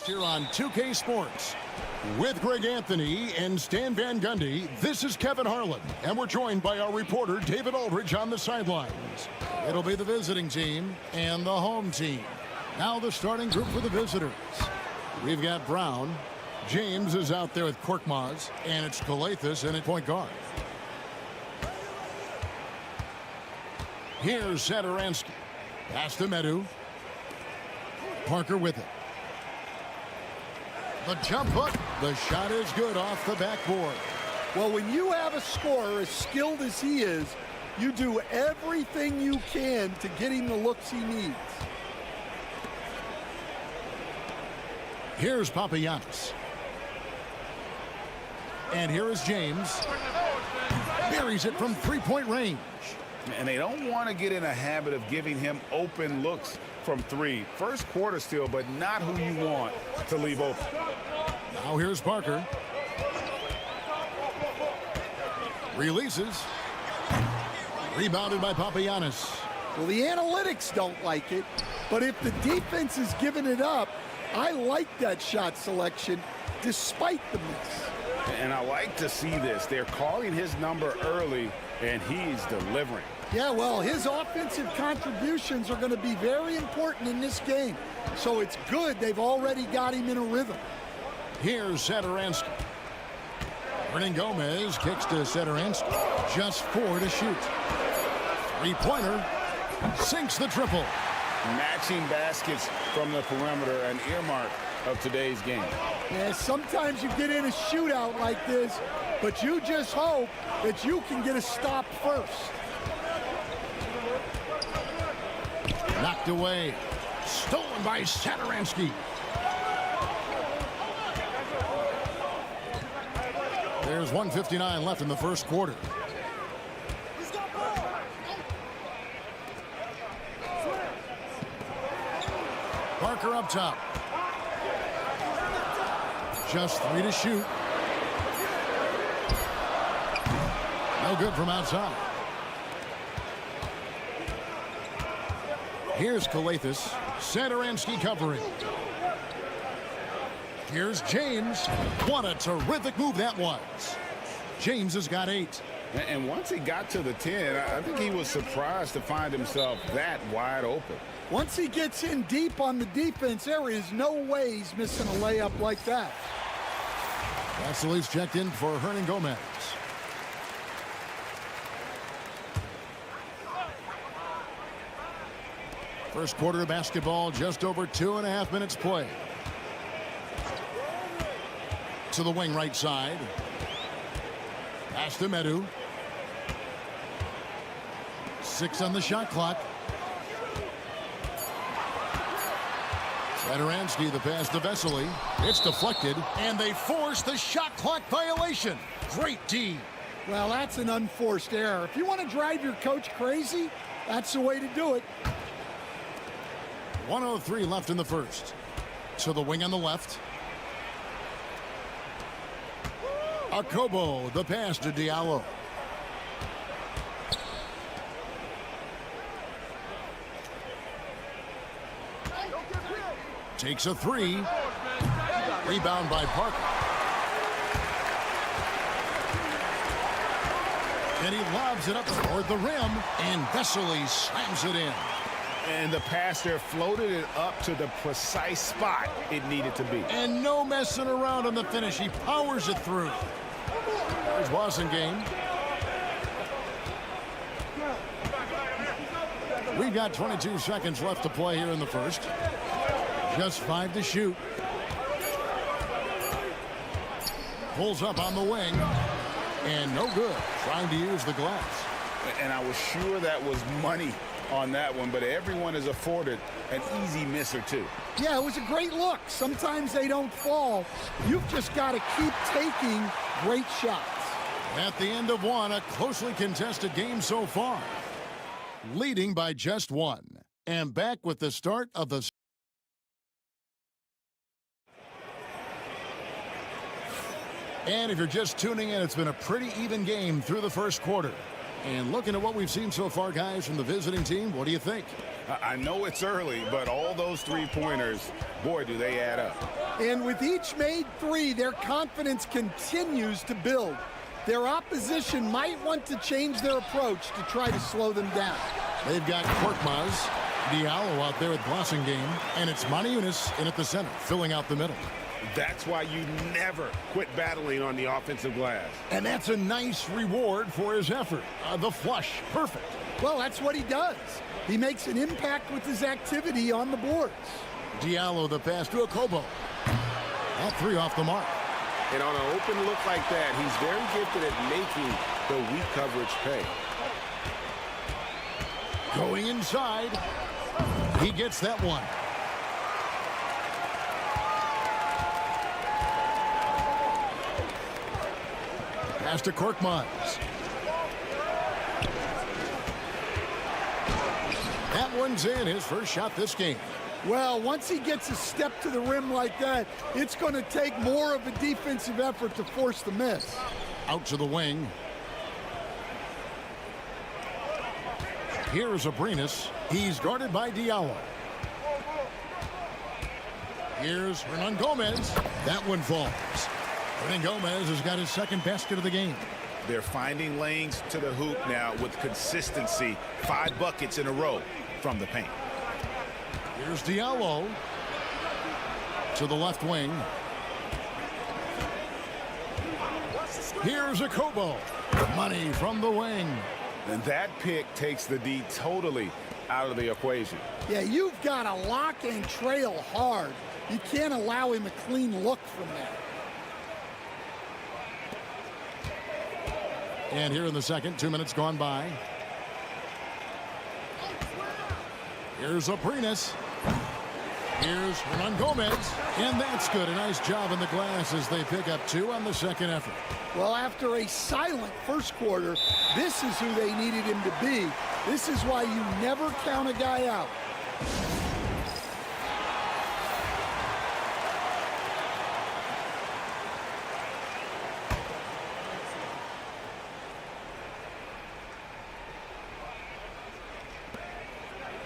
Here on 2K Sports. With Greg Anthony and Stan Van Gundy, this is Kevin Harlan, and we're joined by our reporter David Aldridge on the sidelines. It'll be the visiting team and the home team. Now the starting group for the visitors. We've got Brown. James is out there with Korkmaz, and it's Calathes in at point guard. Here's Satoransky. Pass to Medu. Parker with it. The jump hook. The shot is good off the backboard. Well, when you have a scorer as skilled as he is, you do everything you can to get him the looks he needs. Here's Papagiannis. And here is James. Buries it from three-point range. And they don't want to get in a habit of giving him open looks from three. First quarter still, but not who you want to leave open. Now here's Parker. Releases. Rebounded by Papagiannis. Well, the analytics don't like it, but if the defense is giving it up, I like that shot selection despite the miss. And I like to see this. They're calling his number early, and he's delivering. Yeah, well, his offensive contributions are going to be very important in this game. So it's good they've already got him in a rhythm. Here's Satoransky. Hernan Gomez kicks to Satoransky. Just 4 to shoot. Three-pointer. Sinks the triple. Matching baskets from the perimeter, an earmark of today's game. Yeah, sometimes you get in a shootout like this, but you just hope that you can get a stop first. Knocked away. Stolen by Satoransky. There's 1:59 left in the first quarter. Parker up top. Just 3 to shoot. No good from outside. Here's Calathes. Satoransky covering. Here's James. What a terrific move that was. James has got 8. And once he got to the 10, I think he was surprised to find himself that wide open. Once he gets in deep on the defense, there is no way he's missing a layup like that. Vassili's checked in for Hernan Gomez. First quarter of basketball, just over 2.5 minutes play. To the wing right side. Pass to Medu. 6 on the shot clock. Satoransky, the pass to Vesely. It's deflected, and they force the shot clock violation. Great D. Well, that's an unforced error. If you want to drive your coach crazy, that's the way to do it. 1:03 left in the first. To the wing on the left. Akobo, the pass to Diallo. Takes a 3. Rebound by Parker. And he lobs it up toward the rim, and Vesely slams it in. And the pass there floated it up to the precise spot it needed to be. And no messing around on the finish. He powers it through. There's Boston game. We've got 22 seconds left to play here in the first. Just 5 to shoot. Pulls up on the wing. And no good, trying to use the glass. And I was sure that was money on that one, but everyone is afforded an easy miss or two. Yeah, it was a great look. Sometimes they don't fall. You've just got to keep taking great shots. At the end of one, a closely contested game so far. Leading by just one. And back with the start of the... And if you're just tuning in, it's been a pretty even game through the first quarter. And looking at what we've seen so far, guys, from the visiting team, what do you think? I know it's early, but all those three-pointers, boy, do they add up. And with each made three, their confidence continues to build. Their opposition might want to change their approach to try to slow them down. They've got Korkmaz, Diallo out there with Blossingame, and it's Maniunas in at the center, filling out the middle. That's why you never quit battling on the offensive glass. And that's a nice reward for his effort. The flush, perfect. Well, that's what he does. He makes an impact with his activity on the boards. Diallo the pass to Okobo. All three off the mark. And on an open look like that, he's very gifted at making the weak coverage pay. Going inside. He gets that one. Pass to Korkmaz. That one's in, his first shot this game. Well, once he gets a step to the rim like that, it's going to take more of a defensive effort to force the miss. Out to the wing. Here's Abrinas. He's guarded by Diallo. Here's Hernan Gomez. That one falls. Hernan Gomez has got his second basket of the game. They're finding lanes to the hoop now with consistency. 5 buckets in a row from the paint. Here's Diallo to the left wing. Here's Okobo. Money from the wing. And that pick takes the D totally out of the equation. Yeah, you've got to lock and trail hard. You can't allow him a clean look from that. And here in the second, 2 minutes gone by. Here's Abrinas. Here's Hernan Gomez. And that's good. A nice job in the glass as they pick up 2 on the second effort. Well, after a silent first quarter, this is who they needed him to be. This is why you never count a guy out.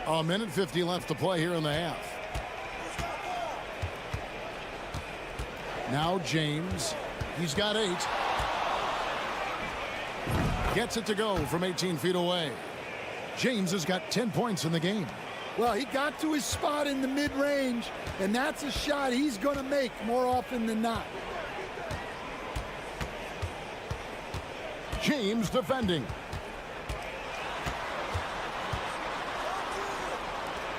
A minute 50 left to play here in the half. Now James. He's got 8. Gets it to go from 18 feet away. James has got 10 points in the game. Well, he got to his spot in the mid-range, and that's a shot he's going to make more often than not. James defending.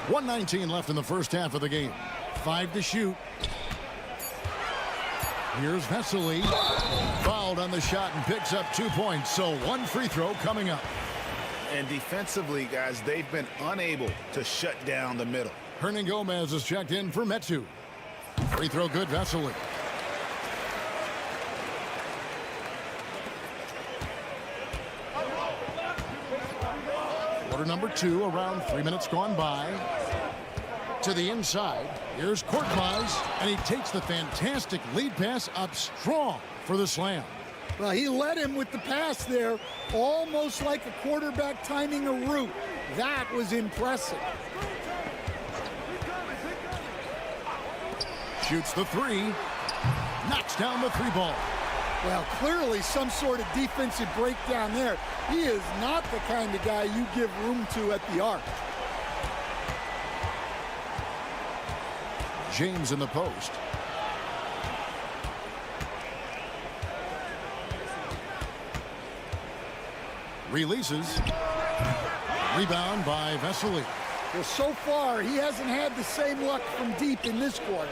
1:19 left in the first half of the game. 5 to shoot. Here's Vesely. Fouled on the shot and picks up 2 points. So 1 free throw coming up. And defensively, guys, they've been unable to shut down the middle. Hernan Gomez is checked in for Metu. Free throw good, Vesely. Quarter number 2, around 3 minutes gone by. To the inside. Here's Korkmaz, and he takes the fantastic lead pass up strong for the slam. Well, he led him with the pass there, almost like a quarterback timing a route. That was impressive. Shoots the 3. Knocks down the 3 ball. Well, clearly some sort of defensive breakdown there. He is not the kind of guy you give room to at the arc. James in the post. Releases. Rebound by Vesely. Well, so far, he hasn't had the same luck from deep in this quarter.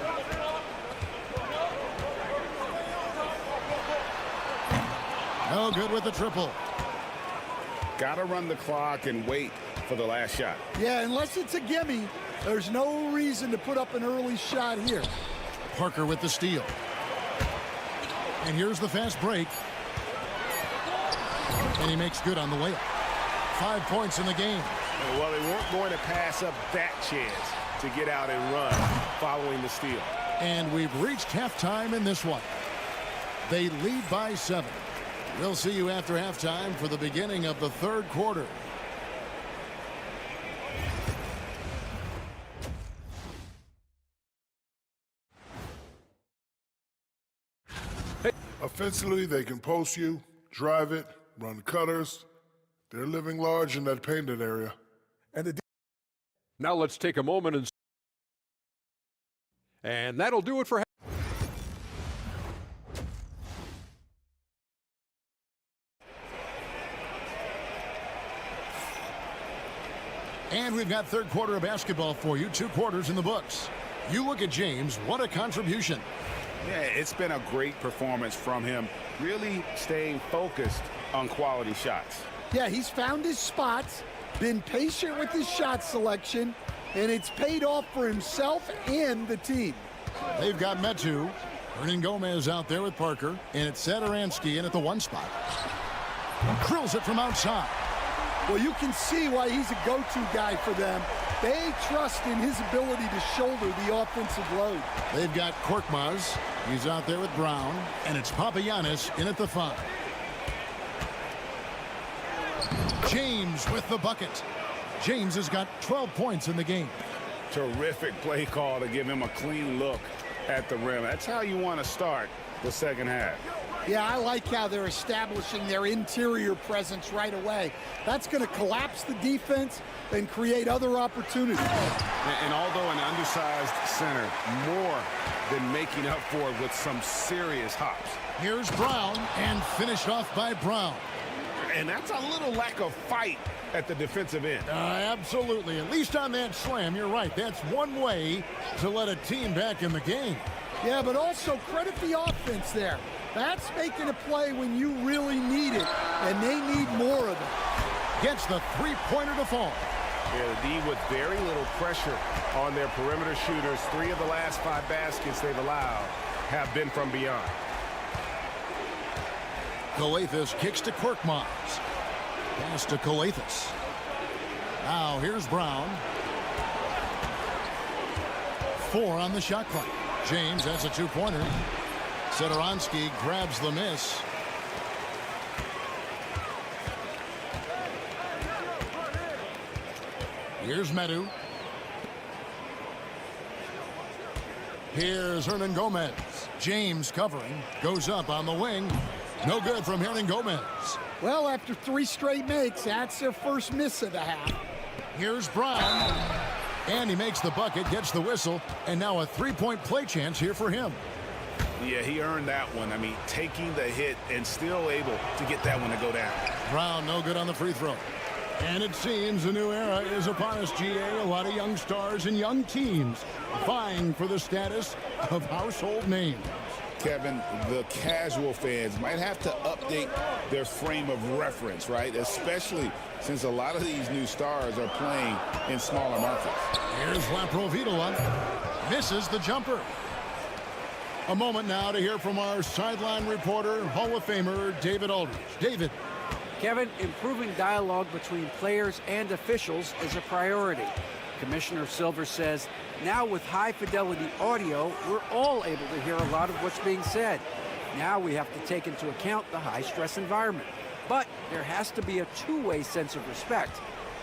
No good with the triple. Got to run the clock and wait for the last shot. Yeah, unless it's a gimme, there's no reason to put up an early shot here. Parker with the steal. And here's the fast break. And he makes good on the layup. 5 points in the game. Well, they weren't going to pass up that chance to get out and run following the steal. And we've reached halftime in this one. They lead by 7. We'll see you after halftime for the beginning of the third quarter. Offensively, they can post you, drive it, run cutters. They're living large in that painted area. Now let's take a moment and that'll do it for. And we've got third quarter of basketball for you. 2 quarters in the books. You look at James. What a contribution. Yeah, it's been a great performance from him. Really staying focused on quality shots. Yeah, he's found his spots, been patient with his shot selection, and it's paid off for himself and the team. They've got Metu. Hernan Gomez out there with Parker. And it's Satoransky in at the 1 spot. Drills it from outside. Well, you can see why he's a go-to guy for them. They trust in his ability to shoulder the offensive load. They've got Korkmaz. He's out there with Brown. And it's Papagiannis in at the 5. James with the bucket. James has got 12 points in the game. Terrific play call to give him a clean look at the rim. That's how you want to start the second half. Yeah, I like how they're establishing their interior presence right away. That's going to collapse the defense and create other opportunities. And although an undersized center, more than making up for it with some serious hops. Here's Brown, and finished off by Brown. And that's a little lack of fight at the defensive end. Absolutely. At least on that slam, you're right. That's one way to let a team back in the game. Yeah, but also credit the offense there. That's making a play when you really need it, and they need more of it. Gets the three-pointer to fall. Yeah, the D with very little pressure on their perimeter shooters. 3 of the last 5 baskets they've allowed have been from beyond. Calathes kicks to Korkmaz. Pass to Calathes. Now here's Brown. 4 on the shot clock. James, that's a 2-pointer. Satoransky grabs the miss. Here's Metu. Here's Hernan Gomez. James covering. Goes up on the wing. No good from Hernan Gomez. Well, after 3 straight makes, that's their first miss of the half. Here's Brown. And he makes the bucket, gets the whistle, and now a 3-point play chance here for him. Yeah, he earned that one. I mean, taking the hit and still able to get that one to go down. Brown, no good on the free throw. And it seems a new era is upon us, GA. A lot of young stars and young teams vying for the status of household names. Kevin, the casual fans might have to update their frame of reference, right? Especially since a lot of these new stars are playing in smaller markets. Here's Laprovitola. Misses the jumper. A moment now to hear from our sideline reporter, Hall of Famer David Aldridge. David. Kevin, improving dialogue between players and officials is a priority. Commissioner Silver says, now with high-fidelity audio, we're all able to hear a lot of what's being said. Now we have to take into account the high-stress environment. But there has to be a two-way sense of respect.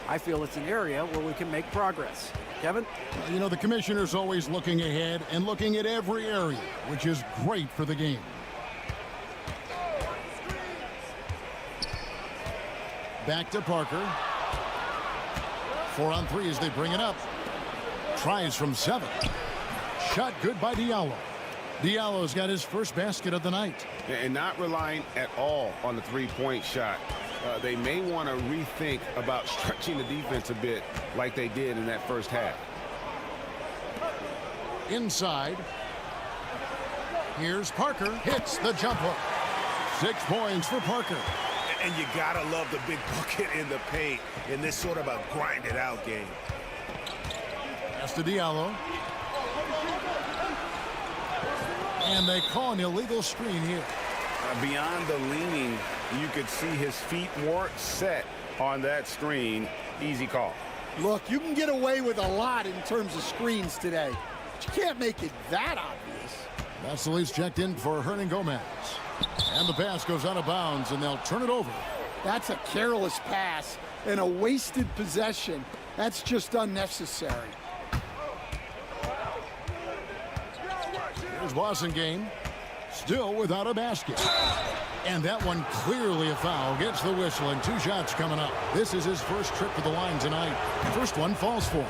I feel it's an area where we can make progress. Kevin? You know, the commissioner's always looking ahead and looking at every area, which is great for the game. Back to Parker. 4 on 3 as they bring it up. Tries from 7. Shot good by Diallo. Diallo's got his first basket of the night. And not relying at all on the three-point shot. They may want to rethink about stretching the defense a bit like they did in that first half. Inside. Here's Parker. Hits the jump hook. 6 points for Parker. And you gotta love the big bucket in the paint in this sort of a grind-it-out game. Pass to Diallo. And they call an illegal screen here. Beyond the leaning, you could see his feet weren't set on that screen. Easy call. Look, you can get away with a lot in terms of screens today, but you can't make it that obvious. Vassili's checked in for Hernan Gomez. And the pass goes out of bounds, and they'll turn it over. That's a careless pass and a wasted possession. That's just unnecessary. Here's Boston, still without a basket. And that one clearly a foul. Gets the whistle, and 2 shots coming up. This is his first trip to the line tonight. First one falls for him.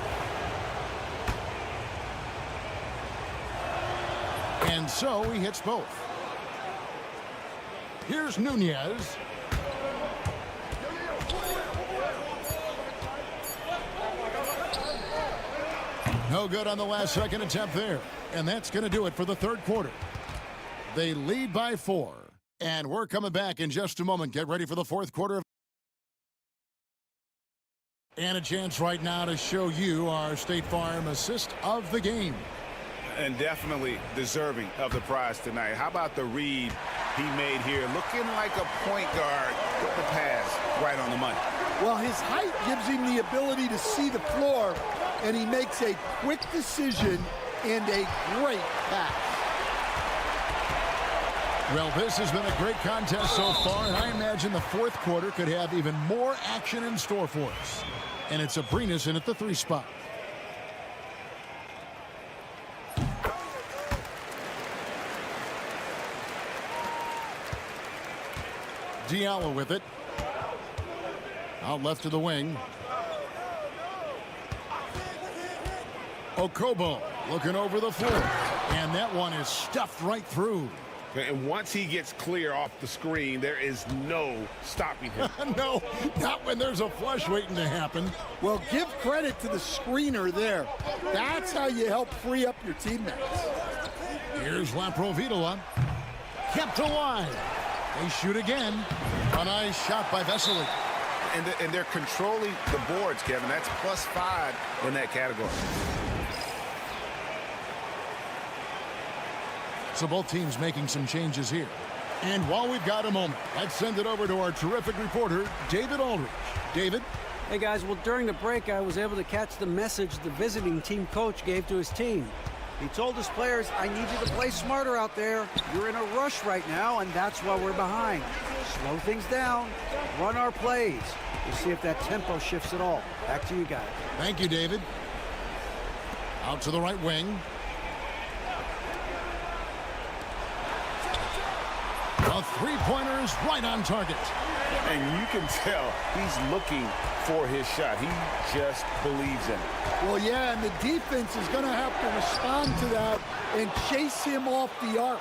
And so he hits both. Here's Nunez. No good on the last second attempt there. And that's going to do it for the third quarter. They lead by 4. And we're coming back in just a moment. Get ready for the fourth quarter. And a chance right now to show you our State Farm assist of the game. And definitely deserving of the prize tonight. How about the read he made here? Looking like a point guard with the pass right on the money. Well, his height gives him the ability to see the floor, and he makes a quick decision and a great pass. Well, this has been a great contest so far, and I imagine the fourth quarter could have even more action in store for us. And it's Abrinas in at the 3 spot. Diallo with it. Out left to the wing. Okobo looking over the floor. And that one is stuffed right through. And once he gets clear off the screen, there is no stopping him. No, not when there's a flush waiting to happen. Well, give credit to the screener there. That's how you help free up your teammates. Here's Laprovitola. Kept alive. They shoot again. A nice shot by Vesely. And they're controlling the boards, Kevin. That's +5 in that category. So both teams making some changes here. And while we've got a moment, let's send it over to our terrific reporter, David Aldridge. David? Hey, guys, well, during the break, I was able to catch the message the visiting team coach gave to his team. He told his players, I need you to play smarter out there. You're in a rush right now, and that's why we're behind. Slow things down, run our plays. We'll see if that tempo shifts at all. Back to you guys. Thank you, David. Out to the right wing. A three-pointer's right on target. And you can tell he's looking for his shot. He just believes in it. Well, yeah, and the defense is going to have to respond to that and chase him off the arc.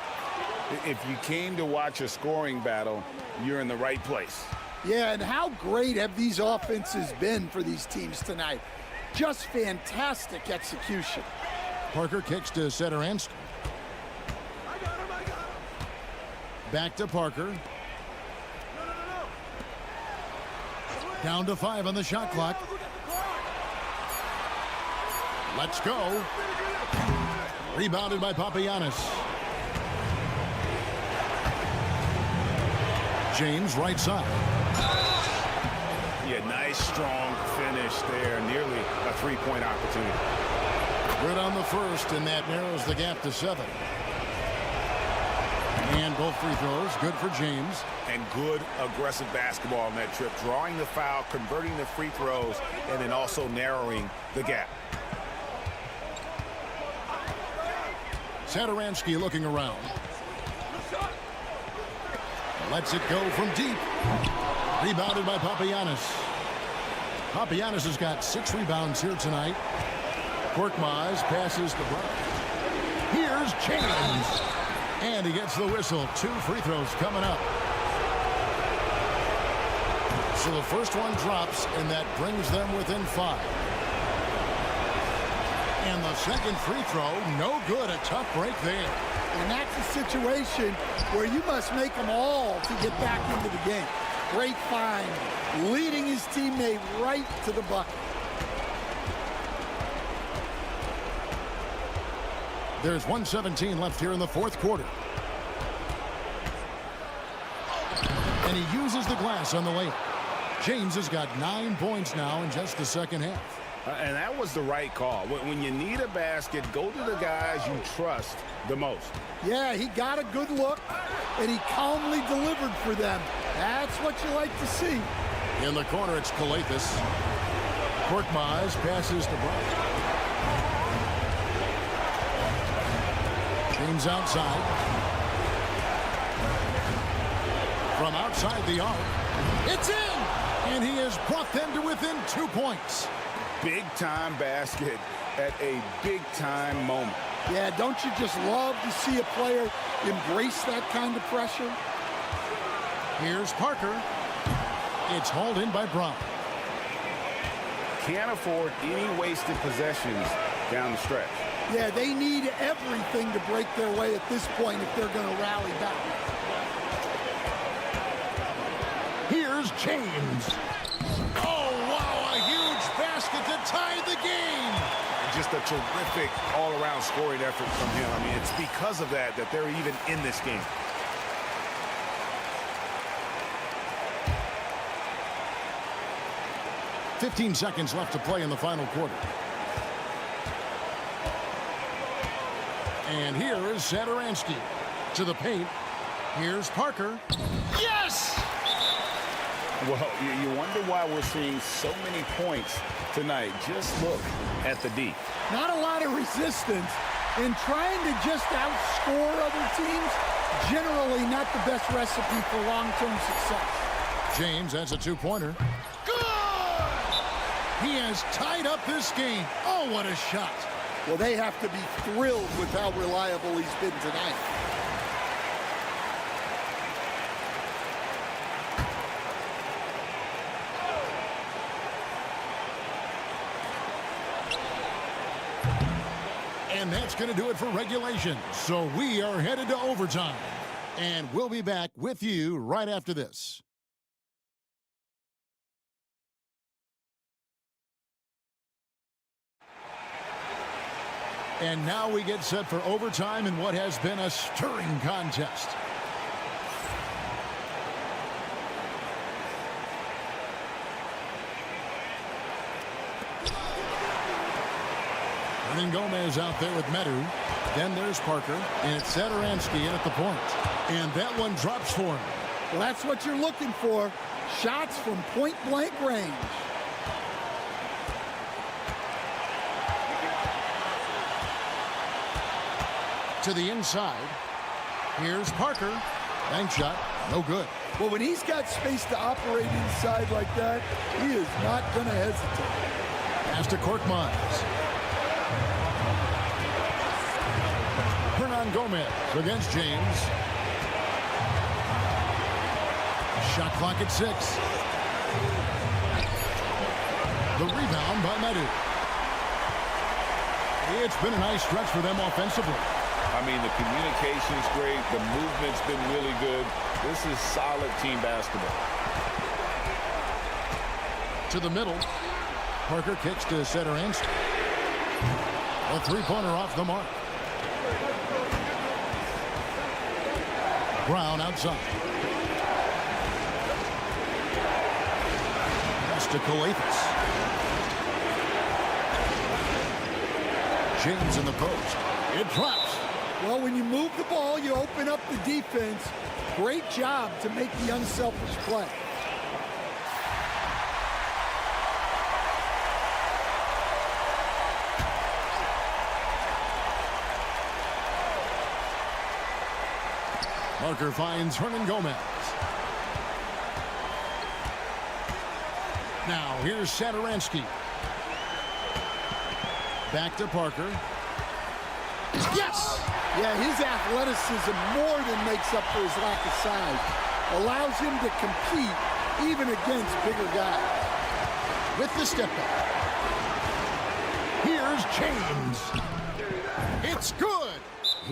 If you came to watch a scoring battle, you're in the right place. Yeah, and how great have these offenses been for these teams tonight? Just fantastic execution. Parker kicks to Satoransky. Back to Parker. Down to 5 on the shot clock. Let's go. Rebounded by Papagiannis. James right side. Yeah, nice strong finish there. Nearly a three-point opportunity. Good on the first, and that narrows the gap to 7. And both free throws, good for James. And good aggressive basketball on that trip. Drawing the foul, converting the free throws, and then also narrowing the gap. Satoransky looking around. Lets it go from deep. Rebounded by Papagiannis. Papagiannis has got 6 rebounds here tonight. Korkmaz passes to Brown. Here's James. And he gets the whistle. 2 free throws coming up. So the first one drops, and that brings them within 5. And the second free throw, no good. A tough break there. And that's a situation where you must make them all to get back into the game. Great find, leading his teammate right to the bucket. There's 1:17 left here in the fourth quarter. And he uses the glass on the layup. James has got 9 points now in just the second half. And that was the right call. When you need a basket, go to the guys you trust the most. Yeah, he got a good look, and he calmly delivered for them. That's what you like to see. In the corner, it's Kalafis. Korkmaz passes to Bryant. James outside. From outside the arc. It's in! And he has brought them to within 2 points. Big-time basket at a big-time moment. Yeah, don't you just love to see a player embrace that kind of pressure? Here's Parker. It's hauled in by Brown. Can't afford any wasted possessions down the stretch. Yeah, they need everything to break their way at this point if they're going to rally back. Here's James. Oh, wow, a huge basket to tie the game. Just a terrific all-around scoring effort from him. I mean, it's because of that they're even in this game. "15 seconds left to play in the final quarter. And here is Satoransky to the paint. Here's Parker. Yes! Well, you wonder why we're seeing so many points tonight. Just look at the D. Not a lot of resistance, and trying to just outscore other teams, generally not the best recipe for long-term success. James has a two-pointer. Good! He has tied up this game. Oh, what a shot. Well, they have to be thrilled with how reliable he's been tonight. And that's going to do it for regulation. So we are headed to overtime. And we'll be back with you right after this. And now we get set for overtime in what has been a stirring contest. Hernan Gomez out there with Medu. Then there's Parker, and it's Satoransky in at the point. And that one drops for him. Well, that's what you're looking for. Shots from point-blank range. To the inside. Here's Parker. Bank shot. No good. Well, when he's got space to operate inside like that, he is not going to hesitate. Pass to Korkmaz. Hernan Gomez against James. Shot clock at 6. The rebound by Madrid. It's been a nice stretch for them offensively. I mean, the communication's great. The movement's been really good. This is solid team basketball. To the middle. Parker kicks to Satoransky. A three-pointer off the mark. Brown outside. Pass to Kalafis. James in the post. It drops. Well, when you move the ball, you open up the defense. Great job to make the unselfish play. Parker finds Hernan Gomez. Now, here's Satoransky. Back to Parker. Yes! Yeah, his athleticism more than makes up for his lack of size. Allows him to compete even against bigger guys. With the step back. Here's Here's James. It's good.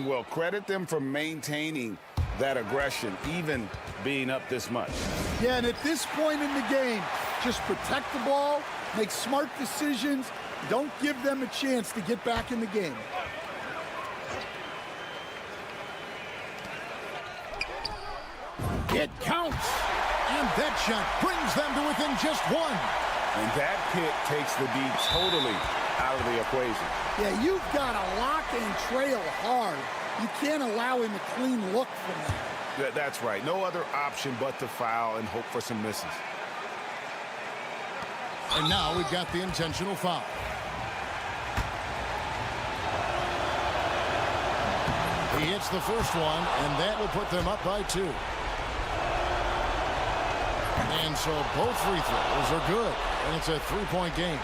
Well, credit them for maintaining that aggression, even being up this much. Yeah, and at this point in the game, just protect the ball, make smart decisions, don't give them a chance to get back in the game. It counts. And that shot brings them to within just one. And that pick takes the D totally out of the equation. Yeah, you've got to lock and trail hard. You can't allow him a clean look from that. That's right. No other option but to foul and hope for some misses. And now we've got the intentional foul. He hits the first one, and that will put them up by 2. And so both free throws are good, and it's a 3-point game.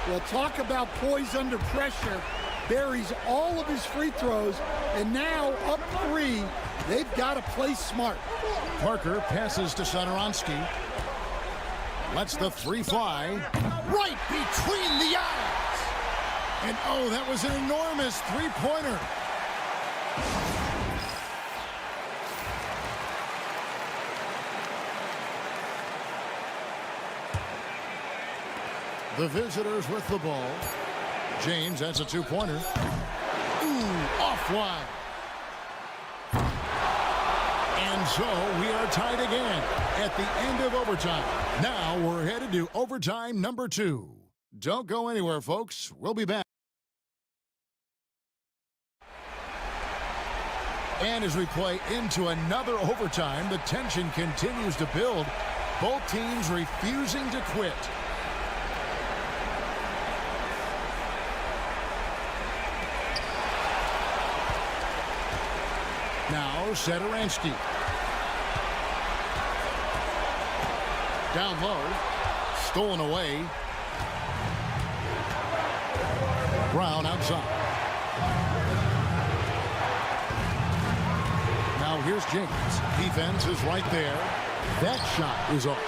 Well, talk about poise under pressure. Buries all of his free throws, and now up 3, they've got to play smart. Parker passes to Satoransky. Lets the 3 fly. Right between the eyes. And oh, that was an enormous 3-pointer. The visitors with the ball. James, that's a 2-pointer. Ooh, off wide. And so we are tied again at the end of overtime. Now we're headed to overtime number 2. Don't go anywhere, folks. We'll be back. And as we play into another overtime, the tension continues to build. Both teams refusing to quit. Now, Satoransky. Down low. Stolen away. Brown outside. Now here's James. Defense is right there. That shot is off.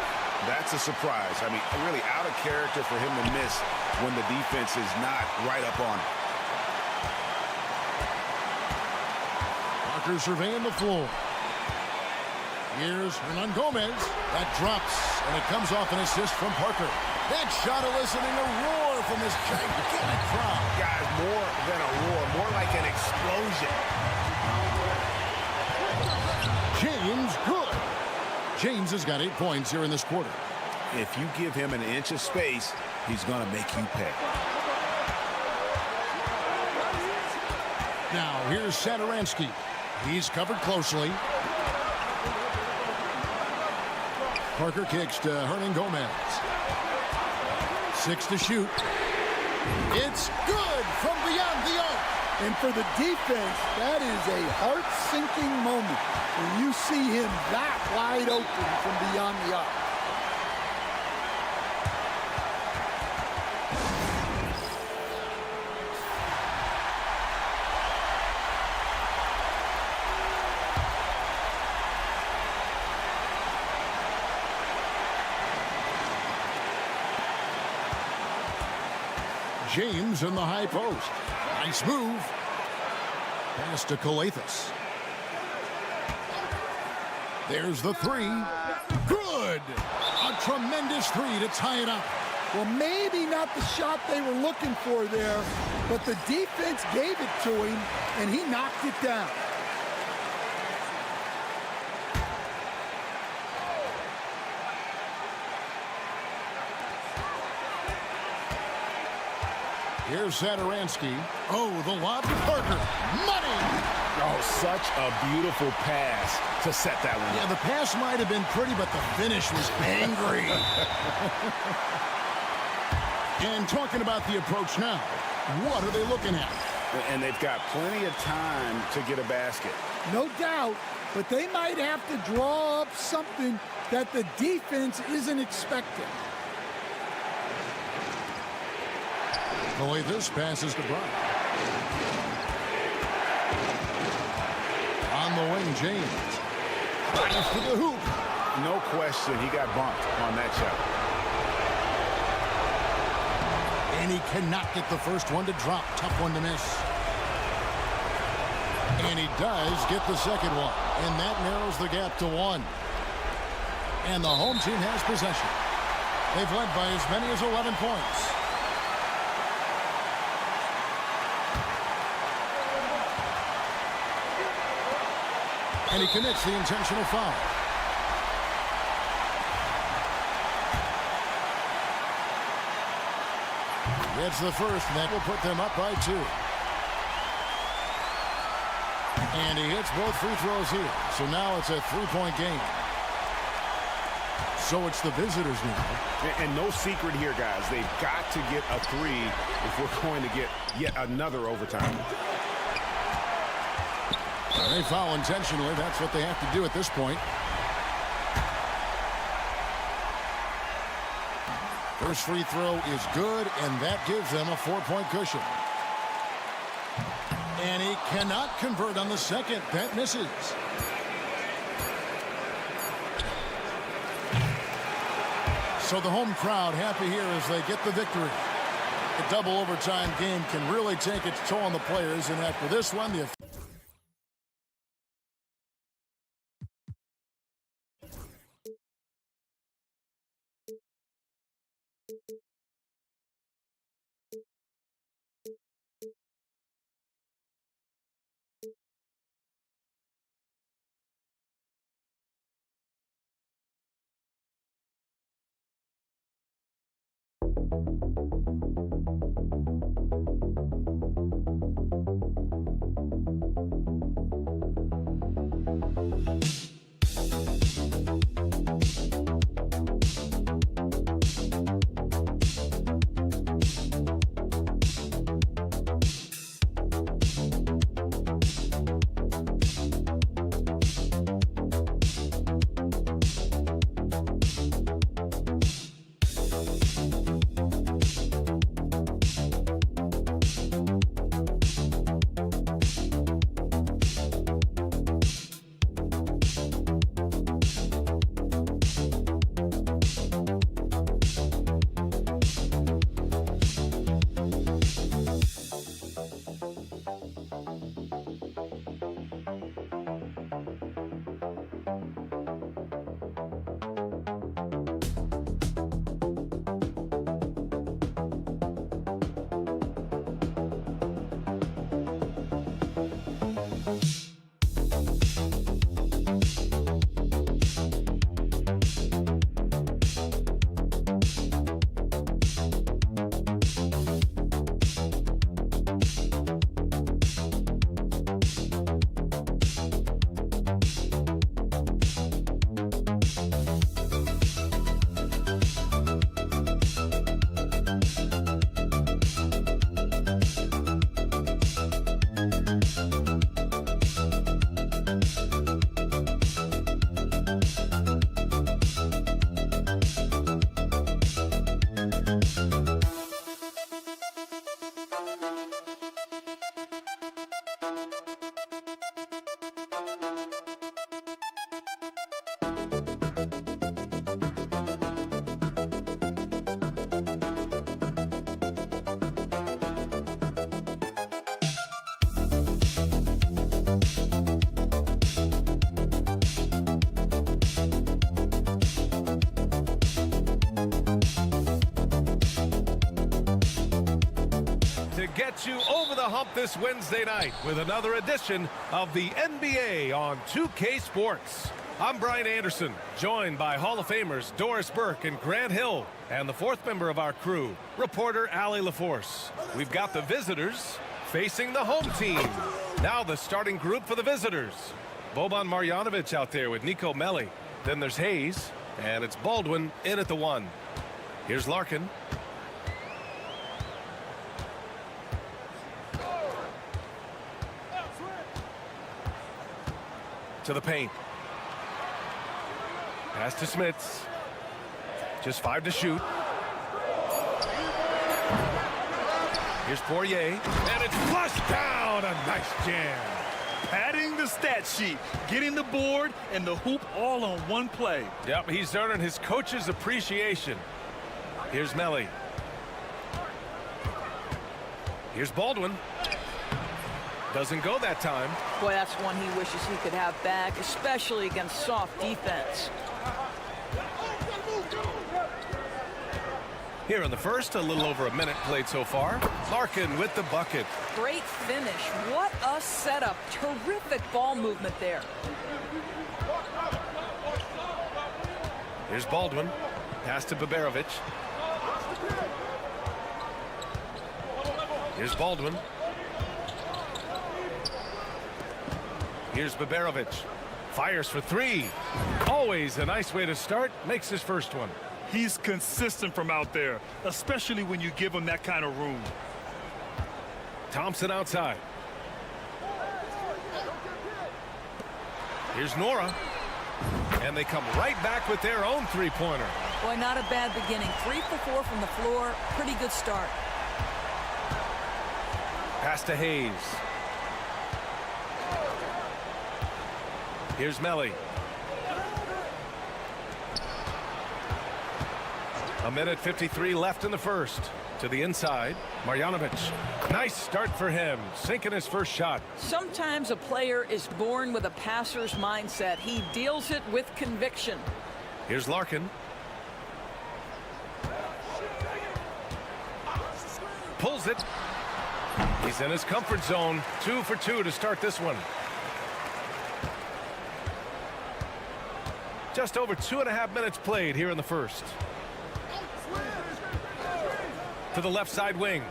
That's a surprise. I mean, really out of character for him to miss when the defense is not right up on it. Parker surveying the floor. Here's Hernan Gomez. That drops, and it comes off an assist from Parker. That shot eliciting a roar from this gigantic crowd. Guys, more than a roar, more like an explosion. James, good. James has got 8 points here in this quarter. If you give him an inch of space, he's going to make you pay. Now, here's Satoransky. He's covered closely. Parker kicks to Hernan Gomez. 6 to shoot. It's good from beyond the arc. And for the defense, that is a heart-sinking moment when you see him that wide open from beyond the arc. James in the high post. Nice move. Pass to Calathes. There's the 3. Good. A tremendous 3 to tie it up. Well, maybe not the shot they were looking for there, but the defense gave it to him, and he knocked it down. Here's Satoransky. Oh, the lob to Parker. Money! Oh, such a beautiful pass to set that one. Yeah, the pass might have been pretty, but the finish was angry. And talking about the approach now, what are they looking at? And they've got plenty of time to get a basket. No doubt, but they might have to draw up something that the defense isn't expecting. Calathes passes to Brown. On the wing, James. Drives to the hoop. No question, he got bumped on that shot. And he cannot get the first one to drop. Tough one to miss. And he does get the second one. And that narrows the gap to 1. And the home team has possession. They've led by as many as 11 points. And he commits the intentional foul. Gets the first, and that will put them up by 2. And he hits both free throws here. So now it's a 3-point game. So it's the visitors now. And no secret here, guys. They've got to get a 3 if we're going to get yet another overtime. They foul intentionally. That's what they have to do at this point. First free throw is good, and that gives them a 4-point cushion. And he cannot convert on the second. That misses. So the home crowd happy here as they get the victory. The double overtime game can really take its toll on the players, and after this one, the Get you over the hump this Wednesday night with another edition of the NBA on 2K Sports. I'm Brian Anderson, joined by Hall of Famers Doris Burke and Grant Hill, and the fourth member of our crew, reporter Allie LaForce. We've got the visitors facing the home team. Now the starting group for the visitors. Boban Marjanovic out there with Nico Melli. Then there's Hayes, and it's Baldwin in at the 1. Here's Larkin. To the paint. Pass to Smits. Just 5 to shoot. Here's Poirier. And it's flushed down. A nice jam. Padding the stat sheet, getting the board and the hoop all on one play. Yep, he's earning his coach's appreciation. Here's Melli. Here's Baldwin. Doesn't go that time. Boy, that's one he wishes he could have back, especially against soft defense. Here in the first, a little over a minute played so far. Larkin with the bucket. Great finish. What a setup. Terrific ball movement there. Here's Baldwin. Pass to Baberovic. Here's Baldwin. Here's Baberovic. Fires for three. Always a nice way to start. Makes his first one. He's consistent from out there, especially when you give him that kind of room. Thompson outside. Here's Nora. And they come right back with their own three-pointer. Boy, not a bad beginning. 3 for 4 from the floor. Pretty good start. Pass to Hayes. Here's Melly. A minute 53 left in the first. To the inside, Marjanovic. Nice start for him, sinking his first shot. Sometimes a player is born with a passer's mindset. He deals it with conviction. Here's Larkin. Pulls it. He's in his comfort zone. 2 for 2 to start this one. Just over 2.5 minutes played here in the first. To the left side wing.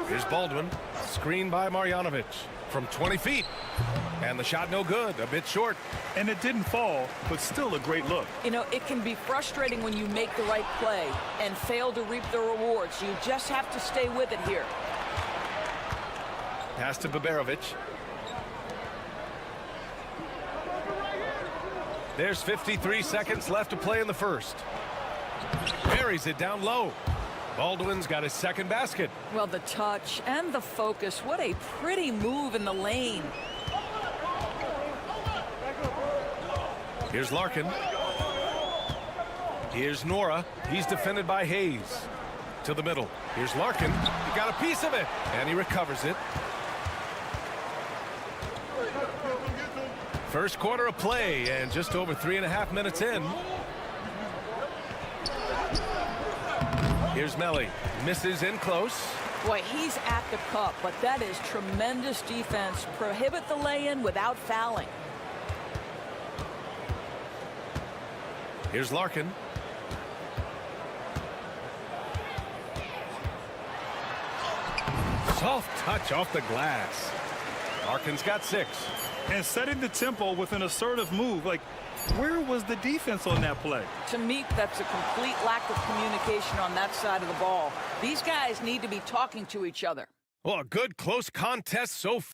Here's Baldwin. Screened by Marjanovic from 20 feet. And the shot no good. A bit short. And it didn't fall, but still a great look. You know, it can be frustrating when you make the right play and fail to reap the rewards. You just have to stay with it here. Pass to Baberovic. There's 53 seconds left to play in the first. Buries it down low. Baldwin's got his second basket. Well, the touch and the focus. What a pretty move in the lane. Here's Larkin. Here's Nora. He's defended by Hayes. To the middle. Here's Larkin. He got a piece of it. And he recovers it. First quarter of play and just over 3.5 minutes in. Here's Melly. Misses in close. Boy, he's at the cup, but that is tremendous defense. Prohibit the lay-in without fouling. Here's Larkin. Soft touch off the glass. Larkin's got 6. And setting the tempo with an assertive move. Like, where was the defense on that play? To me, that's a complete lack of communication on that side of the ball. These guys need to be talking to each other. Well, a good close contest so far.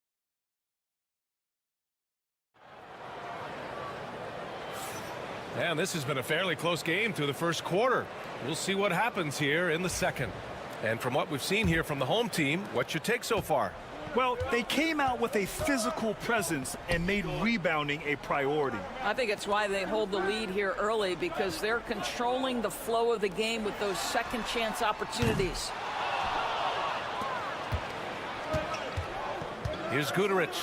And this has been a fairly close game through the first quarter. We'll see what happens here in the second. And from what we've seen here from the home team, what's your take so far? Well, they came out with a physical presence and made rebounding a priority. I think it's why they hold the lead here early, because they're controlling the flow of the game with those second chance opportunities. Here's Guduric.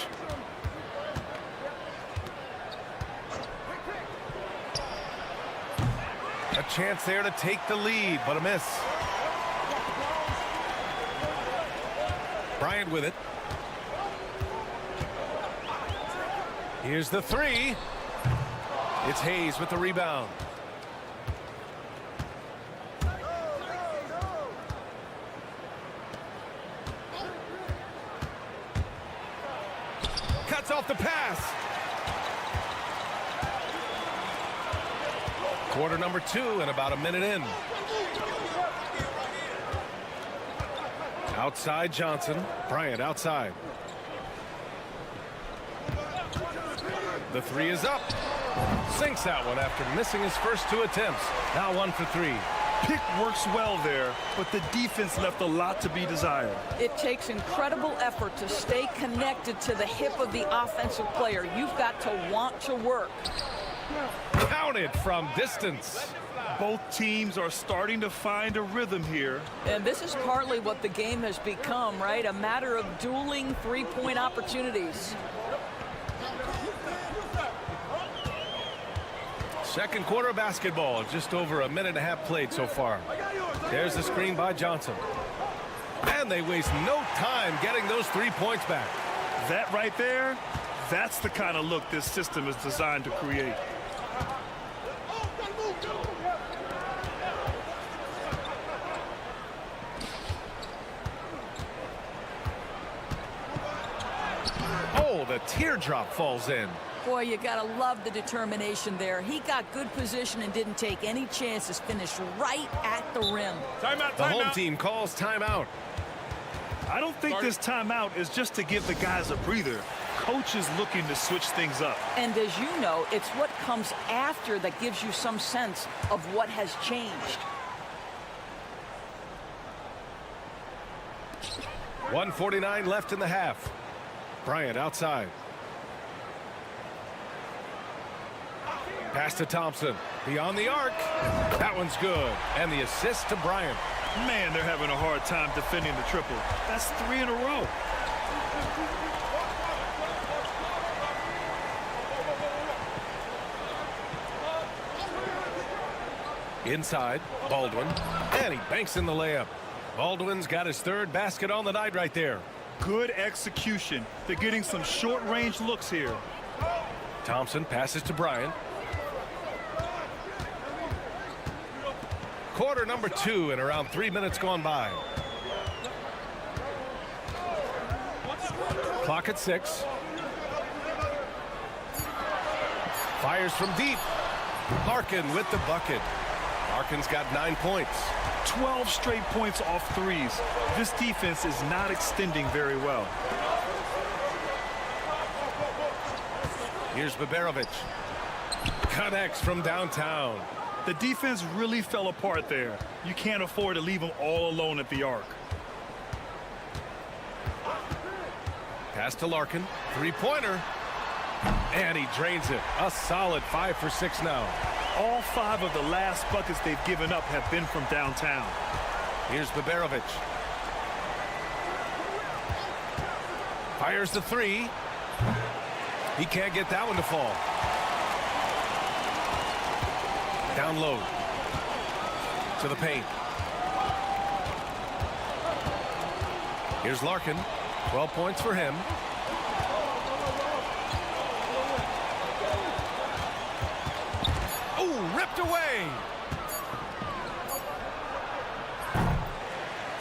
A chance there to take the lead, but a miss. Bryant with it. Here's the 3. It's Hayes with the rebound. Cuts off the pass. Quarter number 2 and about a minute in. Outside Johnson. Bryant outside. The 3 is up. Sinks that one after missing his first 2 attempts. Now 1 for 3. Pick works well there, but the defense left a lot to be desired. It takes incredible effort to stay connected to the hip of the offensive player. You've got to want to work. Counted from distance. Both teams are starting to find a rhythm here. And this is partly what the game has become, right? A matter of dueling three-point opportunities. Second quarter of basketball, just over a minute and a half played so far. There's the screen by Johnson. And they waste no time getting those 3 points back. That right there, that's the kind of look this system is designed to create. Oh, the teardrop falls in. Boy, you gotta love the determination there. He got good position and didn't take any chances. Finished right at the rim. Timeout, The home team calls timeout. I don't think this timeout is just to give the guys a breather. Coach is looking to switch things up. And as you know, it's what comes after that gives you some sense of what has changed. 1:49 left in the half. Bryant outside. Pass to Thompson. Beyond the arc. That one's good. And the assist to Bryant. Man, they're having a hard time defending the triple. That's 3 in a row. Inside, Baldwin. And he banks in the layup. Baldwin's got his third basket on the night right there. Good execution. They're getting some short-range looks here. Thompson passes to Bryant. Quarter number 2 and around 3 minutes gone by. Clock at 6. Fires from deep. Larkin with the bucket. Larkin's got 9 points. 12 straight points off threes. This defense is not extending very well. Here's Baberovic. Connects from downtown. The defense really fell apart there. You can't afford to leave them all alone at the arc. Pass to Larkin. Three-pointer. And he drains it. A solid 5 for 6 now. All 5 of the last buckets they've given up have been from downtown. Here's Baberovic. Fires the 3. He can't get that one to fall. Down low. To the paint. Here's Larkin. 12 points for him. Oh, ripped away.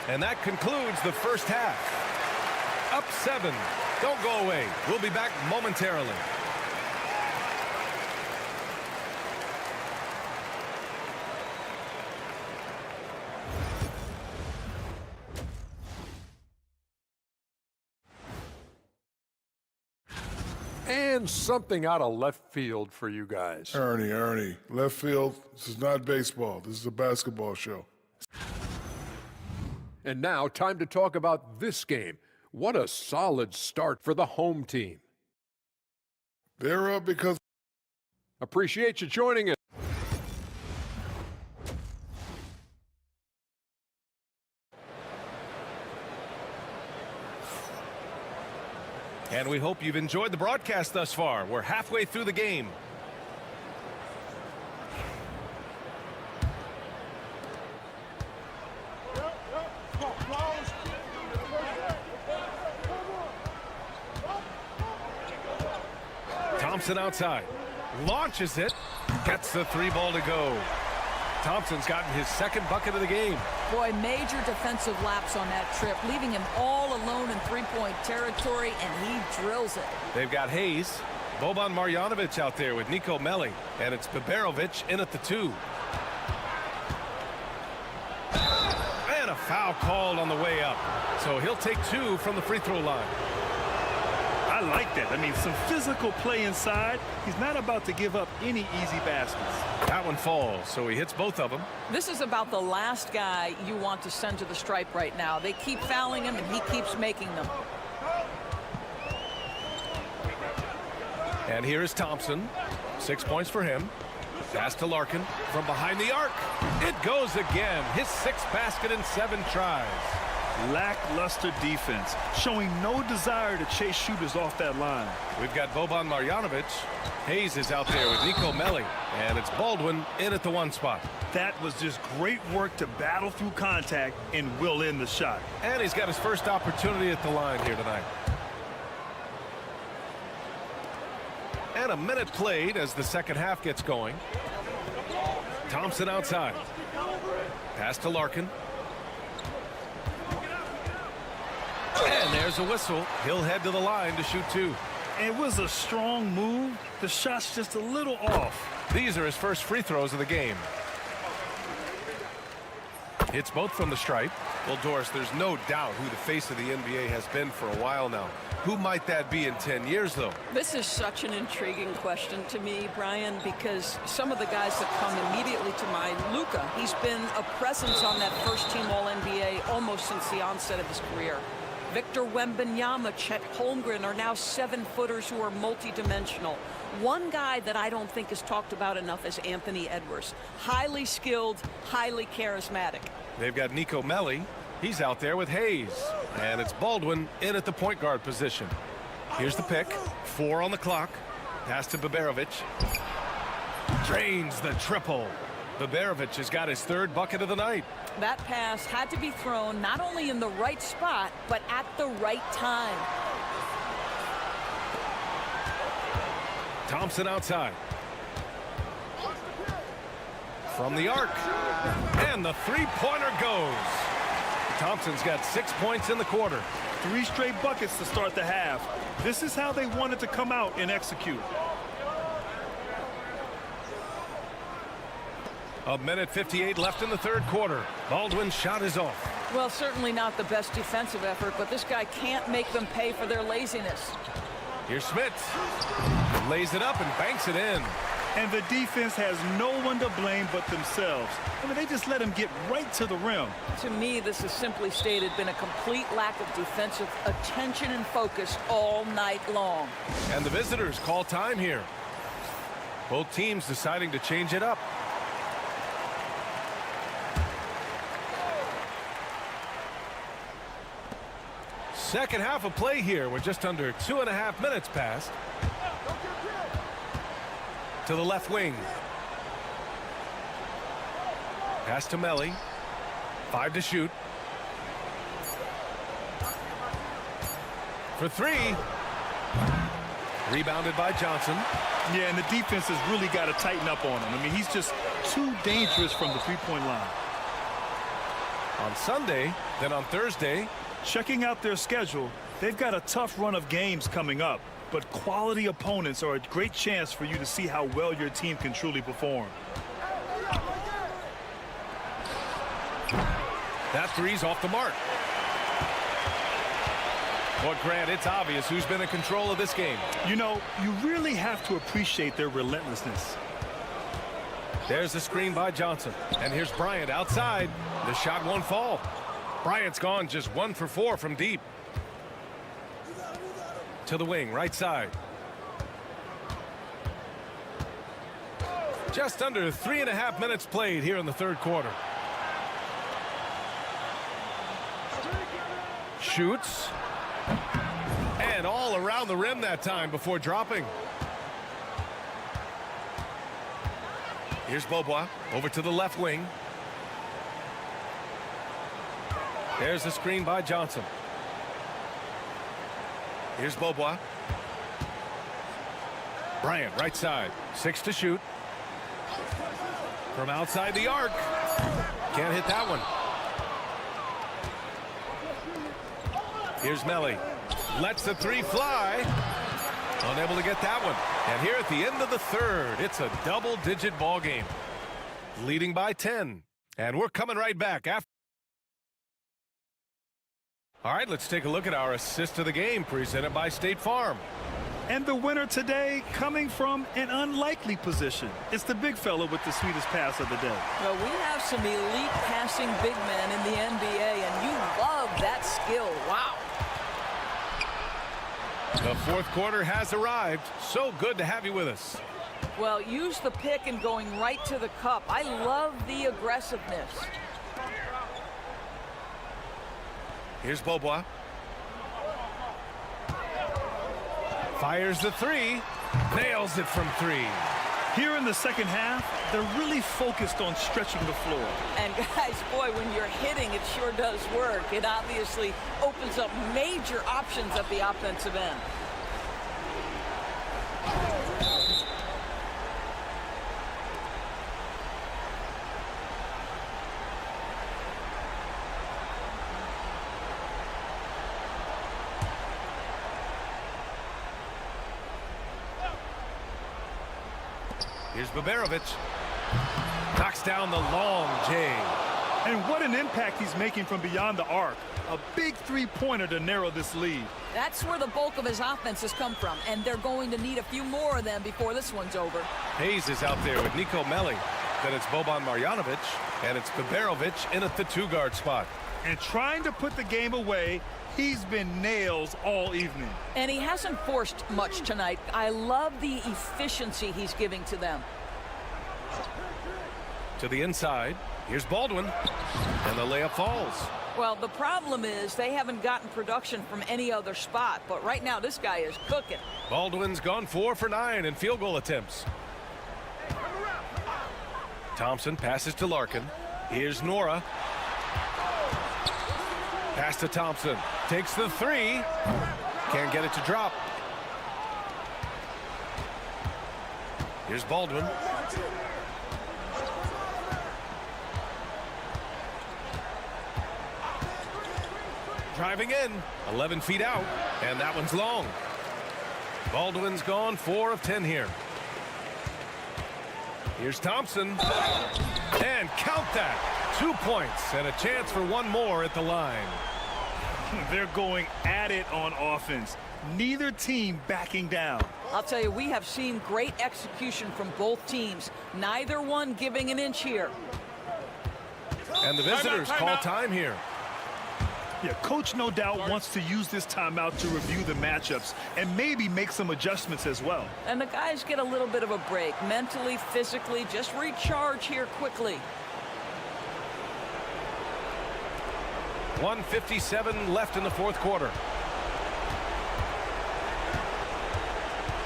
And that concludes the first half. Up 7. Don't go away. We'll be back momentarily. And something out of left field for you guys. Ernie, left field, this is not baseball. This is a basketball show. And now, time to talk about this game. What a solid start for the home team. They're up because... Appreciate you joining us. And we hope you've enjoyed the broadcast thus far. We're halfway through the game. Thompson outside. Launches it. Gets the 3 ball to go. Thompson's gotten his second bucket of the game. Boy, major defensive lapse on that trip, leaving him all alone in three-point territory, and he drills it. They've got Hayes, Boban Marjanovic out there with Nico Melli, and it's Baberovic in at the 2. And a foul called on the way up. So he'll take 2 from the free throw line. I like that. I mean, some physical play inside. He's not about to give up any easy baskets. That one falls, so he hits both of them. This is about the last guy you want to send to the stripe right now. They keep fouling him, and he keeps making them. And here is Thompson. 6 points for him. Pass to Larkin from behind the arc. It goes again. His 6th basket in 7 tries. Lackluster defense, showing no desire to chase shooters off that line. We've got Boban Marjanovic. Hayes is out there with Nico Melli. And it's Baldwin in at the 1 spot. That was just great work to battle through contact and will in the shot. And he's got his first opportunity at the line here tonight. And a minute played as the second half gets going. Thompson outside. Pass to Larkin. And there's a whistle. He'll head to the line to shoot 2. It was a strong move. The shot's just a little off. These are his first free throws of the game. Hits both from the stripe. Well, Doris, there's no doubt who the face of the NBA has been for a while now. Who might that be in 10 years, though? This is such an intriguing question to me, Brian, because some of the guys that come immediately to mind, Luka, he's been a presence on that first-team All-NBA almost since the onset of his career. Victor Wembanyama, Chet Holmgren are now 7-footers who are multidimensional. One guy that I don't think is talked about enough is Anthony Edwards. Highly skilled, highly charismatic. They've got Nico Melli. He's out there with Hayes. And it's Baldwin in at the point guard position. Here's the pick. 4 on the clock. Pass to Baberovic. Drains the triple. Baberovic has got his 3rd bucket of the night. That pass had to be thrown not only in the right spot, but at the right time. Thompson outside. From the arc. And the 3-pointer goes. Thompson's got 6 points in the quarter. 3 straight buckets to start the half. This is how they wanted to come out and execute. A minute 58 left in the 3rd quarter. Baldwin's shot is off. Well, certainly not the best defensive effort, but this guy can't make them pay for their laziness. Here's Schmidt. Lays it up and banks it in. And the defense has no one to blame but themselves. I mean, they just let him get right to the rim. To me, this has simply stated been a complete lack of defensive attention and focus all night long. And the visitors call time here. Both teams deciding to change it up. Second half of play here. We're just under 2.5 minutes past. To the left wing. Pass to Melli. 5 to shoot. For 3. Rebounded by Johnson. Yeah, and the defense has really got to tighten up on him. I mean, he's just too dangerous from the 3-point line. On Sunday, then on Thursday. Checking out their schedule, they've got a tough run of games coming up, but quality opponents are a great chance for you to see how well your team can truly perform. That 3's off the mark. Well, Grant, it's obvious who's been in control of this game. You know, you really have to appreciate their relentlessness. There's the screen by Johnson. And here's Bryant outside. The shot won't fall. Bryant's gone just 1 for 4 from deep. To the wing, right side. Just under 3.5 minutes played here in the 3rd quarter. Shoots. And all around the rim that time before dropping. Here's Beaubois over to the left wing. There's the screen by Johnson. Here's Beaubois. Bryant, right side. 6 to shoot. From outside the arc. Can't hit that one. Here's Melli. Lets the 3 fly. Unable to get that one. And here at the end of the 3rd, it's a double-digit ball game. Leading by 10. And we're coming right back after. All right, let's take a look at our assist of the game presented by State Farm. And the winner today coming from an unlikely position. It's the big fella with the sweetest pass of the day. Well, we have some elite passing big men in the NBA, and you love that skill. Wow. The 4th quarter has arrived. So good to have you with us. Well, use the pick and going right to the cup. I love the aggressiveness. Here's Beaubois. Fires the three. Nails it from 3. Here in the second half, they're really focused on stretching the floor. And guys, boy, when you're hitting, it sure does work. It obviously opens up major options at the offensive end. Here's Baberovic. Knocks down the long J. And what an impact he's making from beyond the arc. A big three-pointer to narrow this lead. That's where the bulk of his offense has come from, and they're going to need a few more of them before this one's over. Hayes is out there with Nico Melli. Then it's Boban Marjanovic, and it's Baberovic in at the 2-guard spot. And trying to put the game away, he's been nails all evening. And he hasn't forced much tonight. I love the efficiency he's giving to them. To the inside. Here's Baldwin. And the layup falls. Well, the problem is they haven't gotten production from any other spot. But right now, this guy is cooking. Baldwin's gone 4 for 9 in field goal attempts. Thompson passes to Larkin. Here's Nora. Pass to Thompson. Takes the 3. Can't get it to drop. Here's Baldwin. Driving in. 11 feet out. And that one's long. Baldwin's gone 4 of 10 here. Here's Thompson. And count that. 2 points and a chance for one more at the line. They're going at it on offense. Neither team backing down. I'll tell you, we have seen great execution from both teams. Neither one giving an inch here. And the visitors call time here. Yeah, coach no doubt wants to use this timeout to review the matchups and maybe make some adjustments as well. And the guys get a little bit of a break, mentally, physically, just recharge here quickly. 1:57 left in the fourth quarter.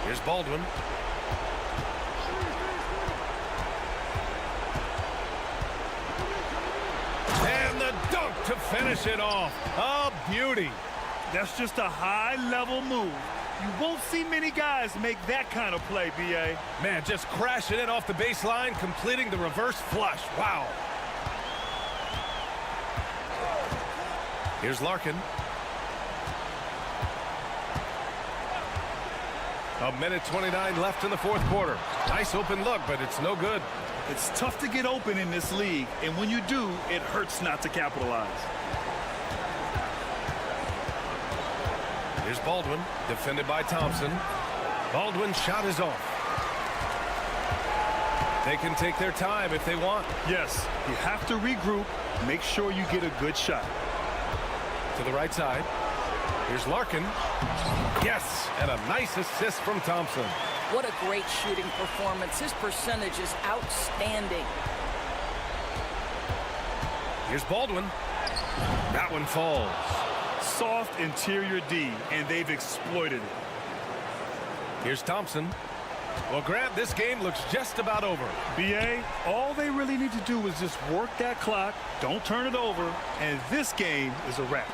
Here's Baldwin. And the dunk to finish it off. A beauty. That's just a high-level move. You won't see many guys make that kind of play, B.A. Man, just crashing in off the baseline, completing the reverse flush. Wow. Here's Larkin. A minute 29 left in the fourth quarter. Nice open look, but it's no good. It's tough to get open in this league, and when you do, it hurts not to capitalize. Here's Baldwin, defended by Thompson. Baldwin's shot is off. They can take their time if they want. Yes, you have to regroup, make sure you get a good shot. To the right side. Here's Larkin. Yes, and a nice assist from Thompson. What a great shooting performance. His percentage is outstanding. Here's Baldwin. That one falls. Soft interior D, and they've exploited it. Here's Thompson. Well, Grant, this game looks just about over. B.A., all they really need to do is just work that clock, don't turn it over, and this game is a wrap.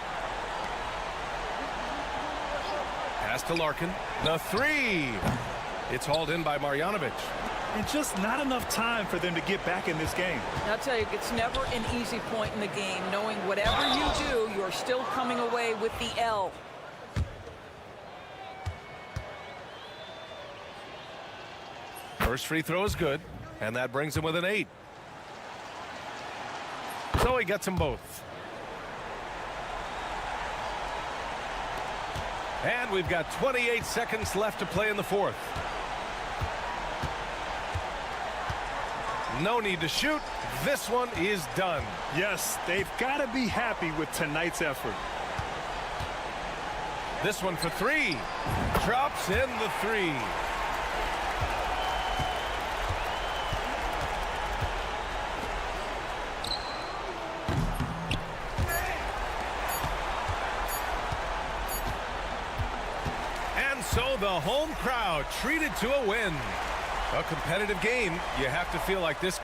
Pass to Larkin. The 3. It's hauled in by Marjanovic. And just not enough time for them to get back in this game. I'll tell you, it's never an easy point in the game, knowing whatever you do, you're still coming away with the L. First free throw is good, and that brings him with an 8. So he gets them both. And we've got 28 seconds left to play in the fourth. No need to shoot. This one is done. Yes, they've got to be happy with tonight's effort. This one for 3. Drops in the 3. So the home crowd treated to a win. A competitive game. You have to feel like this.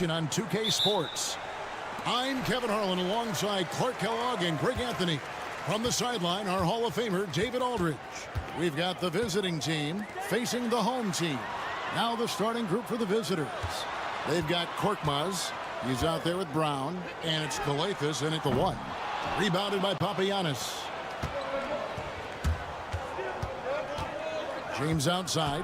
On 2K Sports. I'm Kevin Harlan alongside Clark Kellogg and Greg Anthony. From the sideline, our Hall of Famer, David Aldridge. We've got the visiting team facing the home team. Now the starting group for the visitors. They've got Korkmaz. He's out there with Brown. And it's Calathes in at the 1. Rebounded by Papagiannis. James outside.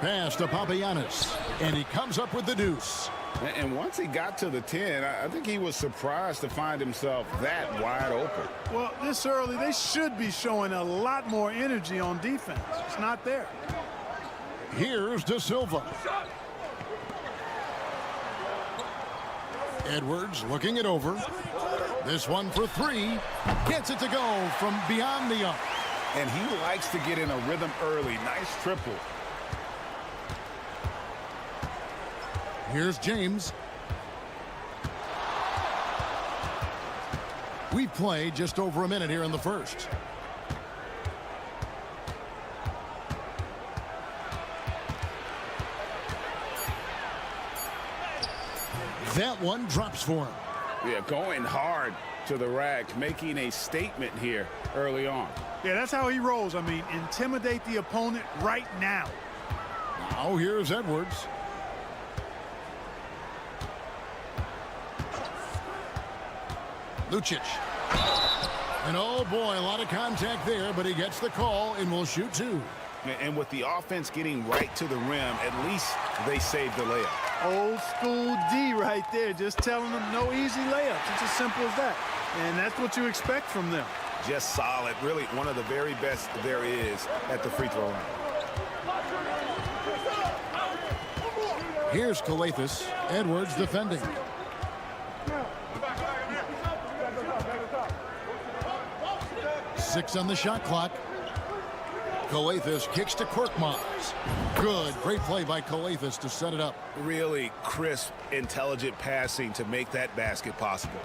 Pass to Papagiannis. And he comes up with the deuce. And once he got to the 10, I think he was surprised to find himself that wide open. Well, this early, they should be showing a lot more energy on defense. It's not there. Here's De Silva. Edwards looking it over. This one for 3. Gets it to go from beyond the arc. And he likes to get in a rhythm early. Nice triple. Here's James. We've played just over a minute here in the first. That one drops for him. Yeah, going hard to the rack, making a statement here early on. Yeah, that's how he rolls. I mean, intimidate the opponent right now. Now here's Edwards. Lucic. And oh boy, a lot of contact there, but he gets the call and will shoot 2. And with the offense getting right to the rim, at least they saved the layup. Old school D right there, just telling them no easy layups. It's as simple as that. And that's what you expect from them. Just solid, really one of the very best there is at the free throw line. Here's Calathes. Edwards defending. 6 on the shot clock. Calathes kicks to Korkmaz. Good. Great play by Calathes to set it up. Really crisp, intelligent passing to make that basket possible.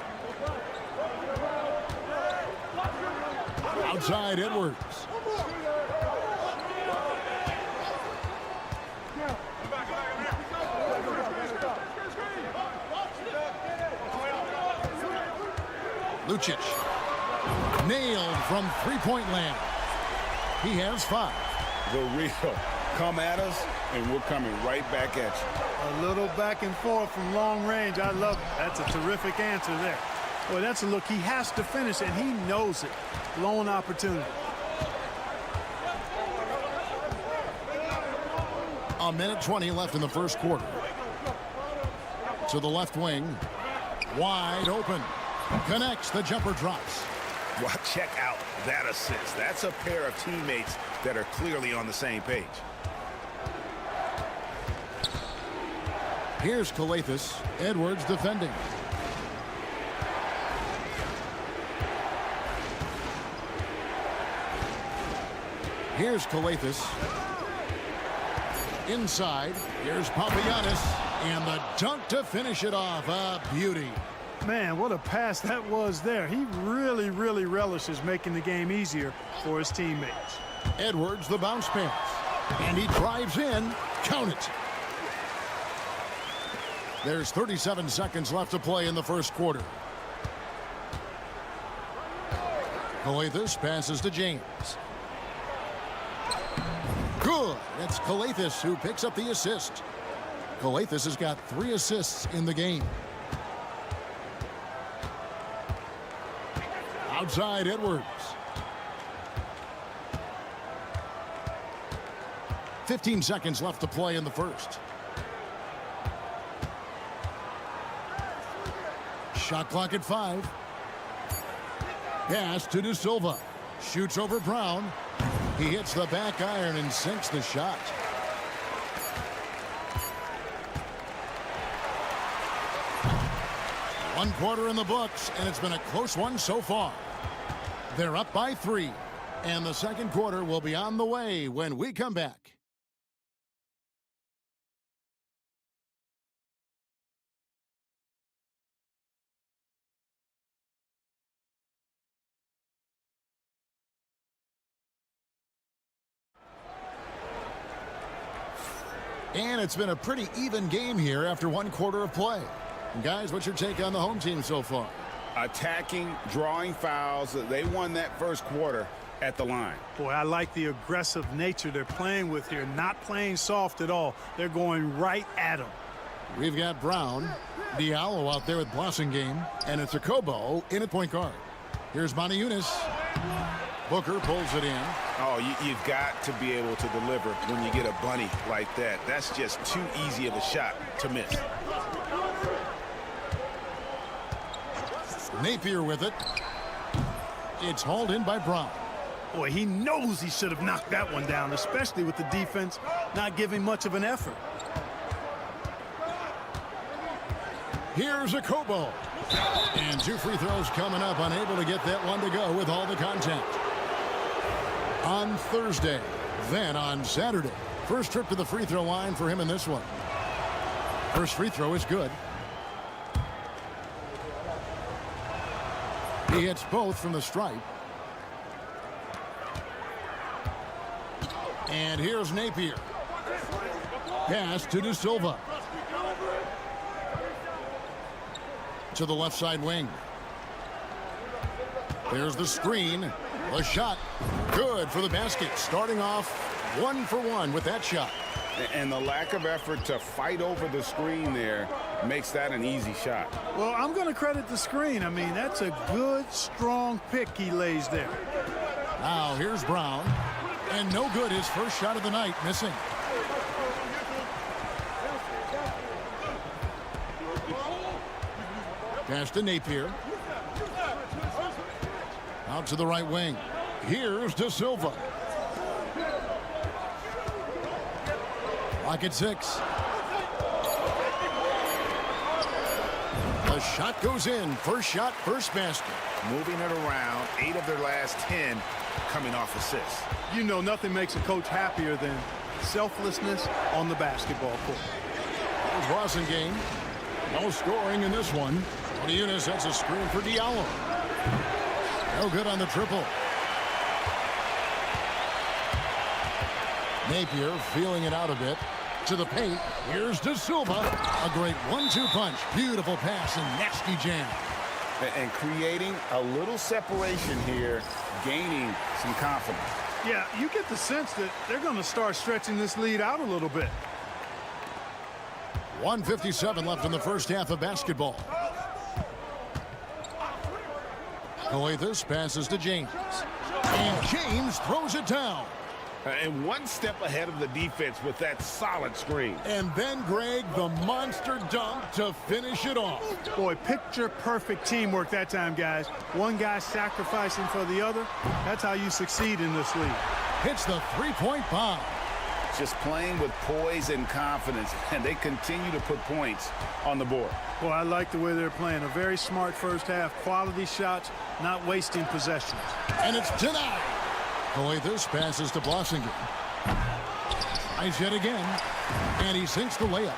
Outside Edwards. Lucic. Nailed from three-point land. He has 5. The real come at us, and we're coming right back at you. A little back and forth from long range. I love it. That's a terrific answer there. Boy, that's a look he has to finish, and he knows it. Lone opportunity. A minute 20 left in the first quarter. To the left wing. Wide open. Connects. The jumper drops. Well, check out that assist. That's a pair of teammates that are clearly on the same page. Here's Calathes. Edwards defending. Here's Calathes. Inside. Here's Papagiannis. And the dunk to finish it off. A beauty. Man, what a pass that was there. He really, really relishes making the game easier for his teammates. Edwards, the bounce pass. And he drives in. Count it. There's 37 seconds left to play in the first quarter. Calathes passes to James. Good. It's Calathes who picks up the assist. Calathes has got 3 assists in the game. Outside Edwards. 15 seconds left to play in the first. Shot clock at 5. Pass to De Silva. Shoots over Brown. He hits the back iron and sinks the shot. One quarter in the books, and it's been a close one so far. They're up by 3, and the second quarter will be on the way when we come back. And it's been a pretty even game here after one quarter of play. Guys, what's your take on the home team so far? Attacking, drawing fouls. They won that first quarter at the line. Boy, I like the aggressive nature they're playing with here. Not playing soft at all. They're going right at them. We've got Brown, Diallo out there with Blossingame, and it's Okobo in at point guard. Here's Moniunas. Booker pulls it in. Oh, you've got to be able to deliver when you get a bunny like that. That's just too easy of a shot to miss. Napier with it. It's hauled in by Brown. Boy, he knows he should have knocked that one down, especially with the defense not giving much of an effort. Here's Okobo. And 2 free throws coming up, unable to get that one to go with all the contact. On Thursday, then on Saturday. First trip to the free throw line for him in this one. First free throw is good. He hits both from the stripe. And here's Napier. Pass to De Silva. To the left side wing. There's the screen. The shot. Good for the basket. Starting off 1 for 1 with that shot. And the lack of effort to fight over the screen there makes that an easy shot. Well, I'm going to credit the screen. I mean, that's a good, strong pick he lays there. Now here's Brown. And no good. His first shot of the night missing. Pass to Napier. Out to the right wing. Here's De Silva. Clock at 6. The shot goes in. First shot, first basket. Moving it around, 8 of their last 10 coming off assists. You know, nothing makes a coach happier than selflessness on the basketball court. There's Rosengame. No scoring in this one. Oniuna sets a screen for Diallo. No good on the triple. Napier feeling it out a bit. To the paint. Here's De Silva. A great 1-2 punch. Beautiful pass and nasty jam. And creating a little separation here, gaining some confidence. Yeah, you get the sense that they're going to start stretching this lead out a little bit. 1:57 left in the first half of basketball. Coathus passes to James. And James throws it down. And one step ahead of the defense with that solid screen. And then, Greg, the monster dunk to finish it off. Boy, picture-perfect teamwork that time, guys. One guy sacrificing for the other. That's how you succeed in this league. Hits the three-point bomb. Just playing with poise and confidence, and they continue to put points on the board. Well, I like the way they're playing. A very smart first half. Quality shots, not wasting possessions. And it's denied. Coathus passes to Blossinger. Nice hit again. And he sinks the layup.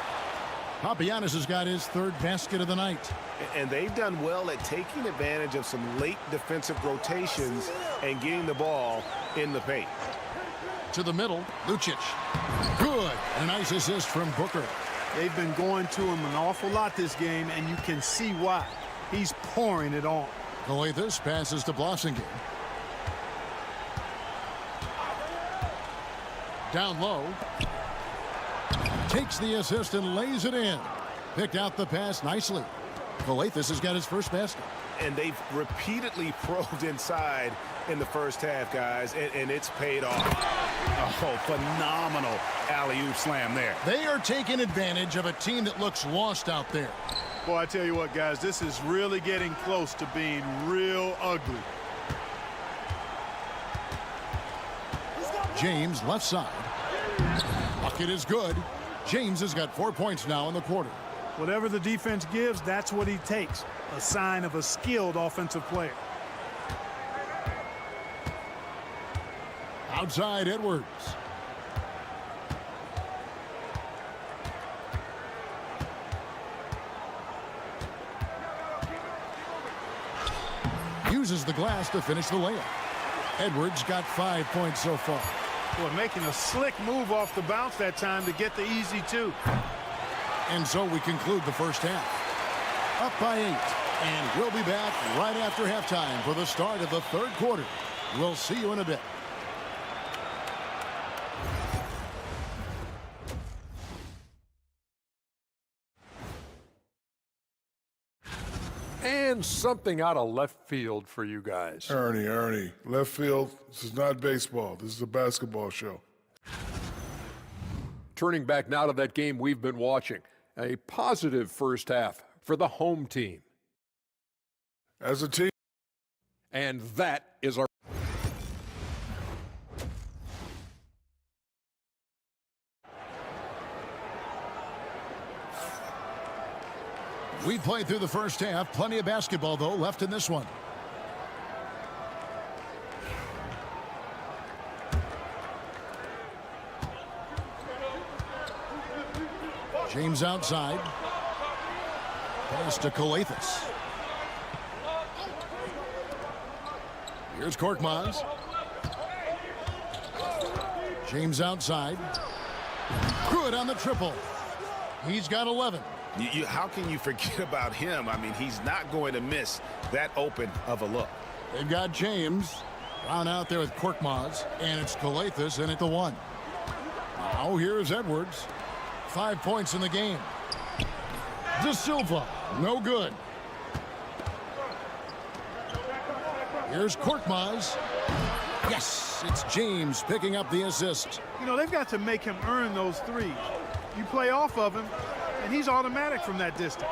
Papagiannis has got his third basket of the night. And they've done well at taking advantage of some late defensive rotations and getting the ball in the paint. To the middle, Lucic. Good. And a nice assist from Booker. They've been going to him an awful lot this game, and you can see why. He's pouring it on. Coathus passes to Blossinger. Down low. Takes the assist and lays it in. Picked out the pass nicely. Coathus has got his first basket. And they've repeatedly probed inside in the first half, guys, and it's paid off. Oh, phenomenal alley-oop slam there. They are taking advantage of a team that looks lost out there. Boy, I tell you what, guys, this is really getting close to being real ugly. James left side. Bucket is good. James has got 4 points now in the quarter. Whatever the defense gives, that's what he takes. A sign of a skilled offensive player. Outside Edwards. Uses the glass to finish the layup. Edwards got 5 points so far. Boy, making a slick move off the bounce that time to get the easy 2. And so we conclude the first half. Up by 8. And we'll be back right after halftime for the start of the third quarter. We'll see you in a bit. And something out of left field for you guys. Ernie, left field, this is not baseball. This is a basketball show. Turning back now to that game we've been watching. A positive first half for the home team. As a team. And that is our... We played through the first half. Plenty of basketball, though, left in this one. James outside. Pass to Coathus. Here's Korkmaz. James outside. Good on the triple. He's got 11. How can you forget about him? I mean, he's not going to miss that open of a look. They've got James down out there with Korkmaz, and it's Coathus in at the 1. Now here's Edwards. 5 points in the game. De Silva, no good. Here's Korkmaz. Yes, it's James picking up the assist. You know, they've got to make him earn those threes. You play off of him, and he's automatic from that distance.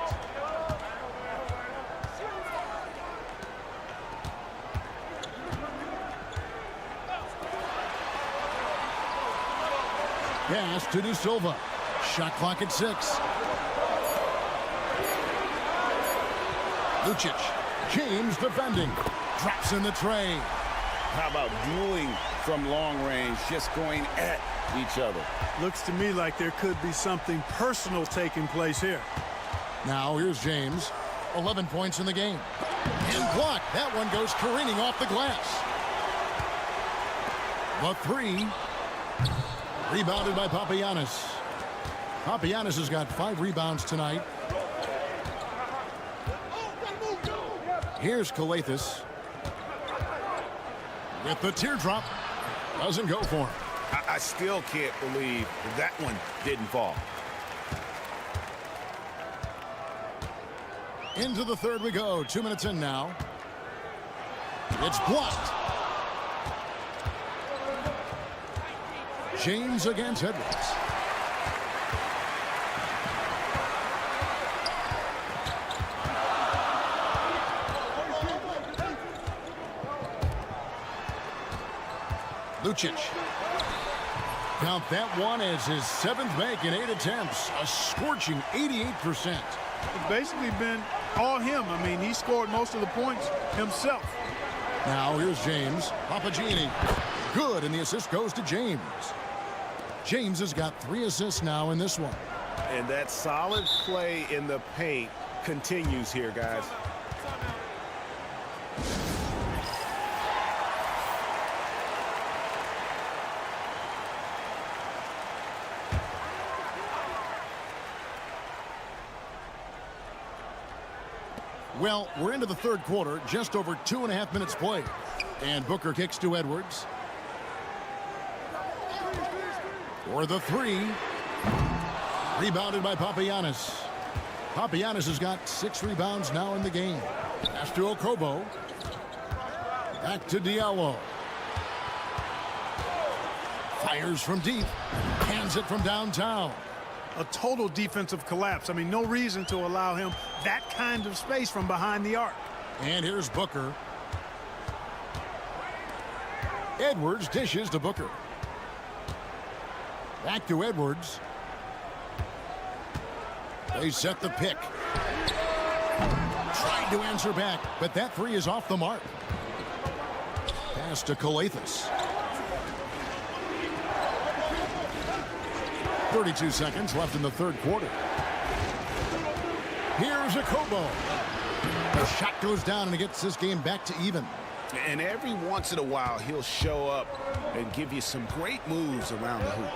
Pass to De Silva. Shot clock at 6. Lucic. James defending. Drops in the tray. How about dueling from long range, just going at each other? Looks to me like there could be something personal taking place here. Now here's James. 11 points in the game. And blocked. That one goes careening off the glass. The three. Rebounded by Papagiannis. Papagiannis has got 5 rebounds tonight. Here's Calathes. With the teardrop. Doesn't go for him. I still can't believe that one didn't fall. Into the third we go. 2 minutes in now. It's blocked. James against Edwards. Lucic. Count that one as his 7th make in 8 attempts. A scorching 88%. It's basically been all him. I mean, he scored most of the points himself. Now here's James. Papagini. Good, and the assist goes to James. James has got 3 assists now in this one. And that solid play in the paint continues here, guys. Well, we're into the third quarter, just over 2.5 minutes played. And Booker kicks to Edwards. For the three. Rebounded by Papagiannis. Papagiannis has got 6 rebounds now in the game. Pass to Okobo. Back to Diallo. Fires from deep. Hands it from downtown. A total defensive collapse. I mean, no reason to allow him that kind of space from behind the arc. And here's Booker. Edwards dishes to Booker. Back to Edwards. They set the pick. Tried to answer back, but that 3 is off the mark. Pass to Calathes. 32 seconds left in the third quarter. Here's Okobo. The shot goes down and it gets this game back to even. And every once in a while, he'll show up and give you some great moves around the hoop.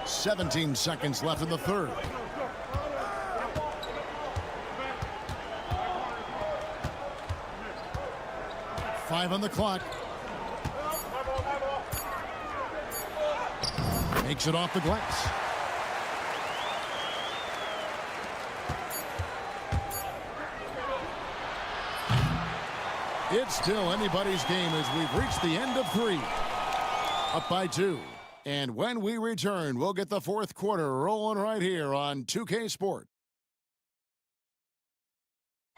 17 seconds left in the third. Five on the clock. Makes it off the glass. It's still anybody's game as we've reached the end of 3. Up by 2. And when we return, we'll get the fourth quarter rolling right here on 2K Sport.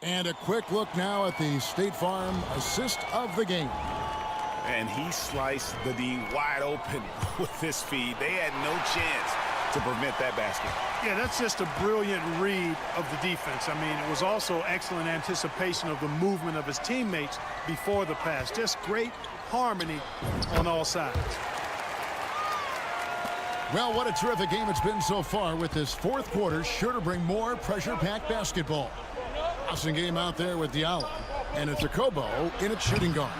And a quick look now at the State Farm assist of the game. And he sliced the D wide open with this feed. They had no chance to prevent that basket. Yeah, that's just a brilliant read of the defense. I mean, it was also excellent anticipation of the movement of his teammates before the pass. Just great harmony on all sides. Well, what a terrific game it's been so far, with this fourth quarter sure to bring more pressure-packed basketball. Awesome game out there with Diallo. And it's Okobo in its shooting guard.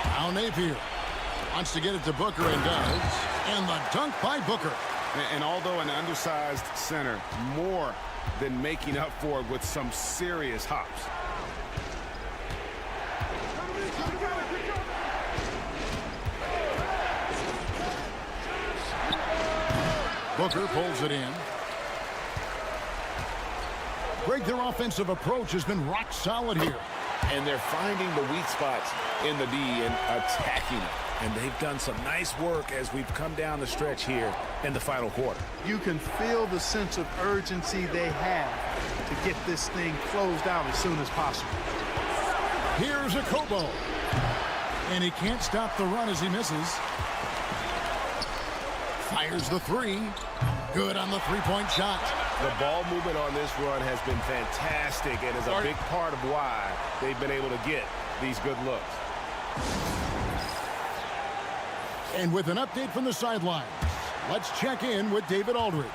Now Napier wants to get it to Booker and does. And the dunk by Booker. And although an undersized center, more than making up for it with some serious hops. Booker pulls it in. Greg, their offensive approach has been rock solid here. And they're finding the weak spots in the D and attacking it. And they've done some nice work as we've come down the stretch here in the final quarter. You can feel the sense of urgency they have to get this thing closed out as soon as possible. Here's Okobo. And he can't stop the run as he misses. Fires the three. Good on the three-point shot. The ball movement on this run has been fantastic and is a big part of why they've been able to get these good looks. And with an update from the sidelines, let's check in with David Aldridge.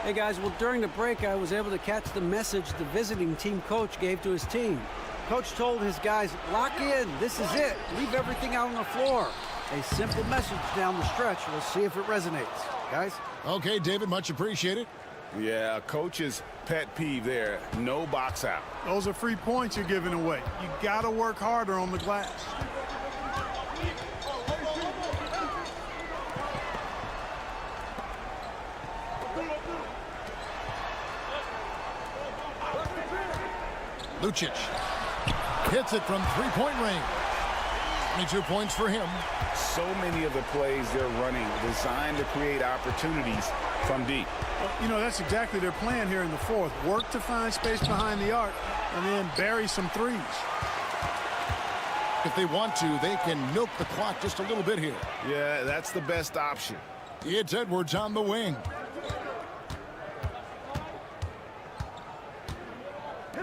Hey guys, well during the break I was able to catch the message the visiting team coach gave to his team. Coach told his guys, lock in, this is it, leave everything out on the floor. A simple message down the stretch. We'll see if it resonates. Guys? Okay, David, much appreciated. Yeah, coach's pet peeve there, no box out. Those are free points you're giving away. You got to work harder on the glass. Lucic hits it from three-point range. 22 points for him. So many of the plays they're running designed to create opportunities from deep. Well, you know, that's exactly their plan here in the fourth. Work to find space behind the arc and then bury some threes. If they want to, they can milk the clock just a little bit here. Yeah, that's the best option. It's Edwards on the wing.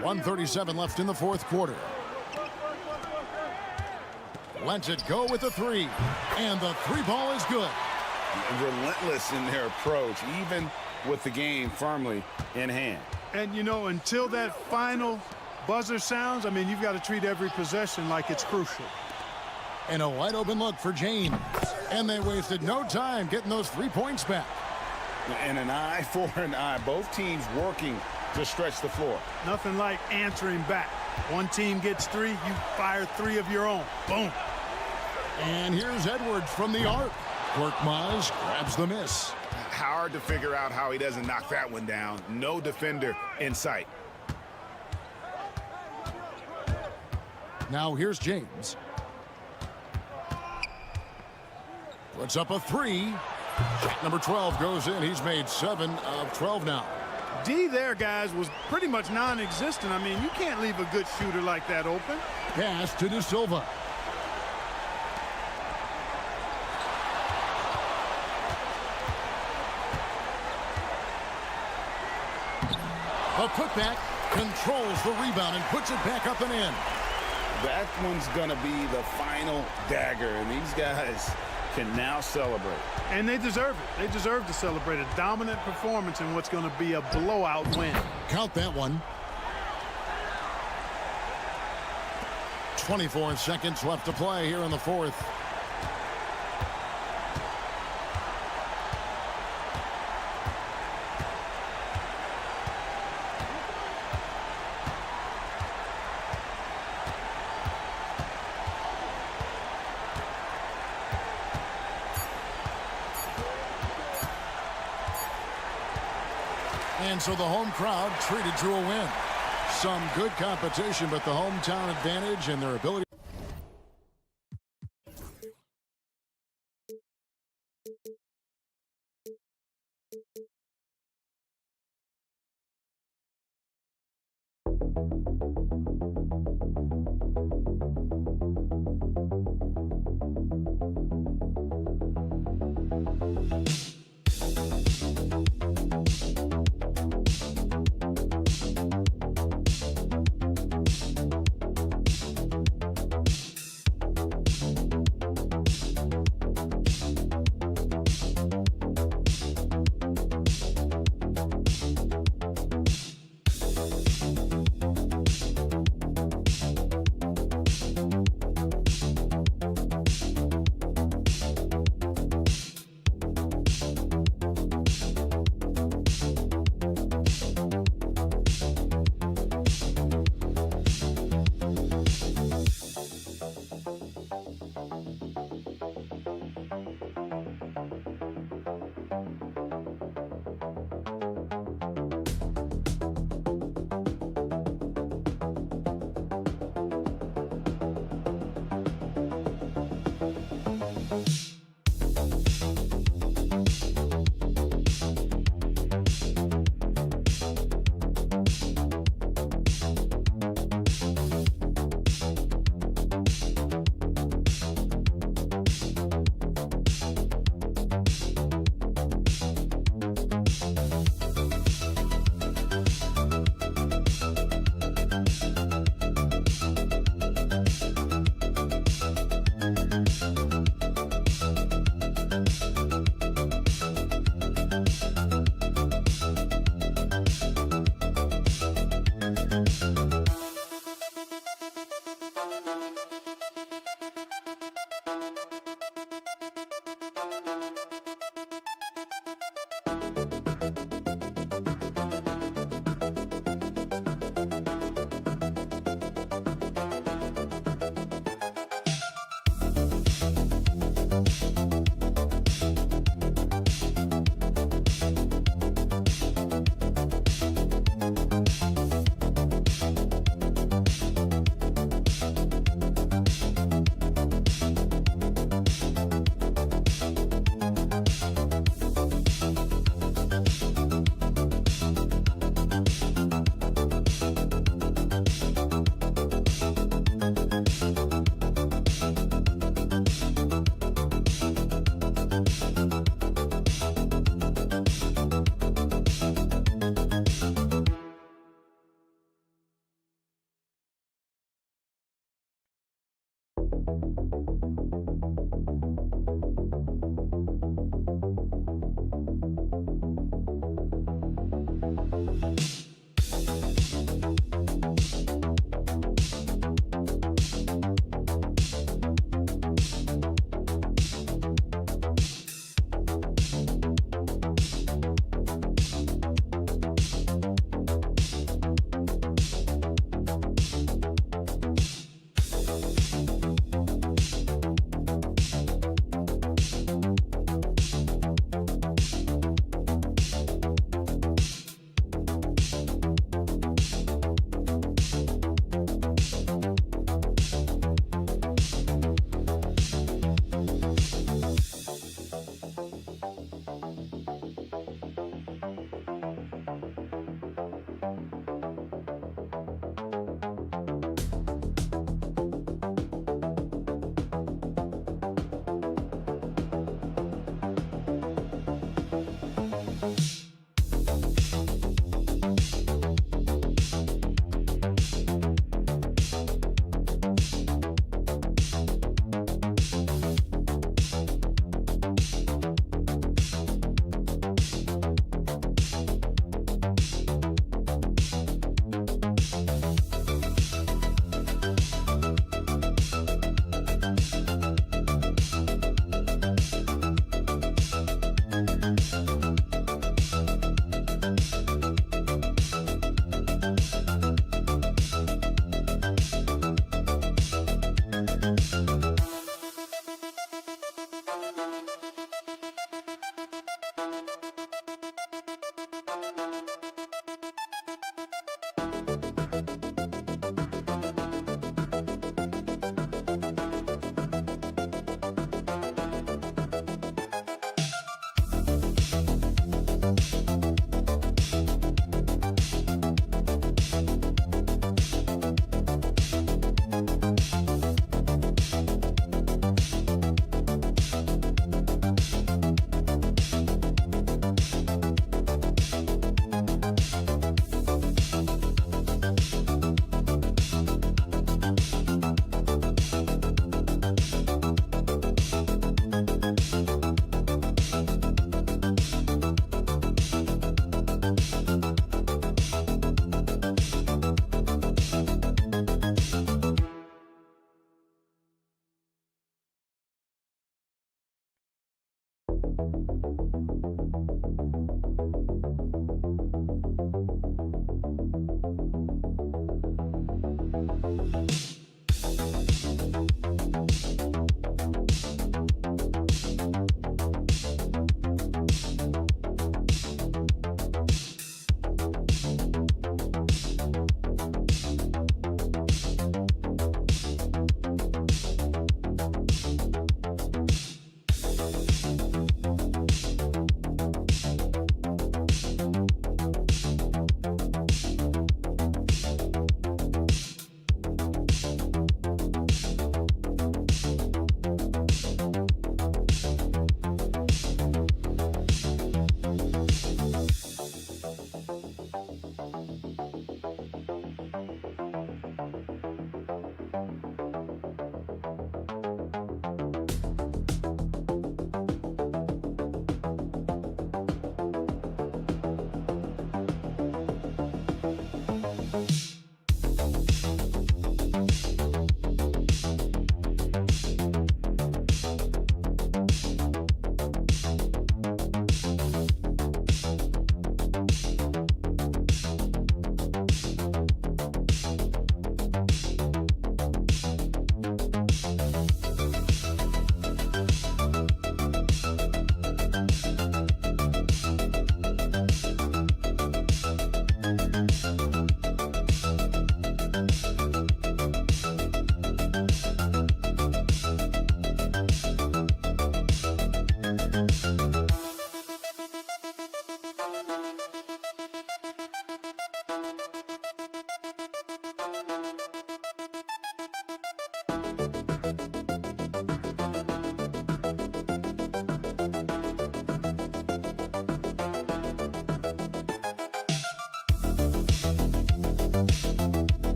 1:37 left in the fourth quarter. Lets it go with the three. And the three ball is good. Relentless in their approach, even with the game firmly in hand. And, you know, until that final buzzer sounds, I mean, you've got to treat every possession like it's crucial. And a wide open look for James. And they wasted no time getting those 3 points back. And an eye for an eye. Both teams working to stretch the floor. Nothing like answering back. One team gets three, you fire three of your own. Boom. And here's Edwards from the arc. Korkmaz grabs the miss. Hard to figure out how he doesn't knock that one down. No defender in sight. Now here's James. Puts up a three. Shot number 12 goes in. He's made 7 of 12 now. D there, guys, was pretty much non-existent. I mean, you can't leave a good shooter like that open. Pass to De Silva. A putback, controls the rebound and puts it back up and in. That one's going to be the final dagger, and these guys can now celebrate. And they deserve it. They deserve to celebrate a dominant performance in what's going to be a blowout win. Count that one. 24 seconds left to play here in the fourth. And so the home crowd treated to a win. Some good competition, but the hometown advantage and their ability.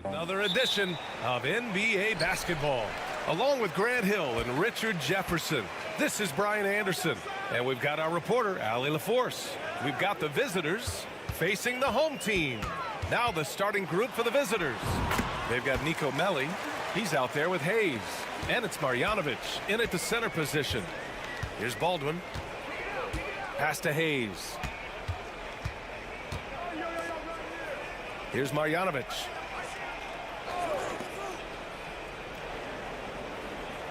Another edition of NBA basketball. Along with Grant Hill and Richard Jefferson, this is Brian Anderson. And we've got our reporter, Allie LaForce. We've got the visitors facing the home team. Now the starting group for the visitors. They've got Nico Melli. He's out there with Hayes. And it's Marjanovic in at the center position. Here's Baldwin. Pass to Hayes. Here's Marjanovic.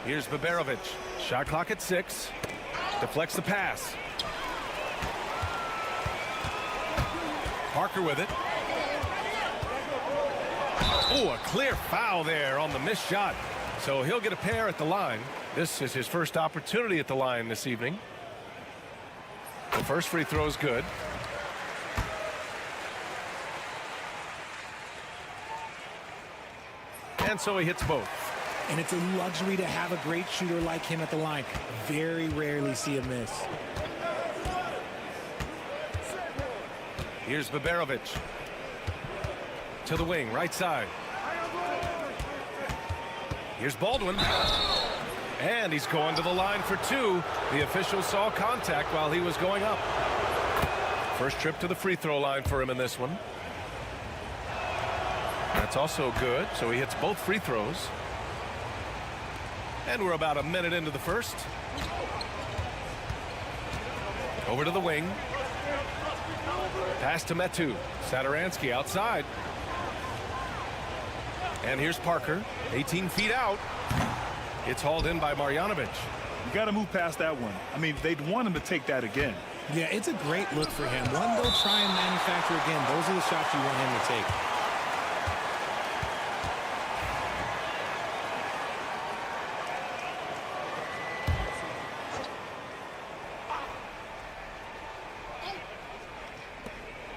Here's Baberovic. Shot clock at 6. Deflects the pass. Parker with it. Oh, a clear foul there on the missed shot. So he'll get a pair at the line. This is his first opportunity at the line this evening. The first free throw is good. And so he hits both. And it's a luxury to have a great shooter like him at the line. Very rarely see a miss. Here's Baberovic. To the wing, right side. Here's Baldwin. And he's going to the line for 2. The official saw contact while he was going up. First trip to the free throw line for him in this one. That's also good, so he hits both free throws. And we're about a minute into the first. Over to the wing. Pass to Metu. Satoransky outside. And here's Parker. 18 feet out. It's hauled in by Marjanovic. You got to move past that one. I mean, they'd want him to take that again. Yeah, it's a great look for him. One, go try and manufacture again. Those are the shots you want him to take.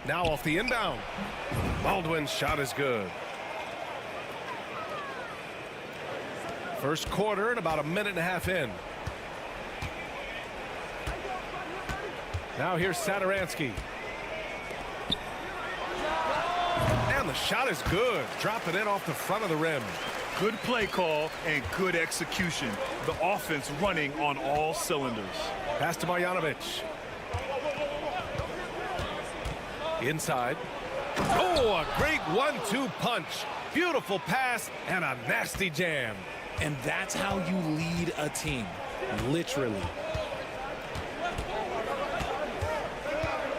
Now off the inbound. Baldwin's shot is good. First quarter and about a minute and a half in. Now here's Satoransky. And the shot is good. Drop it in off the front of the rim. Good play call and good execution. The offense running on all cylinders. Pass to Marjanovic. Inside. Oh, a great 1-2 punch. Beautiful pass and a nasty jam. And that's how you lead a team. Literally.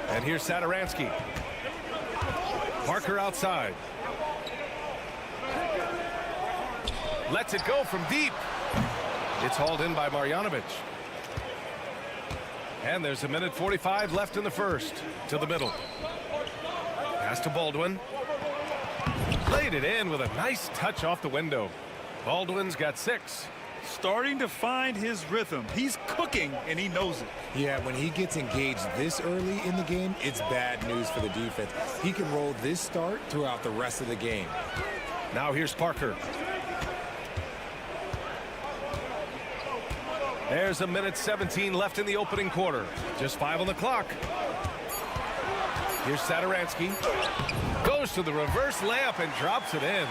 And here's Satoransky. Parker outside. Lets it go from deep. It's hauled in by Marjanovic. And there's a minute 45 left in the first. To the middle. Pass to Baldwin. Laid it in with a nice touch off the window. Baldwin's got 6. Starting to find his rhythm. He's cooking, and he knows it. Yeah, when he gets engaged this early in the game, it's bad news for the defense. He can roll this start throughout the rest of the game. Now here's Parker. There's a minute 17 left in the opening quarter. Just 5 on the clock. Here's Satoransky. Goes to the reverse layup and drops it in.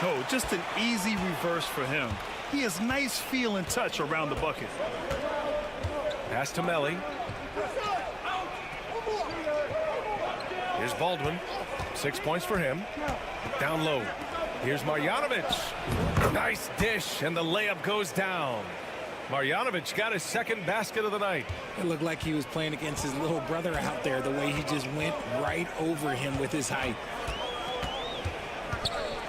Oh, just an easy reverse for him. He has nice feel and touch around the bucket. Pass to Melli. Here's Baldwin. 6 points for him. Down low. Here's Marjanovic. Nice dish, and the layup goes down. Marjanovic got his second basket of the night. It looked like he was playing against his little brother out there, the way he just went right over him with his height.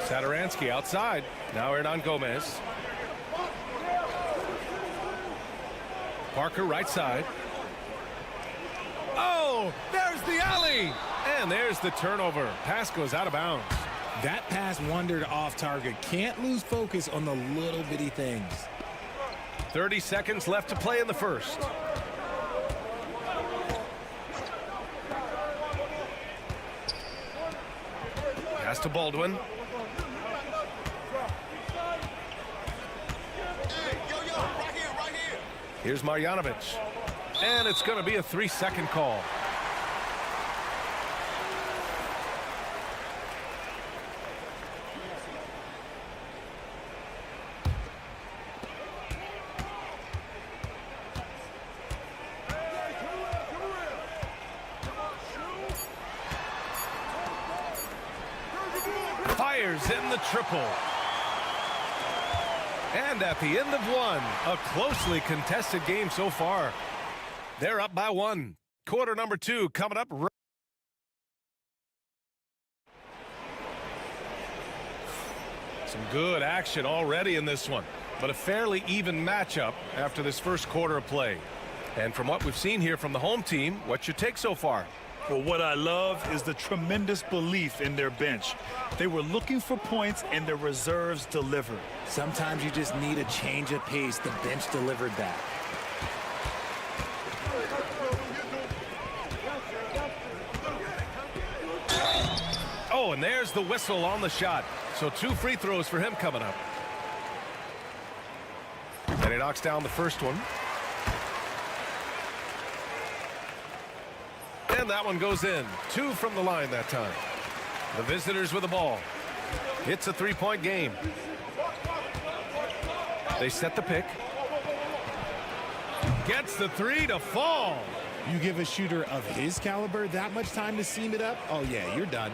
Satoransky outside. Now Hernan Gomez. Parker right side. Oh, there's the alley. And there's the turnover. Pass goes out of bounds. That pass wandered off target. Can't lose focus on the little bitty things. 30 seconds left to play in the first. Pass to Baldwin. Here's Marjanovic. And it's going to be a 3-second call. Fires in the triple. And at the end of one, a closely contested game so far. They're up by 1. Quarter number 2 coming up. Some good action already in this one, but a fairly even matchup after this first quarter of play. And from what we've seen here from the home team, what's your take so far? Well, what I love is the tremendous belief in their bench. They were looking for points, and their reserves delivered. Sometimes you just need a change of pace. The bench delivered that. Oh, and there's the whistle on the shot. So 2 free throws for him coming up. And he knocks down the first one. And that one goes in. 2 from the line that time. The visitors with the ball. It's a 3-point game. They set the pick. Gets the 3 to fall. You give a shooter of his caliber that much time to seam it up? Oh, yeah, you're done.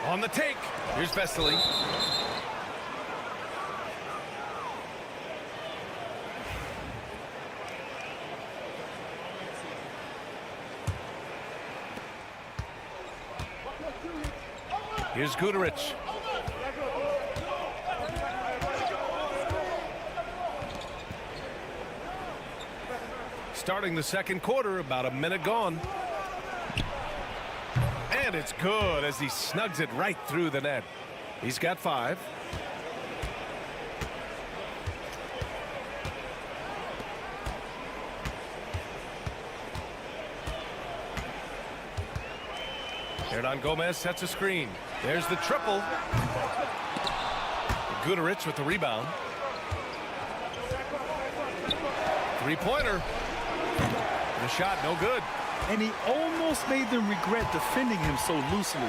On the take. Here's Vesely. Here's Guduric. Starting the second quarter, about a minute gone. And it's good as he snugs it right through the net. He's got 5. Hernan Gomez sets a screen. There's the triple. Guduric with the rebound. 3-pointer. The shot no good. And he almost made them regret defending him so loosely.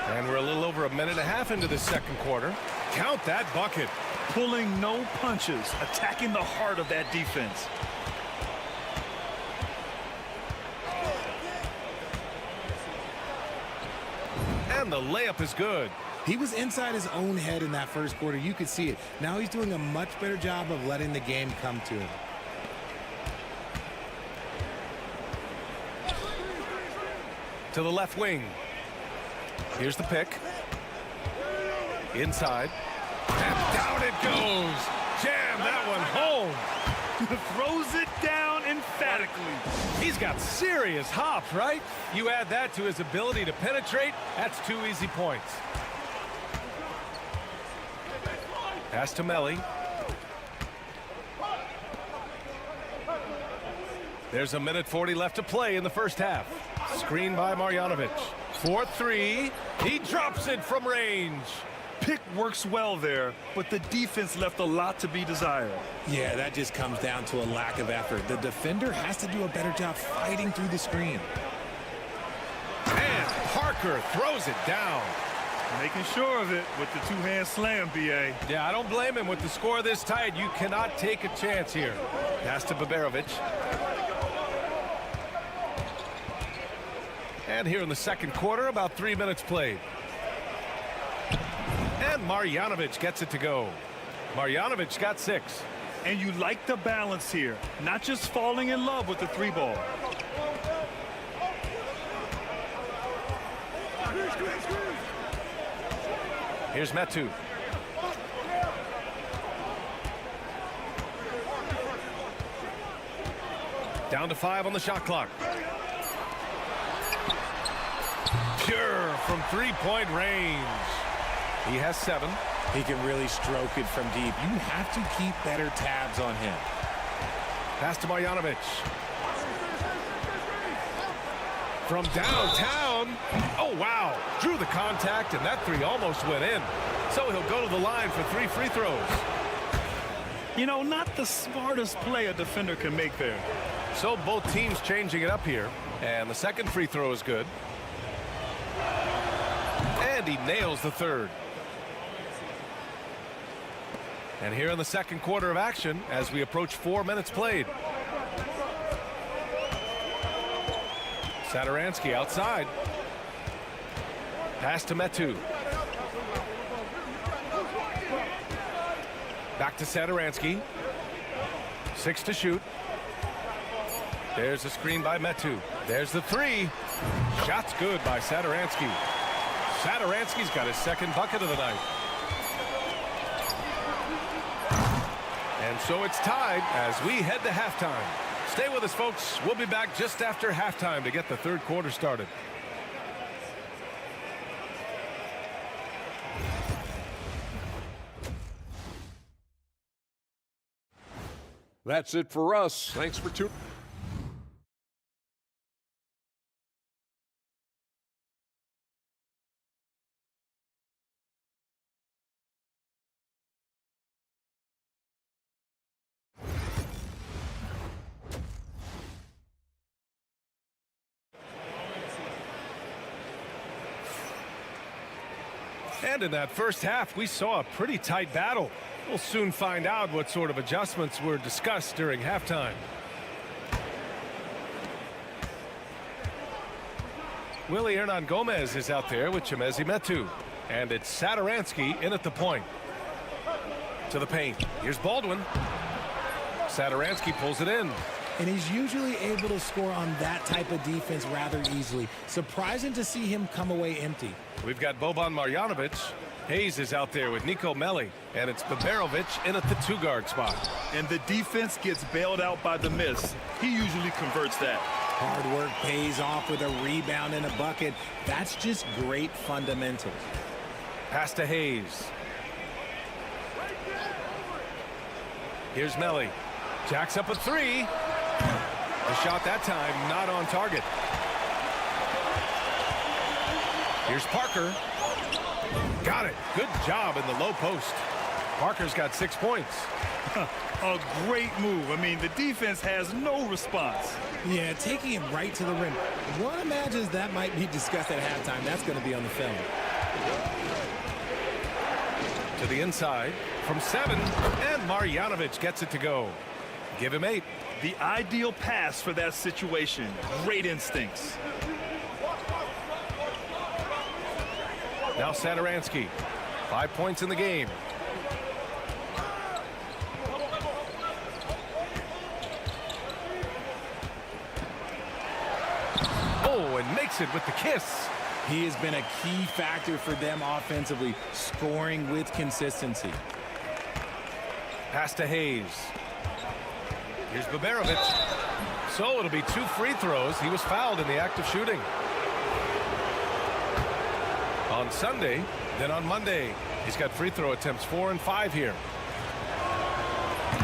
And we're a little over a minute and a half into the second quarter. Count that bucket. Pulling no punches, attacking the heart of that defense. And the layup is good. He was inside his own head in that first quarter. You could see it. Now he's doing a much better job of letting the game come to him. To the left wing. Here's the pick. Inside. And down it goes. Jam that one home. Throws it down emphatically. He's got serious hop, right? You add that to his ability to penetrate, that's 2 easy points. Pass to Melli. There's a minute 40 left to play in the first half. Screen by Marjanovic. 4-3. He drops it from range. Pick works well there, but the defense left a lot to be desired. Yeah, that just comes down to a lack of effort. The defender has to do a better job fighting through the screen. And Parker throws it down. Making sure of it with the two-hand slam, B.A. Yeah, I don't blame him. With the score this tight, you cannot take a chance here. Pass to Baberovic. And here in the second quarter, about 3 minutes played. And Marjanovic gets it to go. Marjanovic got 6. And you like the balance here, not just falling in love with the 3-ball. Here's Metu. Down to 5 on the shot clock. Pure from three-point range. He has 7. He can really stroke it from deep. You have to keep better tabs on him. Pass to Marjanovic. From downtown. Oh, wow. Drew the contact, and that 3 almost went in. So he'll go to the line for 3 free throws. You know, not the smartest play a defender can make there. So both teams changing it up here. And the second free throw is good. And he nails the 3rd. And here in the second quarter of action, as we approach 4 minutes played. Satoransky outside. Pass to Metu. Back to Satoransky. 6 to shoot. There's a screen by Metu. There's the 3. Shot's good by Satoransky. Satoransky's got his second bucket of the night. And so it's tied as we head to halftime. Stay with us, folks. We'll be back just after halftime to get the third quarter started. That's it for us. Thanks for tuning. And in that first half, we saw a pretty tight battle. We'll soon find out what sort of adjustments were discussed during halftime. Willy Hernan-Gomez is out there with Chimezie Metu. And it's Satoransky in at the point. To the paint. Here's Baldwin. Satoransky pulls it in. And he's usually able to score on that type of defense rather easily. Surprising to see him come away empty. We've got Boban Marjanovic. Hayes is out there with Nico Melli. And it's Baberovic in at the 2-guard spot. And the defense gets bailed out by the miss. He usually converts that. Hard work pays off with a rebound and a bucket. That's just great fundamentals. Pass to Hayes. Here's Melli. Jacks up a 3. The shot that time not on target. Here's Parker. Got it. Good job in the low post. Parker's got 6 points. A great move. I mean, the defense has no response. Yeah, taking him right to the rim. One imagines that might be discussed at halftime. That's going to be on the film. To the inside from 7, and Marjanovic gets it to go. Give him 8. The ideal pass for that situation. Great instincts. Now Satoransky. 5 points in the game. Oh, and makes it with the kiss. He has been a key factor for them offensively, scoring with consistency. Pass to Hayes. Here's Baberovic. So it'll be 2 free throws. He was fouled in the act of shooting. On Sunday, then on Monday, he's got free throw attempts 4 and 5 here.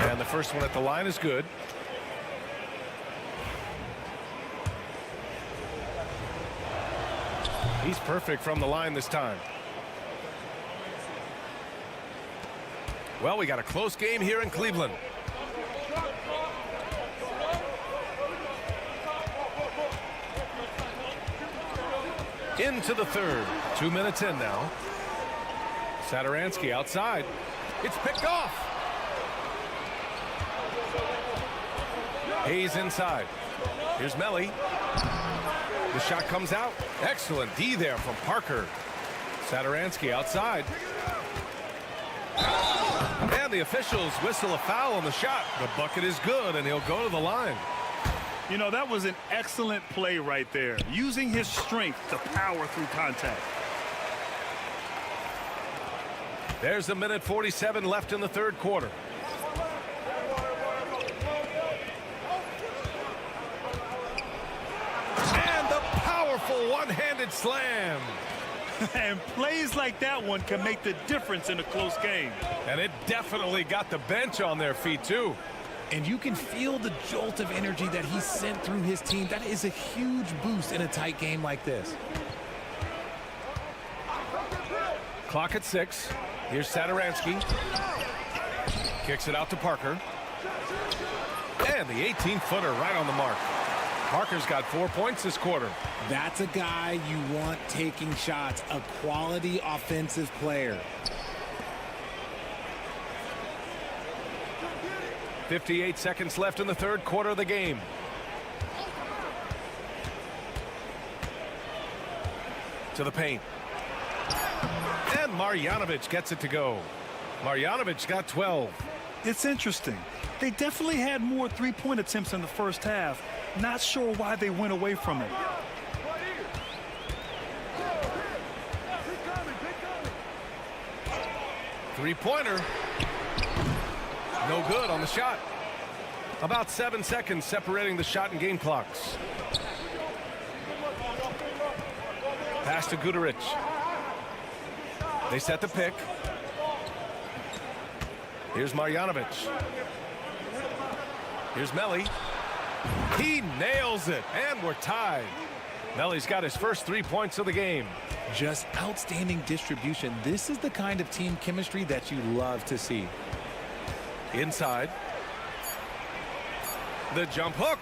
And the first one at the line is good. He's perfect from the line this time. Well, we got a close game here in Cleveland. Into the third. 2 minutes in now. Satoransky outside. It's picked off. Hayes inside. Here's Melly. The shot comes out. Excellent D there from Parker. Satoransky outside. And the officials whistle a foul on the shot. The bucket is good, and he'll go to the line. You know, that was an excellent play right there, using his strength to power through contact. There's 1:47 left in the third quarter. And the powerful one-handed slam. And plays like that one can make the difference in a close game. And it definitely got the bench on their feet, too. And you can feel the jolt of energy that he sent through his team. That is a huge boost in a tight game like this. Clock at 6. Here's Satoransky. Kicks it out to Parker. And the 18-footer right on the mark. Parker's got 4 points this quarter. That's a guy you want taking shots, a quality offensive player. 58 seconds left in the third quarter of the game. To the paint. And Marjanovic gets it to go. Marjanovic got 12. It's interesting. They definitely had more three-point attempts in the first half. Not sure why they went away from it. Three-pointer. No good on the shot. About 7 seconds separating the shot and game clocks. Pass to Guduric. They set the pick. Here's Marjanovic. Here's Melly. He nails it, and we're tied. Melly's got his first 3 points of the game. Just outstanding distribution. This is the kind of team chemistry that you love to see. Inside. The jump hook.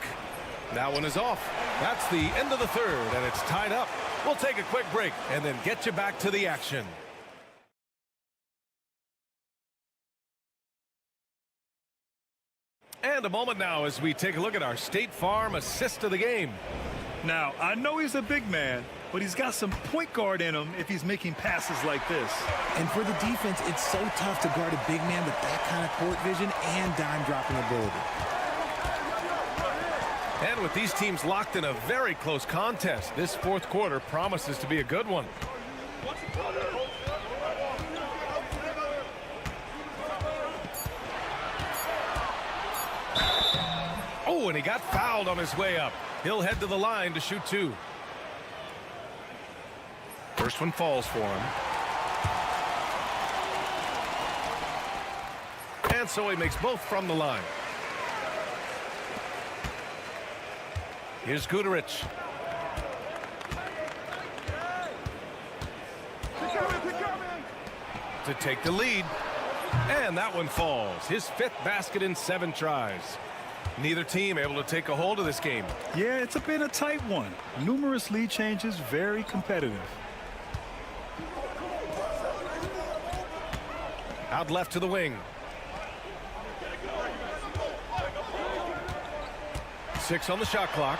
That one is off. That's the end of the third, and it's tied up. We'll take a quick break and then get you back to the action. And a moment now as we take a look at our State Farm assist of the game. Now, I know he's a big man, but he's got some point guard in him if he's making passes like this. And for the defense, it's so tough to guard a big man with that kind of court vision and dime-dropping ability. And with these teams locked in a very close contest, this fourth quarter promises to be a good one. Oh, and he got fouled on his way up. He'll head to the line to shoot 2. First one falls for him. And so he makes both from the line. Here's Guduric. To take the lead. And that one falls. His 5th basket in 7 tries. Neither team able to take a hold of this game. Yeah, it's been a tight one. Numerous lead changes, very competitive. Out left to the wing. 6 on the shot clock.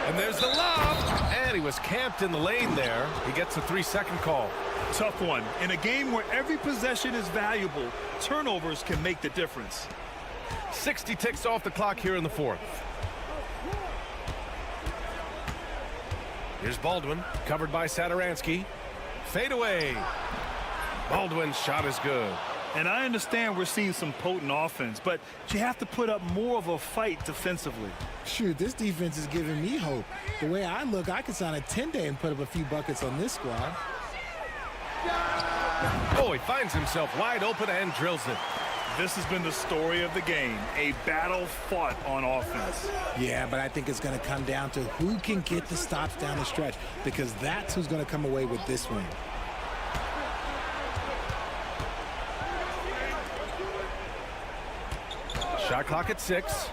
And there's the lob. And he was camped in the lane there. He gets a 3-second call. Tough one. In a game where every possession is valuable, turnovers can make the difference. 60 ticks off the clock here in the fourth. Here's Baldwin, covered by Satoransky. Fade away. Baldwin's shot is good. And I understand we're seeing some potent offense, but you have to put up more of a fight defensively. Shoot, this defense is giving me hope. The way I look, I could sign a 10-day and put up a few buckets on this squad. Oh, he finds himself wide open and drills it. This has been the story of the game, a battle fought on offense. Yeah, but I think it's going to come down to who can get the stops down the stretch, because that's who's going to come away with this win. Shot clock at 6.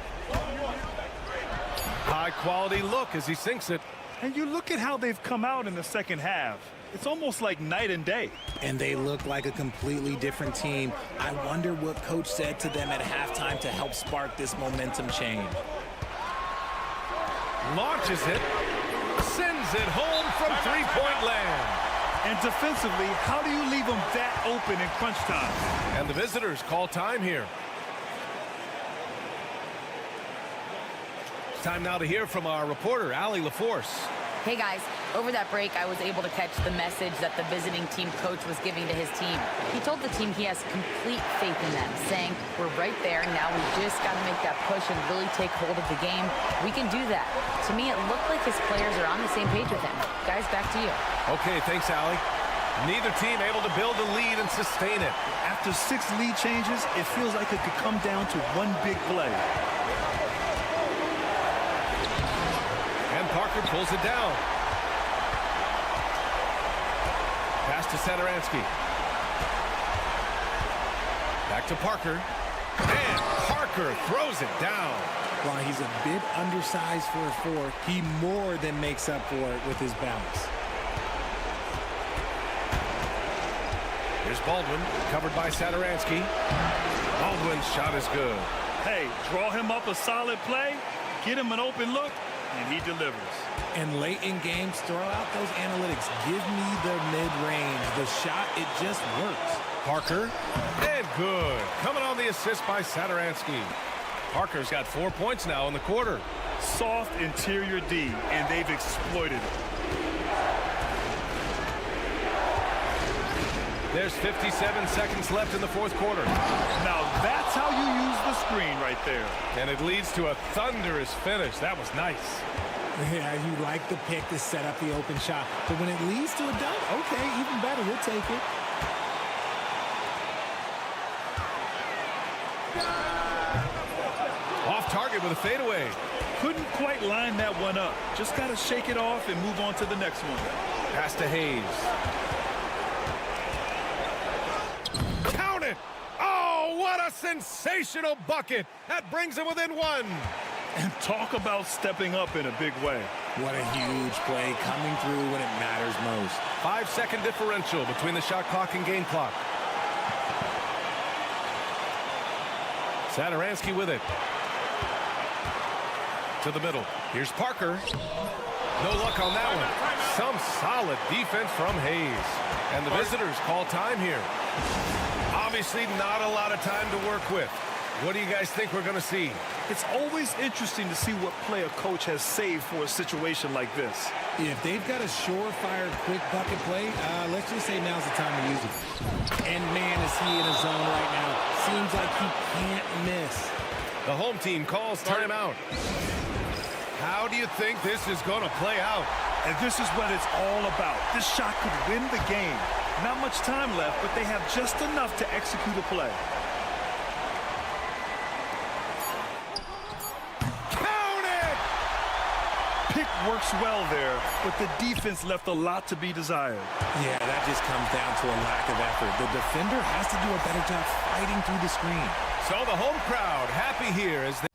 High quality look as he sinks it. And you look at how they've come out in the second half. It's almost like night and day. And they look like a completely different team. I wonder what coach said to them at halftime to help spark this momentum change. Launches it, sends it home from three-point land. And defensively, how do you leave them that open in crunch time? And the visitors call time here. Time now to hear from our reporter, Allie LaForce. Hey guys, over that break I was able to catch the message that the visiting team coach was giving to his team. He told the team he has complete faith in them, saying, we're right there, now we just got to make that push and really take hold of the game. We can do that. To me, it looked like his players are on the same page with him. Guys, back to you. Okay, thanks, Allie. Neither team able to build a lead and sustain it. After 6 lead changes, it feels like it could come down to one big play. Parker pulls it down. Pass to Satoransky. Back to Parker. And Parker throws it down. While he's a bit undersized for a 4, he more than makes up for it with his bounce. Here's Baldwin, covered by Satoransky. Baldwin's shot is good. Hey, draw him up a solid play, get him an open look, and he delivers. And late in games, throw out those analytics. Give me the mid-range. The shot, it just works. Parker, and good. Coming on the assist by Satoransky. Parker's got 4 points now in the quarter. Soft interior D, and they've exploited it. There's 57 seconds left in the fourth quarter. Now that's how you use the screen right there. And it leads to a thunderous finish. That was nice. Yeah, you like the pick to set up the open shot. But when it leads to a dunk, okay, even better, we'll take it. Off target with a fadeaway. Couldn't quite line that one up. Just got to shake it off and move on to the next one. Pass to Hayes. Count it! Oh, what a sensational bucket! That brings him within 1. And talk about stepping up in a big way. What a huge play coming through when it matters most. 5-second differential between the shot clock and game clock. Satoransky with it. To the middle. Here's Parker. No luck on that one. Some solid defense from Hayes. And the visitors call time here. Obviously not a lot of time to work with. What do you guys think we're going to see? It's always interesting to see what play a coach has saved for a situation like this. If they've got a surefire, quick bucket play, let's just say now's the time to use it. And man, is he in a zone right now. Seems like he can't miss. The home team calls timeout. How do you think this is going to play out? And this is what it's all about. This shot could win the game. Not much time left, but they have just enough to execute a play. Works well there, but the defense left a lot to be desired. Yeah, that just comes down to a lack of effort. The defender has to do a better job fighting through the screen. So the home crowd happy here as they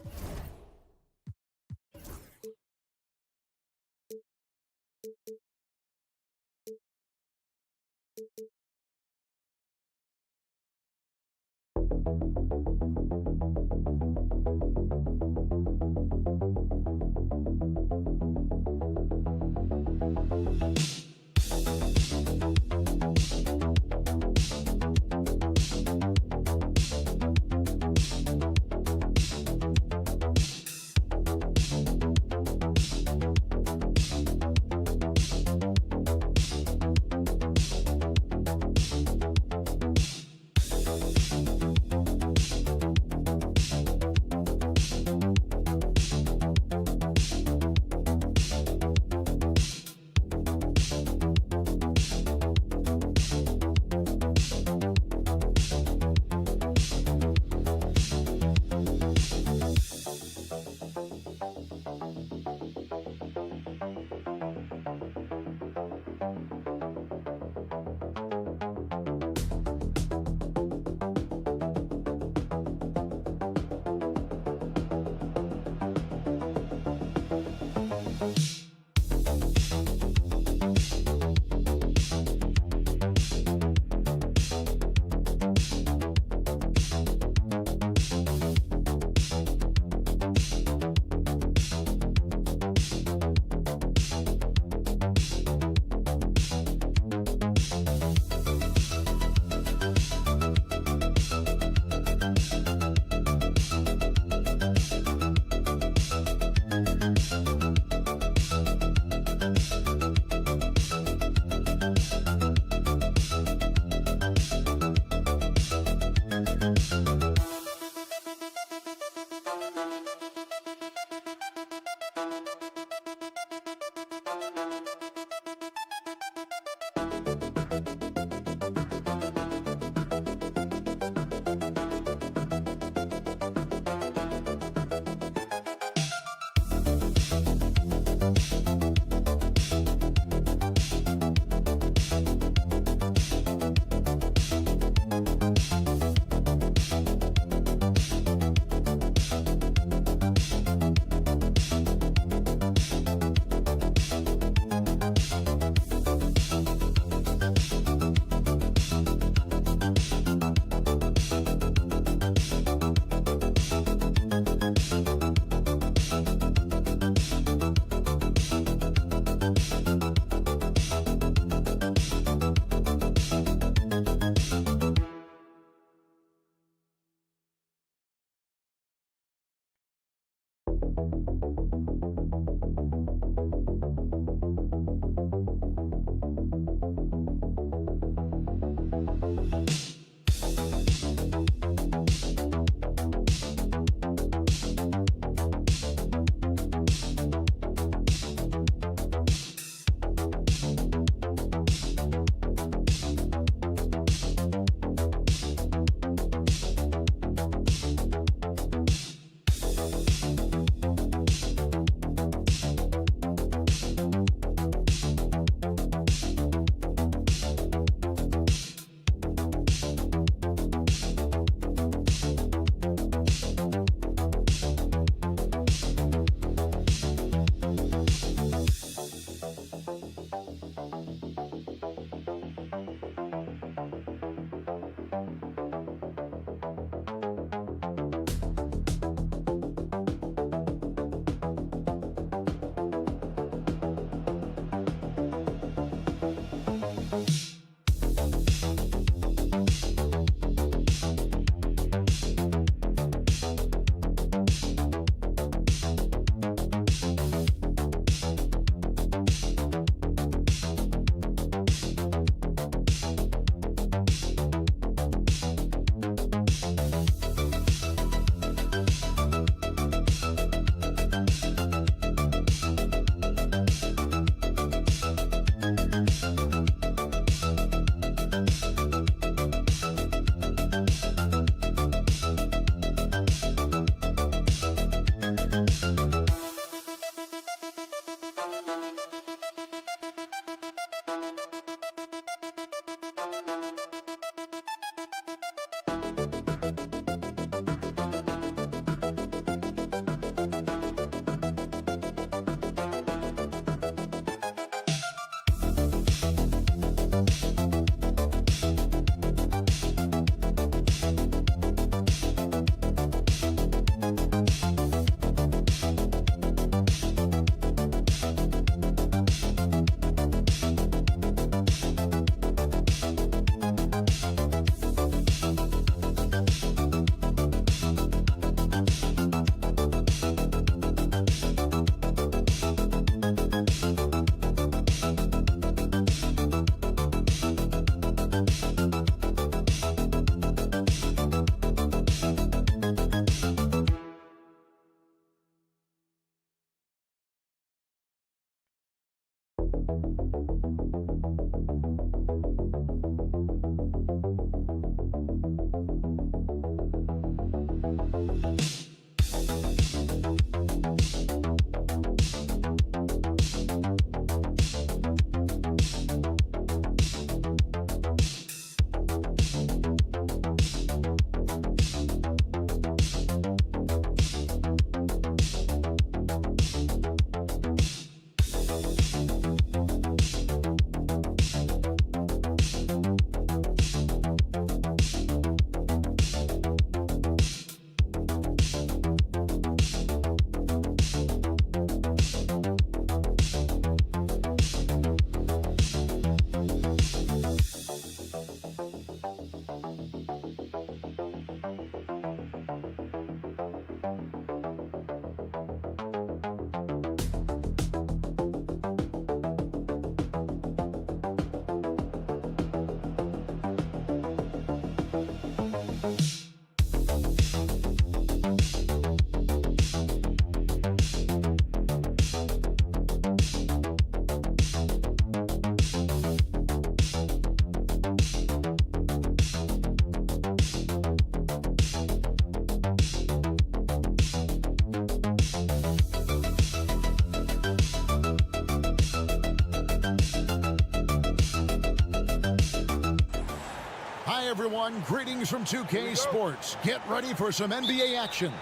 everyone. Greetings from 2K Sports. Get ready for some NBA action.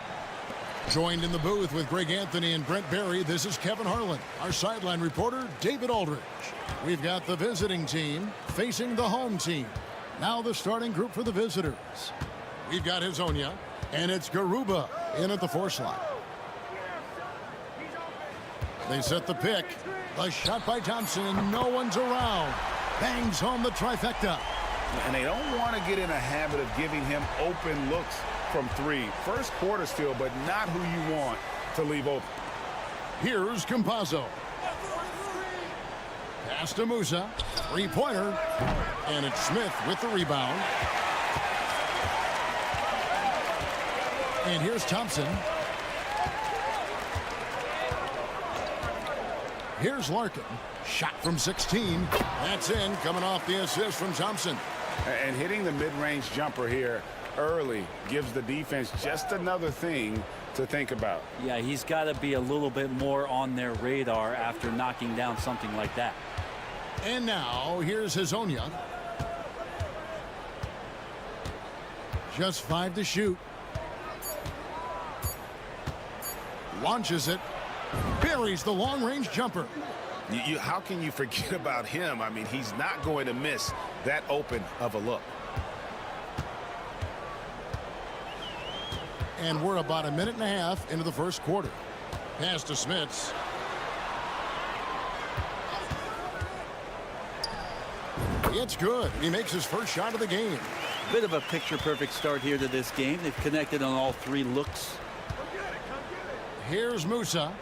Joined in the booth with Greg Anthony and Brent Barry, this is Kevin Harlan. Our sideline reporter, David Aldridge. We've got the visiting team facing the home team. Now the starting group for the visitors. We've got Hezonja, and it's Garuba in at the 4 slot. They set the pick. The shot by Thompson, and no one's around. Bangs home the trifecta. And they don't want to get in a habit of giving him open looks from 3. First quarter still, but not who you want to leave open. Here's Campazzo. Pass to Musa. Three-pointer. And it's Smith with the rebound. And here's Thompson. Here's Larkin. Shot from 16. That's in, coming off the assist from Thompson. And hitting the mid-range jumper here early gives the defense just another thing to think about. Yeah, he's got to be a little bit more on their radar after knocking down something like that. And now, here's Hezonja. Just 5 to shoot. Launches it. Buries the long-range jumper. How can you forget about him? I mean, he's not going to miss that open of a look. And we're about a minute and a half into the first quarter. Pass to Smits. It's good. He makes his first shot of the game. Bit of a picture-perfect start here to this game. They've connected on all 3 looks. Here's Musa.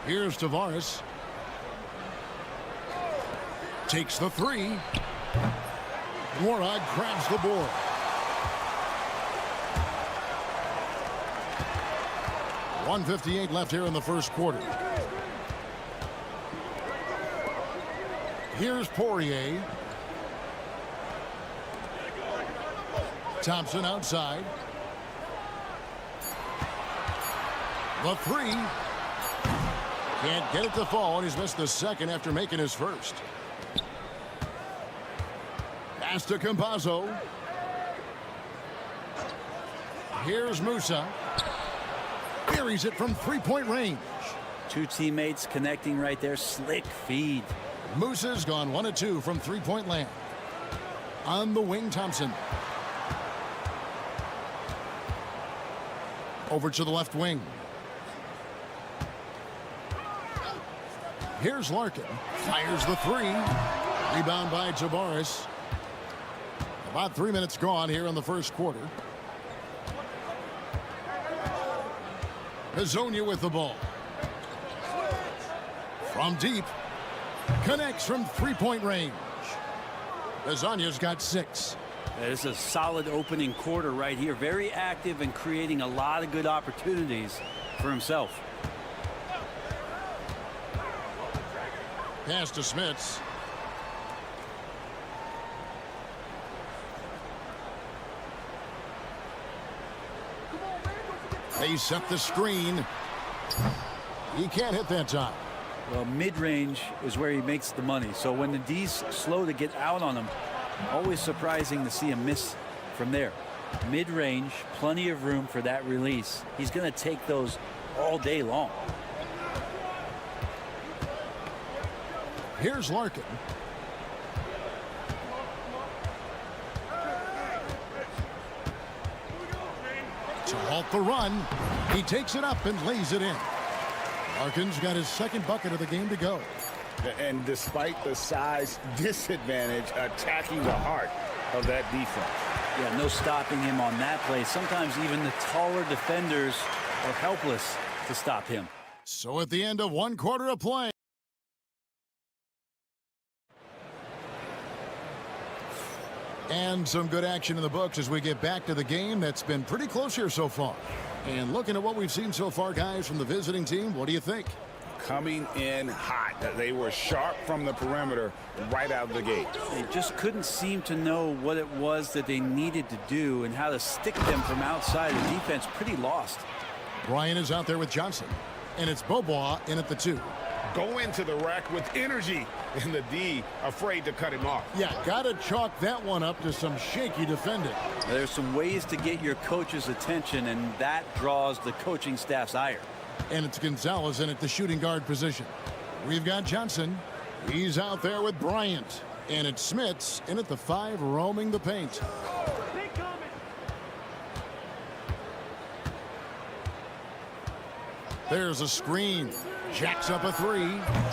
Here's Tavares. Takes the 3. Warnock grabs the board. .158 left here in the first quarter. Here's Poirier. Thompson outside. The 3. Can't get it to fall, and he's missed the second after making his first. Pass to Campazzo. Here's Musa. Buries it from 3-point range. 2 teammates connecting right there. Slick feed. Musa's gone 1 of 2 from 3-point land. On the wing, Thompson. Over to the left wing. Here's Larkin. Fires the 3. Rebound by Tavares. About 3 minutes gone here in the first quarter. Hazonia with the ball. From deep. Connects from 3-point range. Hazonia's got 6. It's a solid opening quarter right here. Very active and creating a lot of good opportunities for himself. Pass to Smits. They set the screen. He can't hit that time. Well, mid-range is where he makes the money. So when the D's slow to get out on him, always surprising to see him miss from there. Mid-range, plenty of room for that release. He's going to take those all day long. Here's Larkin. To halt the run, he takes it up and lays it in. Larkin's got his second bucket of the game to go. And despite the size disadvantage, attacking the heart of that defense. Yeah, no stopping him on that play. Sometimes even the taller defenders are helpless to stop him. So at the end of 1 quarter of play. And some good action in the books as we get back to the game that's been pretty close here so far. And looking at what we've seen so far, guys, from the visiting team, what do you think? Coming in hot. They were sharp from the perimeter right out of the gate. They just couldn't seem to know what it was that they needed to do and how to stick them from outside. The defense pretty lost. Brian is out there with Johnson. And it's Bobois in at the 2. Go into the rack with energy, and the D afraid to cut him off. Yeah, got to chalk that one up to some shaky defending. There's some ways to get your coach's attention, and that draws the coaching staff's ire. And it's Gonzalez in at the shooting guard position. We've got Johnson. He's out there with Bryant. And it's Smits in at the 5, roaming the paint. There's a screen. Jacks up a 3.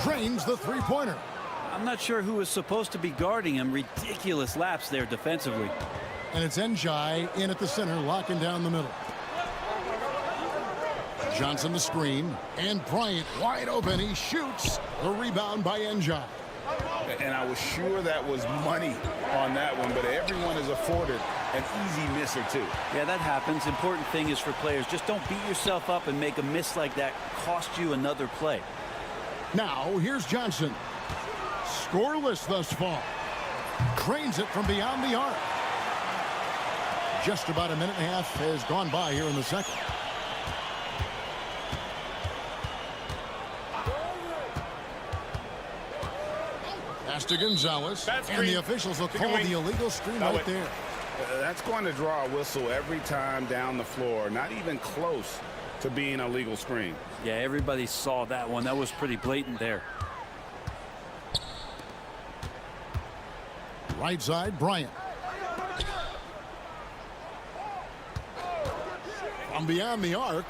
Drains the 3-pointer. I'm not sure who was supposed to be guarding him. Ridiculous lapse there defensively. And it's Njai in at the center, locking down the middle. Johnson the screen. And Bryant wide open. He shoots. The rebound by Njai. And I was sure that was money on that one, but everyone is afforded an easy miss or 2. Yeah, that happens. Important thing is for players, just don't beat yourself up and make a miss like that cost you another play. Now, here's Johnson. Scoreless thus far. Trains it from beyond the arc. Just about a minute and a half has gone by here in the second. Pass to Gonzalez. And the officials will call the illegal screen right there. That's going to draw a whistle every time down the floor. Not even close to being a legal screen. Yeah, everybody saw that one. That was pretty blatant there. Right side, Bryant. From beyond the arc.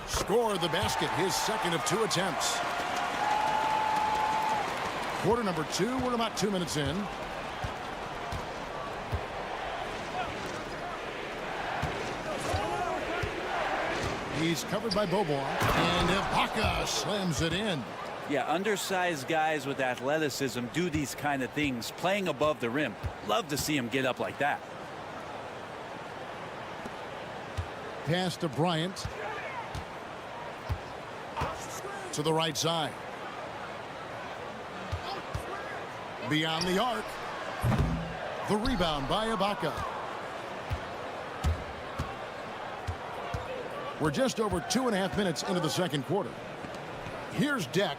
Scored the basket, his second of 2 attempts. Quarter number 2. We're about 2 minutes in. He's covered by Bobois, and Ibaka slams it in. Yeah, undersized guys with athleticism do these kind of things, playing above the rim. Love to see him get up like that. Pass to Bryant. To the right side. Beyond the arc. The rebound by Ibaka. We're just over 2.5 minutes into the second quarter. Here's Deck.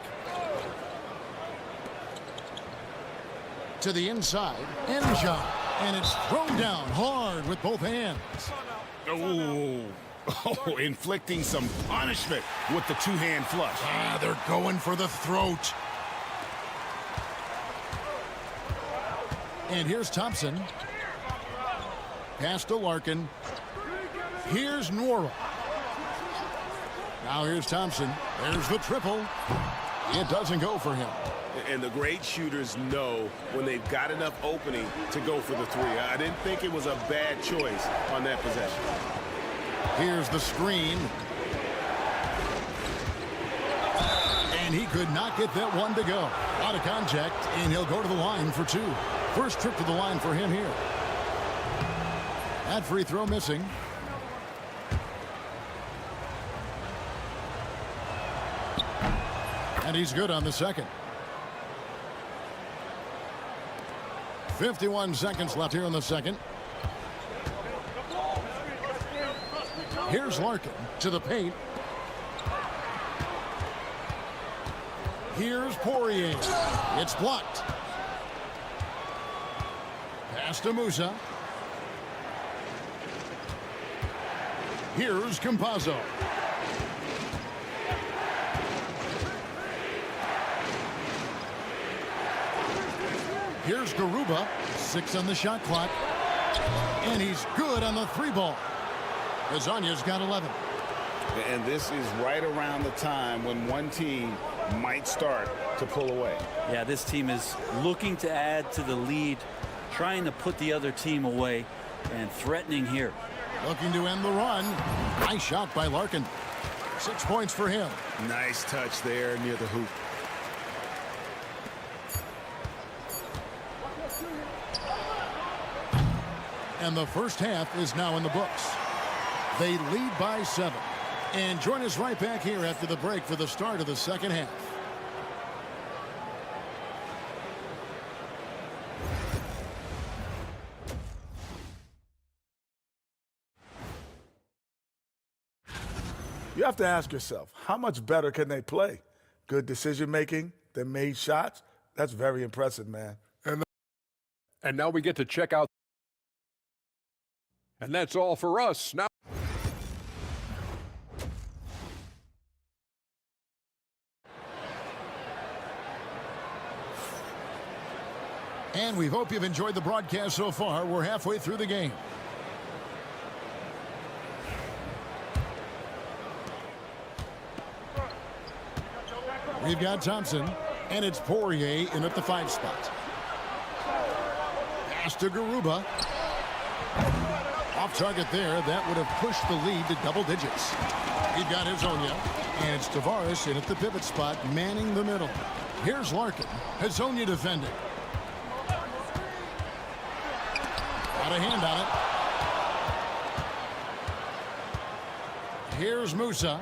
To the inside. End shot. And it's thrown down hard with both hands. Oh, inflicting some punishment with the two-hand flush. They're going for the throat. And here's Thompson. Pass to Larkin. Here's Nora. Now here's Thompson. There's the triple. It doesn't go for him. And the great shooters know when they've got enough opening to go for the three. I didn't think it was a bad choice on that possession. Here's the screen. And he could not get that one to go. Out of contact, and he'll go to the line for 2. First trip to the line for him here. That free throw missing. And he's good on the second. 51 seconds left here in the second. Here's Larkin to the paint. Here's Poirier. It's blocked. Pass to Musa. Here's Campazzo. Here's Garuba. 6 on the shot clock. And he's good on the 3-ball. Azanya's got 11. And this is right around the time when one team might start to pull away. Yeah, this team is looking to add to the lead, trying to put the other team away, and threatening here. Looking to end the run. Nice shot by Larkin. 6 points for him. Nice touch there near the hoop. And the first half is now in the books. They lead by 7. And join us right back here after the break for the start of the second half. You have to ask yourself, how much better can they play? Good decision making, they made shots. That's very impressive, man. And now we get to check out. And that's all for us. Now. And we hope you've enjoyed the broadcast so far. We're halfway through the game. We've got Thompson, and it's Poirier in at the 5 spot. Pass to Garuba. Off target there. That would have pushed the lead to double digits. We've got Hazonia, and it's Tavares in at the pivot spot, manning the middle. Here's Larkin. Hazonia defending. Got a hand on it. Here's Musa.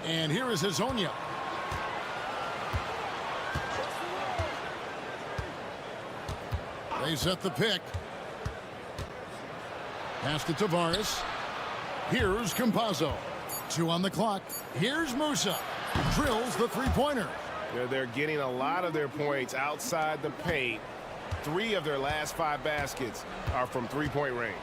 And here is Hazonia. They set the pick. Pass to Tavares. Here's Campazzo. 2 on the clock. Here's Musa. Drills the three-pointer. They're getting a lot of their points outside the paint. 3 of their last 5 baskets are from three-point range.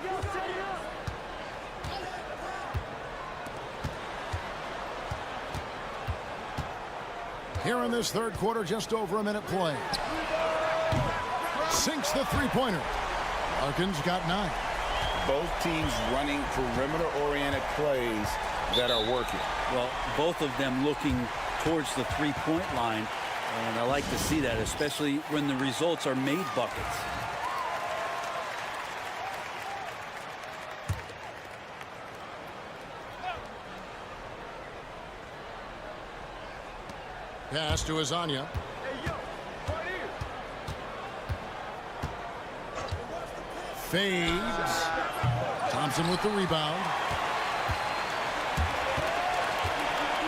Here in this third quarter, just over a minute play. Sinks the three-pointer. Larkin's got 9. Both teams running perimeter-oriented plays that are working. Well, both of them looking towards the three-point line And I like to see that, especially when the results are made buckets. Pass to Azania. Fades. Thompson with the rebound.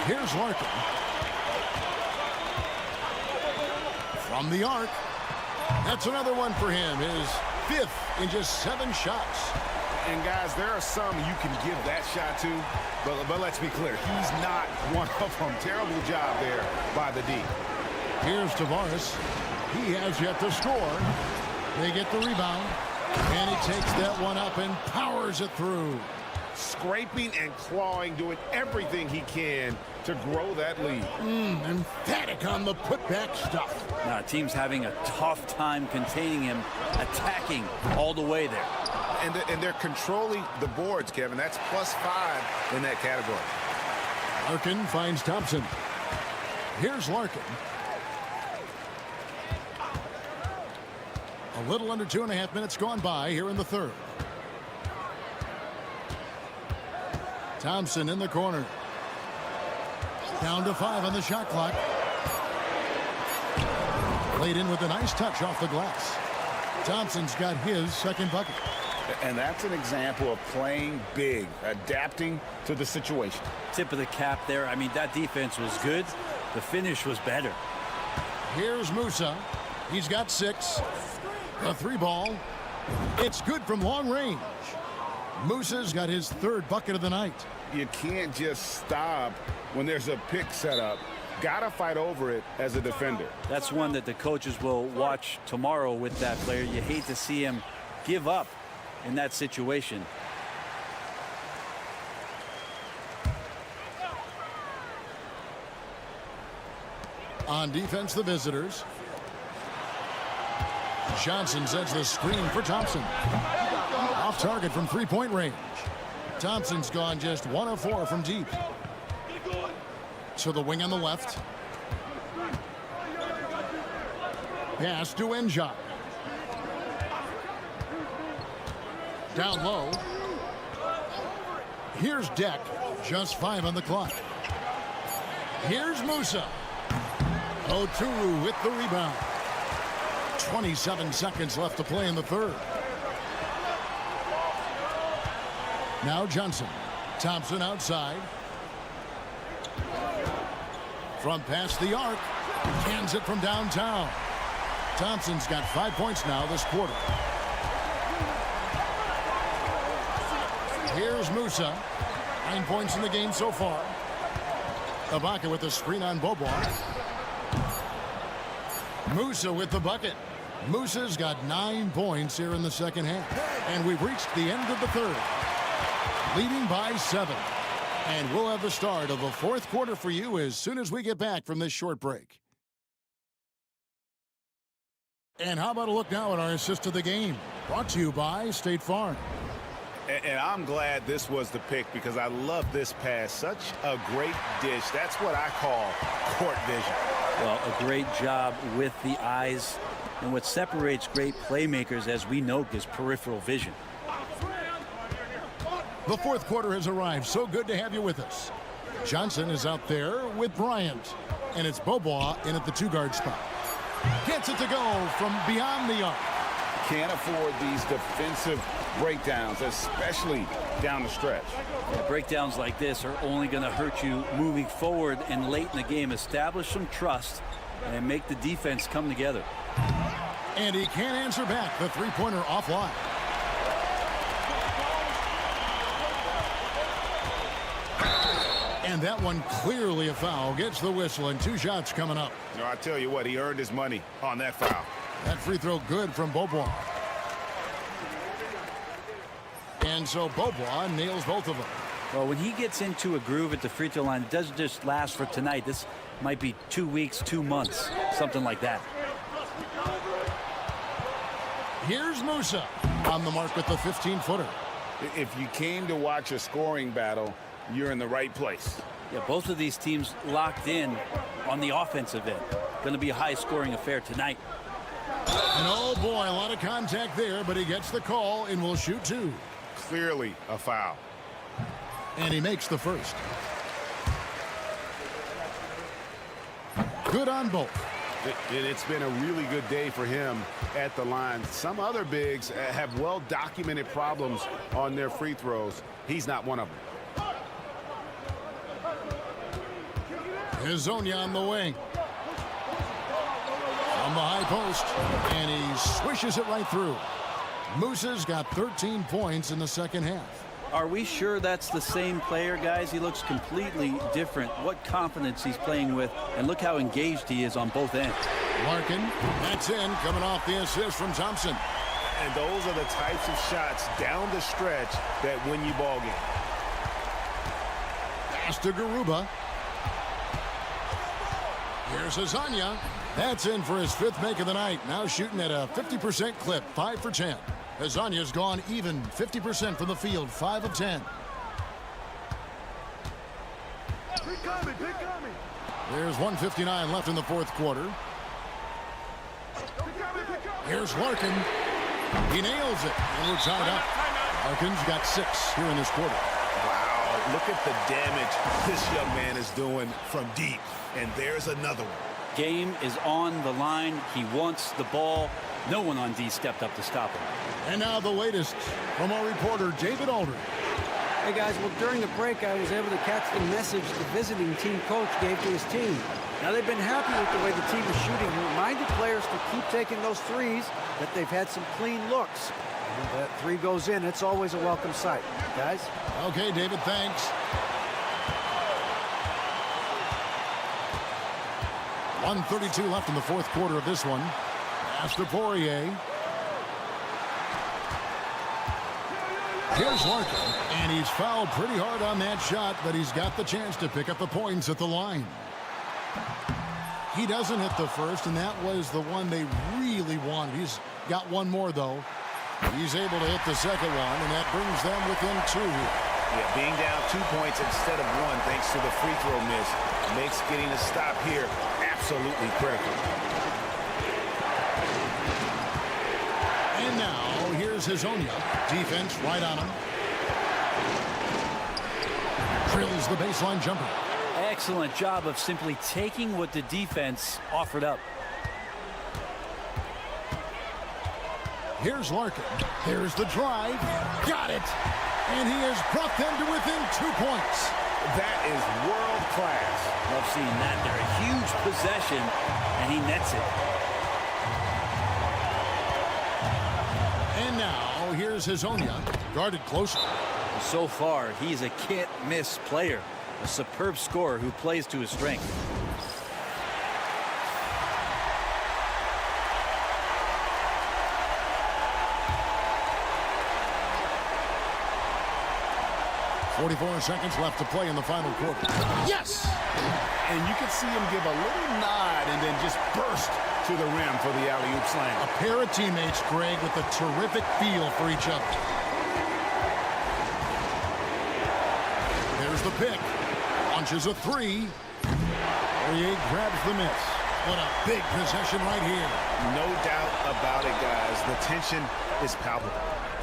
Here's Larkin. From the arc. That's another one for him. His 5th in just 7 shots. And guys, there are some you can give that shot to, but let's be clear, he's not one of them. Terrible job there by the D. Here's Tavares. He has yet to score. They get the rebound, and he takes that one up and powers it through. Scraping and clawing, doing everything he can to grow that lead. Emphatic on the putback stuff. Now, team's having a tough time containing him, attacking all the way there. And they're controlling the boards, Kevin. That's +5 in that category. Larkin finds Thompson. Here's Larkin. A little under 2.5 minutes gone by here in the 3rd. Thompson in the corner. Down to 5 on the shot clock. Played in with a nice touch off the glass. Thompson's got his 2nd bucket. And that's an example of playing big, adapting to the situation. Tip of the cap there. I mean, that defense was good. The finish was better. Here's Musa. He's got 6. A 3 ball. It's good from long range. Musa's got his 3rd bucket of the night. You can't just stop when there's a pick set up. Gotta fight over it as a defender. That's one that the coaches will watch tomorrow with that player. You hate to see him give up in that situation. On defense, the visitors. Johnson sets the screen for Thompson. Off target from 3-point range. Thompson's gone just 1 of 4 from deep. To the wing on the left. Pass to Njai. Down low. Here's Deck. Just 5 on the clock. Here's Musa. Oturu with the rebound. 27 seconds left to play in the 3rd. Now Johnson. Thompson outside. From past the arc. Cans it from downtown. Thompson's got 5 points now this quarter. Here's Musa. 9 points in the game so far. Ibaka with the screen on Bobois. Musa with the bucket. Musa's got 9 points here in the 2nd half. And we've reached the end of the 3rd. Leading by 7. And we'll have the start of the 4th quarter for you as soon as we get back from this short break. And how about a look now at our assist of the game? Brought to you by State Farm. And I'm glad this was the pick because I love this pass. Such a great dish. That's what I call court vision. Well, a great job with the eyes. And what separates great playmakers, as we know, is peripheral vision. The 4th quarter has arrived. So good to have you with us. Johnson is out there with Bryant. And it's Bobois in at the 2-guard spot. Gets it to go from beyond the arc. Can't afford these defensive breakdowns, especially down the stretch. Yeah, breakdowns like this are only going to hurt you moving forward and late in the game. Establish some trust and make the defense come together. And he can't answer back. The 3-pointer offline. And that one clearly a foul. Gets the whistle and 2 shots coming up. No, I tell you what, he earned his money on that foul. That free throw good from Bobois. And so Bobois nails both of them. Well, when he gets into a groove at the free throw line, it doesn't just last for tonight. This might be 2 weeks, 2 months, something like that. Here's Musa on the mark with the 15-footer. If you came to watch a scoring battle, you're in the right place. Yeah, both of these teams locked in on the offensive end. going to be a high-scoring affair tonight. And oh boy, a lot of contact there, but he gets the call and will shoot two. Clearly a foul. And he makes the first. Good on both. It's been a really good day for him at the line. Some other bigs have well-documented problems on their free throws. He's not one of them. Here's Zonia on the wing. From the high post, and he swishes it right through. Musa's got 13 points in the second half. Are we sure that's the same player, guys? He looks completely different. What confidence he's playing with, and look how engaged he is on both ends. Larkin, that's in, coming off the assist from Thompson. And those are the types of shots down the stretch that win you ball game. Pass to Garuba. Here's Azania. That's in for his fifth make of the night. Now shooting at a 50% clip, 5 for 10. Azania's gone even 50% from the field, 5 of 10. There's 1:59 left in the fourth quarter. Here's Larkin. He nails it, and we're tied up. Larkin's got 6 here in this quarter. Wow, look at the damage this young man is doing from deep. And there's another one. Game is on the line. He wants the ball. No one on D stepped up to stop him. And now the latest from our reporter, David Aldridge. Hey, guys, well, during the break, I was able to catch the message the visiting team coach gave to his team. Now, they've been happy with the way the team is shooting. He reminded players to keep taking those threes, that they've had some clean looks. And if that three goes in, it's always a welcome sight. Guys? Okay, David, thanks. 1:32 left in the fourth quarter of this one. Pass to Poirier. Here's Larkin, and he's fouled pretty hard on that shot, but he's got the chance to pick up the points at the line. He doesn't hit the first, and that was the one they really wanted. He's got one more, though. He's able to hit the second one, and that brings them within 2 here. Yeah, being down 2 points instead of 1 thanks to the free throw miss makes getting a stop here absolutely critical. And now, here's Hazonia. Defense right on him. Drills the baseline jumper. Excellent job of simply taking what the defense offered up. Here's Larkin. There's the drive. Got it. And he has brought them to within 2 points. That is world class. Love seeing that. They're a huge possession, and he nets it. And now, here's Hazonia. Guarded closely. So far, he's a can't-miss player. A superb scorer who plays to his strength. .44 seconds left to play in the final quarter. Yes! And you can see him give a little nod and then just burst to the rim for the alley-oop slam. A pair of teammates, Greg, with a terrific feel for each other. There's the pick. Launches a 3. Poirier grabs the miss. What a big possession right here. No doubt about it, guys. The tension is palpable.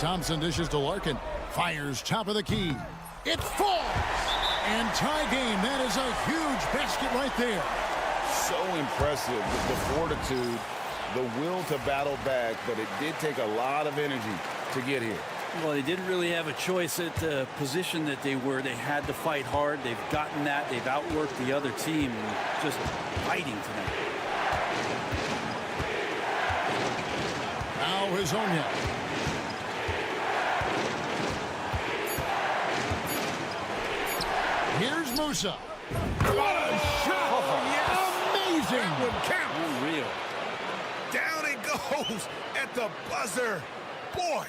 Thompson dishes to Larkin. Fires top of the key. It falls! And tie game. That is a huge basket right there. So impressive. The fortitude, the will to battle back, but it did take a lot of energy to get here. Well, they didn't really have a choice at the position that they were. They had to fight hard. They've gotten that. They've outworked the other team. Just fighting tonight. Now Hazonia. Here's Musa. What a shot! Oh, yes. Amazing! That would count. Unreal. Down it goes at the buzzer. Boy.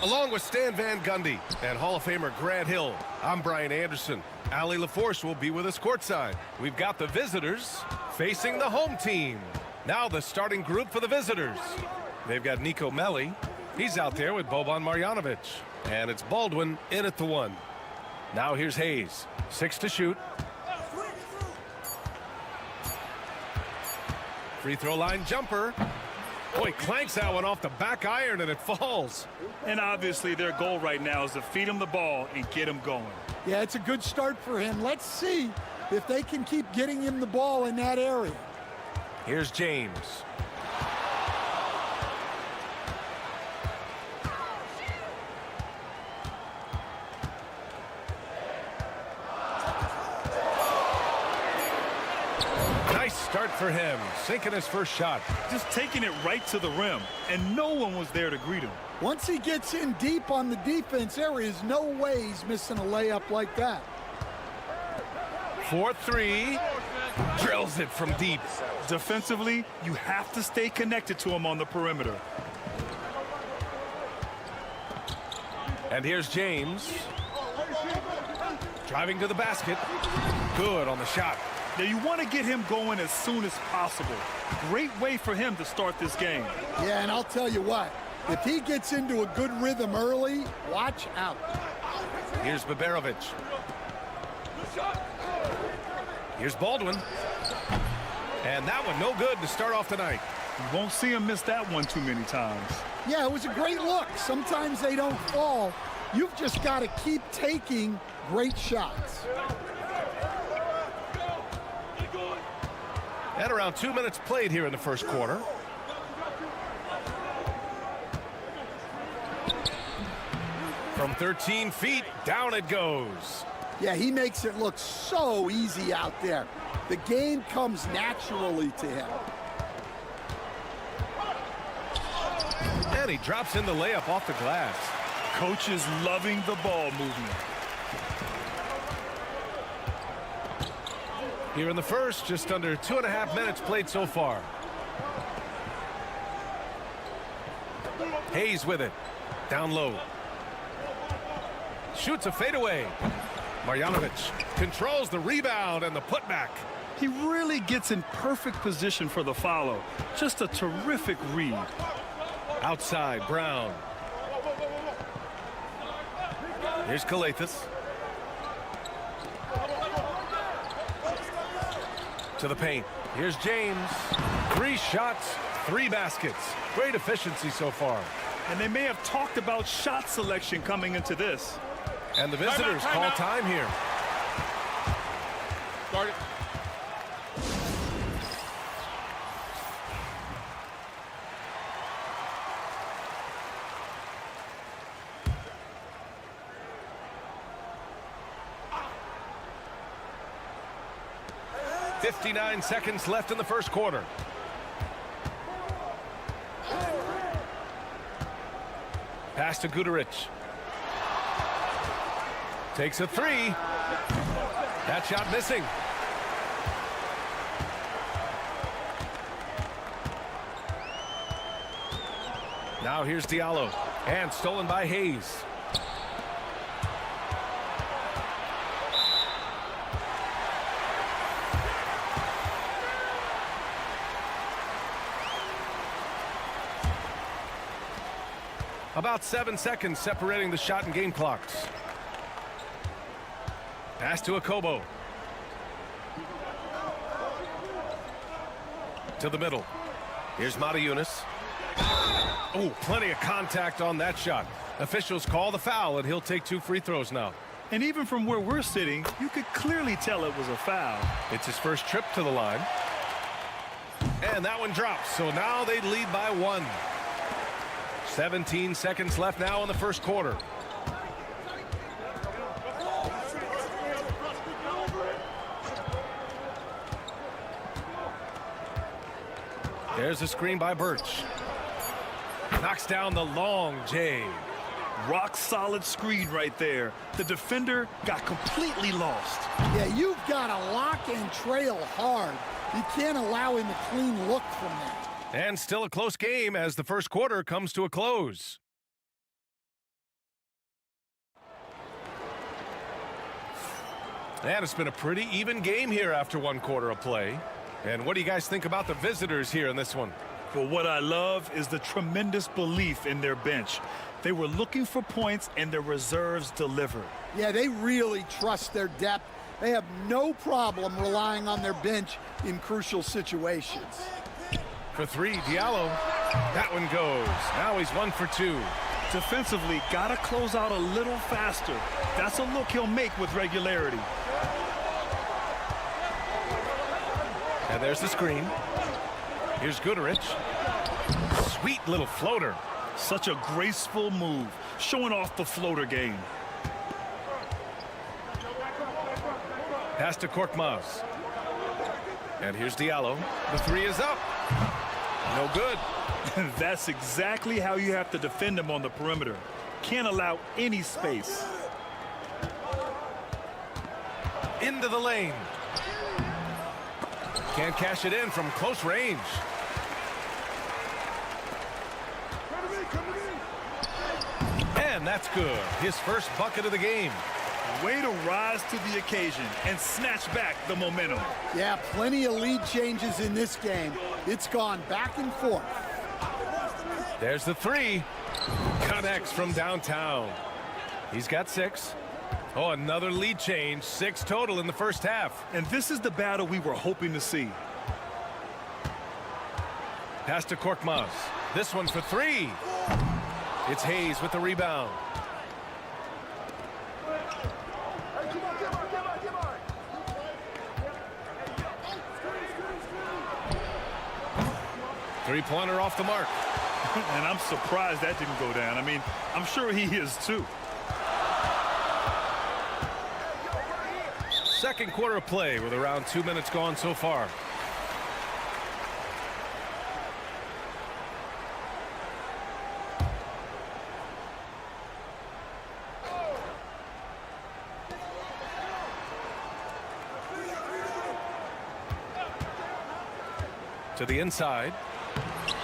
Along with Stan Van Gundy and Hall of Famer Grant Hill, I'm Brian Anderson. Allie LaForce will be with us courtside. We've got the visitors facing the home team. Now the starting group for the visitors. They've got Nico Melli. He's out there with Boban Marjanovic. And it's Baldwin in at the 1. Now here's Hayes. 6 to shoot. Free throw line jumper. Boy, clanks that one off the back iron and it falls. And obviously their goal right now is to feed him the ball and get him going. Yeah, it's a good start for him. Let's see if they can keep getting him the ball in that area. Here's James. Nice start for him, sinking his first shot. Just taking it right to the rim, and no one was there to greet him. Once he gets in deep on the defense, there is no way he's missing a layup like that. 4-3, drills it from deep. Defensively, you have to stay connected to him on the perimeter. And here's James. Driving to the basket. Good on the shot. Now you want to get him going as soon as possible. Great way for him to start this game. Yeah, and I'll tell you what, if he gets into a good rhythm early, watch out. Here's Baberovic. Here's Baldwin. And that one no good to start off tonight. You won't see him miss that one too many times. Yeah, it was a great look. Sometimes they don't fall. You've just got to keep taking great shots. And around 2 minutes played here in the first quarter. From 13 feet, down it goes. Yeah, he makes it look so easy out there. The game comes naturally to him. And he drops in the layup off the glass. Coach is loving the ball movement. Here in the first, just under 2.5 minutes played so far. Hayes with it. Down low. Shoots a fadeaway. Marjanovic controls the rebound and the putback. He really gets in perfect position for the follow. Just a terrific read. Outside, Brown. Here's Kalathis. To the paint. Here's James. 3 shots, 3 baskets. Great efficiency so far. And they may have talked about shot selection coming into this. And the visitors call time here. Start it. .59 seconds left in the first quarter. Pass to Guduric. Takes a 3. That shot missing. Now here's Diallo. And stolen by Hayes. About 7 seconds separating the shot and game clocks. Pass to Akobo. To the middle. Here's Matajunas. Oh, plenty of contact on that shot. Officials call the foul, and he'll take 2 free throws now. And even from where we're sitting, you could clearly tell it was a foul. It's his first trip to the line. And that one drops, so now they lead by 1. 17 seconds left now in the first quarter. There's a screen by Birch. Knocks down the long J. Rock solid screen right there. The defender got completely lost. Yeah, you've got to lock and trail hard. You can't allow him a clean look from that. And still a close game as the first quarter comes to a close. And it's been a pretty even game here after one quarter of play. And what do you guys think about the visitors here in this one? Well, what I love is the tremendous belief in their bench. They were looking for points, and their reserves delivered. Yeah, they really trust their depth. They have no problem relying on their bench in crucial situations. For three, Diallo. That one goes. Now he's 1 for 2. Defensively, got to close out a little faster. That's a look he'll make with regularity. And there's the screen. Here's Guduric. Sweet little floater. Such a graceful move, showing off the floater game. Pass to Korkmaz. And here's Diallo. The three is up. No good. That's exactly how you have to defend him on the perimeter. Can't allow any space. Into the lane. Can't cash it in from close range. And that's good. His first bucket of the game. Way to rise to the occasion and snatch back the momentum. Yeah, plenty of lead changes in this game. It's gone back and forth. There's the three. Connects from downtown. He's got 6. Oh, another lead change. 6 total in the first half. And this is the battle we were hoping to see. Pass to Korkmaz. This one for 3. It's Hayes with the rebound. Three-pointer off the mark. And I'm surprised that didn't go down. I mean, I'm sure he is too. Second quarter of play with around 2 minutes gone so far. To the inside.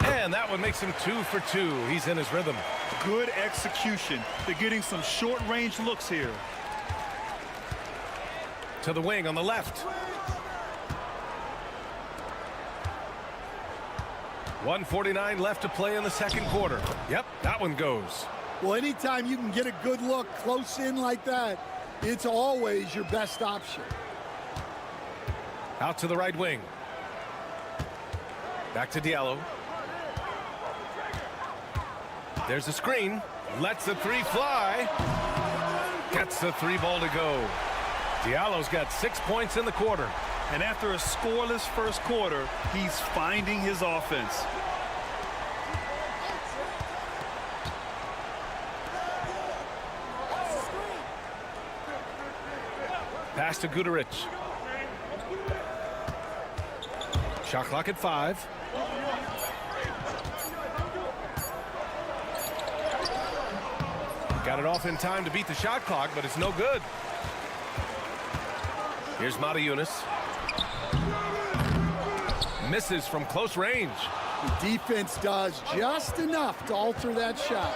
And that one makes him 2 for 2. He's in his rhythm. Good execution. They're getting some short-range looks here. To the wing on the left. 1:49 left to play in the second quarter. Yep, that one goes. Well, anytime you can get a good look close in like that, it's always your best option. Out to the right wing. Back to Diallo. There's a screen. Lets the three fly. Gets the 3 ball to go. Diallo's got 6 points in the quarter. And after a scoreless first quarter, he's finding his offense. Pass to Guduric. Shot clock at 5. Got it off in time to beat the shot clock, but it's no good. Here's Mata-Yunus. Misses from close range. The defense does just enough to alter that shot.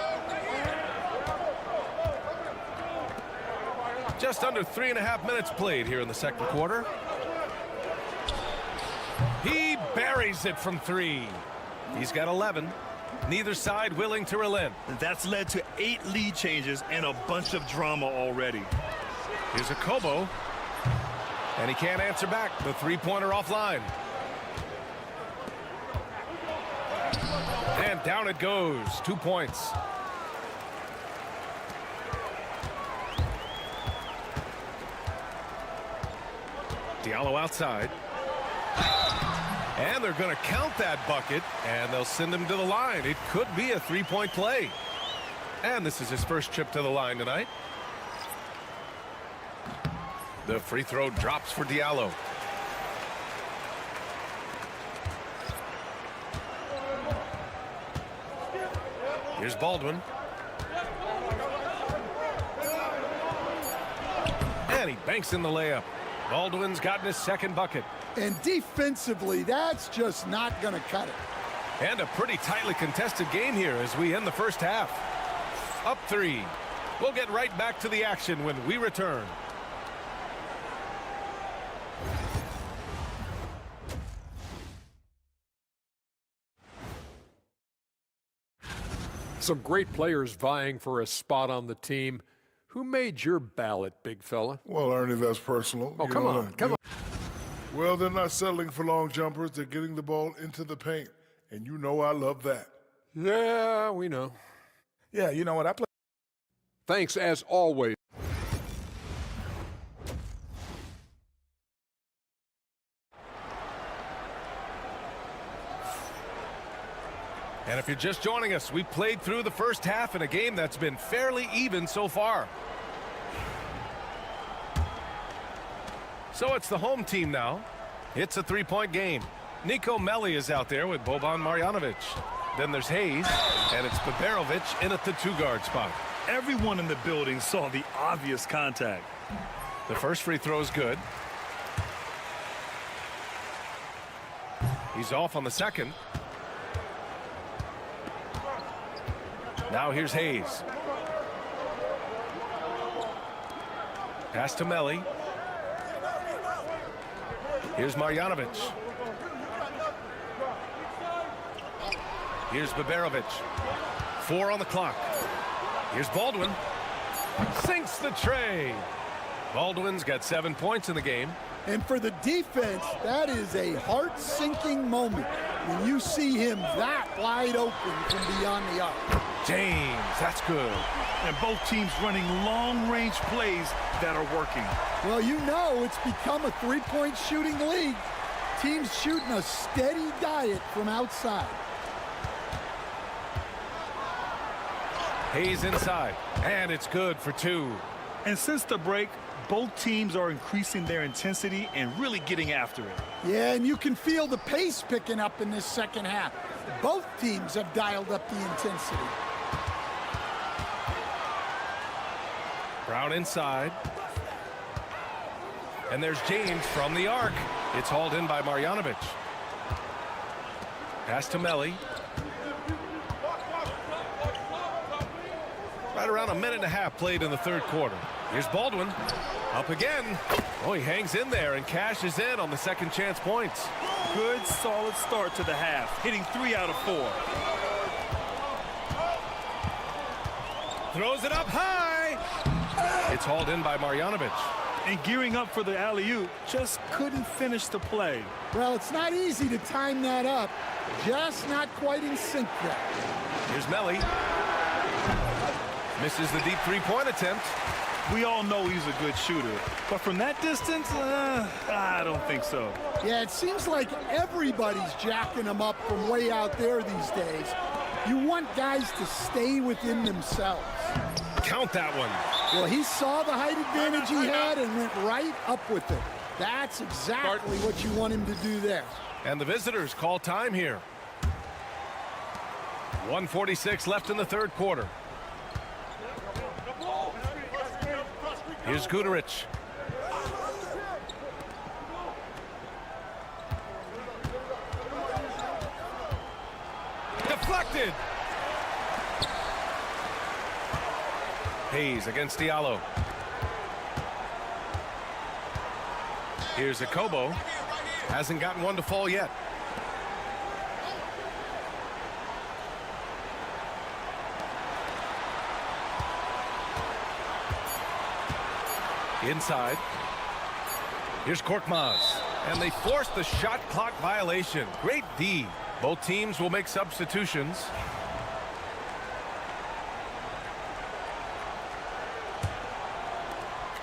Just under 3.5 minutes played here in the second quarter. He buries it from 3. He's got 11. Neither side willing to relent. That's led to 8 lead changes and a bunch of drama already. Here's a Kobo. And he can't answer back. The three-pointer offline. And down it goes. 2 points. Diallo outside. And they're going to count that bucket, and they'll send him to the line. It could be a 3-point play. And this is his first trip to the line tonight. The free throw drops for Diallo. Here's Baldwin. And he banks in the layup. Baldwin's gotten his second bucket. And defensively, that's just not going to cut it. And a pretty tightly contested game here as we end the first half. Up 3. We'll get right back to the action when we return. Some great players vying for a spot on the team. Who made your ballot, big fella? Well, Ernie, that's personal. Oh, come on. Well, they're not settling for long jumpers. They're getting the ball into the paint. And you know I love that. Yeah, we know. Yeah, you know what? I play. Thanks, as always. And if you're just joining us, we played through the first half in a game that's been fairly even so far. So it's the home team now. It's a 3-point game. Nico Melli is out there with Boban Marjanovic. Then there's Hayes, and it's Baberovic in at the 2-guard spot. Everyone in the building saw the obvious contact. The first free throw is good. He's off on the second. Now here's Hayes. Pass to Melli. Here's Marjanovic. Here's Baberovic. 4 on the clock. Here's Baldwin. Sinks the tray. Baldwin's got 7 points in the game. And for the defense, that is a heart-sinking moment when you see him that wide open from beyond the arc. James, that's good. And both teams running long-range plays that are working. Well, you know it's become a three-point shooting league. Teams shooting a steady diet from outside. Hayes inside, and it's good for 2. And since the break, both teams are increasing their intensity and really getting after it. Yeah, and you can feel the pace picking up in this second half. Both teams have dialed up the intensity. Brown inside. And there's James from the arc. It's hauled in by Marjanovic. Pass to Melli. Right around a minute and a half played in the third quarter. Here's Baldwin. Up again. Oh, he hangs in there and cashes in on the second chance points. Good, solid start to the half, hitting 3 out of 4. Throws it up high. It's hauled in by Marjanovic. And gearing up for the alley-oop, just couldn't finish the play. Well, it's not easy to time that up. Just not quite in sync yet. Here's Melli. Misses the deep three-point attempt. We all know he's a good shooter, but from that distance, I don't think so. Yeah, it seems like everybody's jacking him up from way out there these days. You want guys to stay within themselves. Count that one. Well, he saw the height advantage he had and went right up with it. That's exactly what you want him to do there. And the visitors call time here. 1:46 left in the third quarter. Here's Guduric. Deflected. Hayes against Diallo. Here's Akobo. Hasn't gotten one to fall yet. Inside. Here's Korkmaz. And they force the shot clock violation. Great D. Both teams will make substitutions.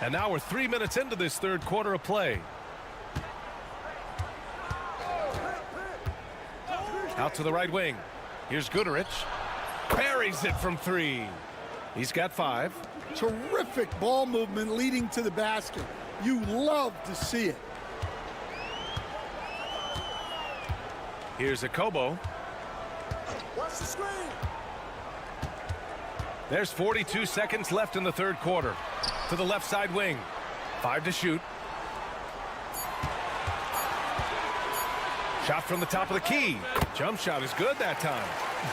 And now we're 3 minutes into this third quarter of play. Out to the right wing. Here's Guduric. Buries it from 3. He's got 5. Terrific ball movement leading to the basket. You love to see it. Here's Akobo. Watch the screen. There's 42 seconds left in the third quarter. To the left side wing. 5 to shoot. Shot from the top of the key. Jump shot is good that time.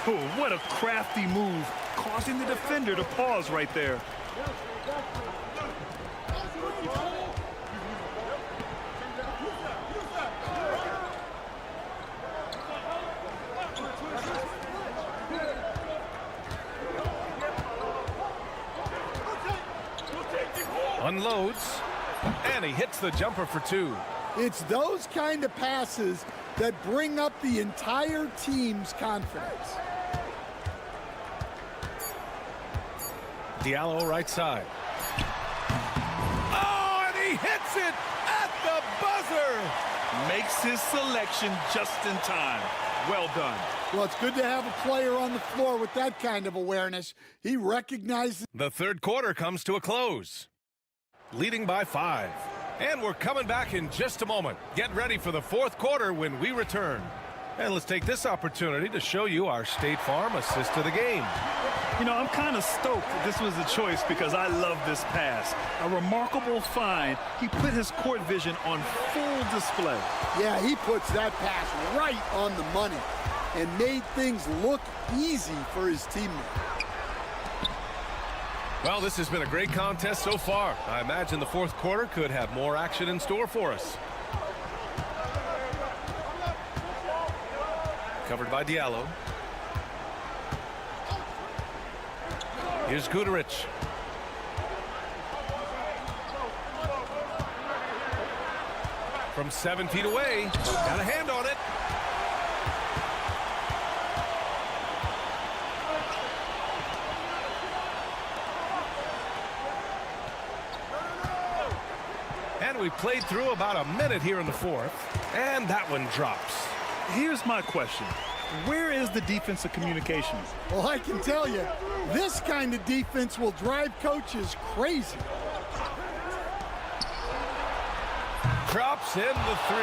Oh, what a crafty move, causing the defender to pause right there. Unloads, and he hits the jumper for two. It's those kind of passes that bring up the entire team's confidence. Diallo right side. Oh, and he hits it at the buzzer. Makes his selection just in time. Well done. Well, it's good to have a player on the floor with that kind of awareness. He recognizes. The third quarter comes to a close. Leading by 5. And we're coming back in just a moment. Get ready for the fourth quarter when we return. And let's take this opportunity to show you our State Farm assist to the game. You know, I'm kind of stoked that this was a choice because I love this pass. A remarkable find. He put his court vision on full display. Yeah, he puts that pass right on the money and made things look easy for his teammate. Well, this has been a great contest so far. I imagine the fourth quarter could have more action in store for us. Covered by Diallo. Here's Guterich. From 7 feet away. Got a hand on it. And we played through about a minute here in the fourth. And that one drops. Here's my question. Where is the defensive communication? Well, I can tell you, this kind of defense will drive coaches crazy. Drops in the 3.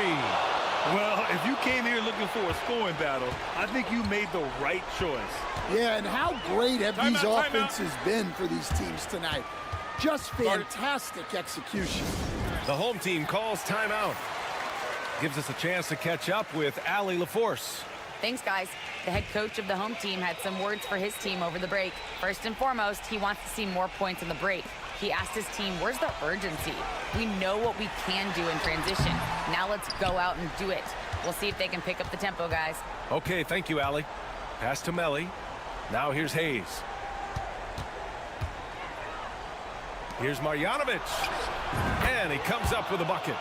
Well, if you came here looking for a scoring battle, I think you made the right choice. Yeah, and how great have these offenses been for these teams tonight? Just fantastic execution. The home team calls timeout. Gives us a chance to catch up with Allie LaForce. Thanks, guys. The head coach of the home team had some words for his team over the break. First and foremost, he wants to see more points in the break. He asked his team, where's the urgency? We know what we can do in transition. Now let's go out and do it. We'll see if they can pick up the tempo, guys. Okay, thank you, Allie. Pass to Melly. Now here's Hayes. Here's Marjanovic. And he comes up with a bucket.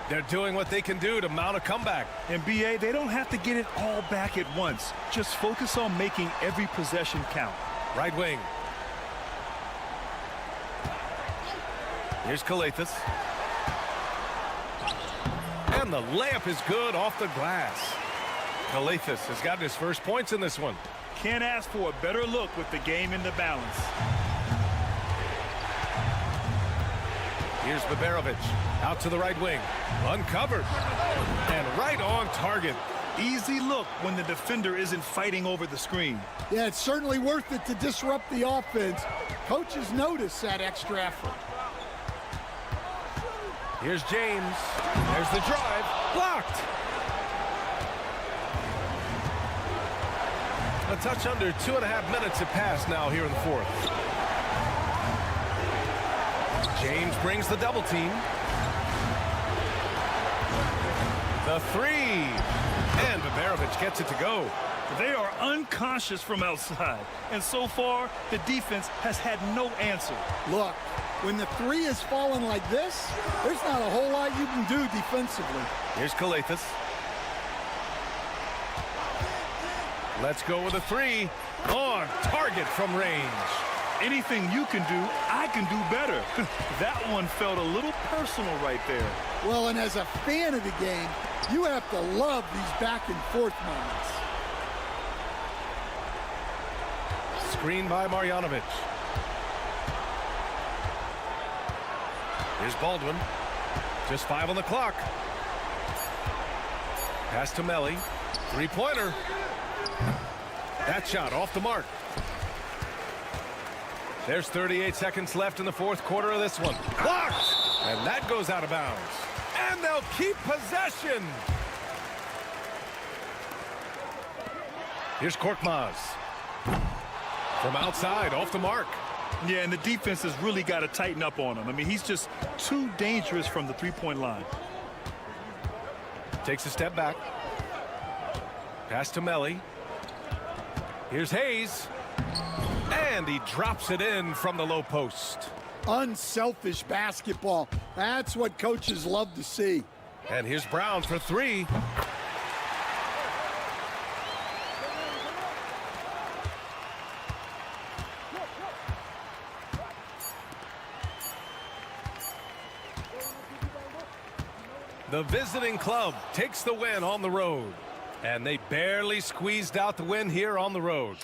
They're doing what they can do to mount a comeback. And BA, they don't have to get it all back at once. Just focus on making every possession count. Right wing. Here's Calathis. And the layup is good off the glass. Calathis has gotten his first points in this one. Can't ask for a better look with the game in the balance. Here's Baberovic out to the right wing. Uncovered. And right on target. Easy look when the defender isn't fighting over the screen. Yeah, it's certainly worth it to disrupt the offense. Coaches notice that extra effort. Here's James. There's the drive. Blocked. A touch under 2.5 minutes have passed now here in the fourth. James brings the double team. The 3. And Baberovic gets it to go. They are unconscious from outside. And so far, the defense has had no answer. Look, when the 3 is falling like this, there's not a whole lot you can do defensively. Here's Calathis. Let's go with a 3 on target from range. Anything you can do, I can do better. That one felt a little personal right there. Well, and as a fan of the game, you have to love these back and forth moments. Screen by Marjanovic. Here's Baldwin. Just 5 on the clock. Pass to Melly. 3-pointer. That shot off the mark. There's 38 seconds left in the fourth quarter of this one. Blocked! And that goes out of bounds. and they'll keep possession. Here's Korkmaz. From outside, off the mark. Yeah, and the defense has really got to tighten up on him. I mean, he's just too dangerous from the three-point line. Takes a step back. Pass to Melly. Here's Hayes. And he drops it in from the low post. Unselfish basketball. That's what coaches love to see. And here's Brown for three. The visiting club takes the win on the road. And they barely squeezed out the win here on the road.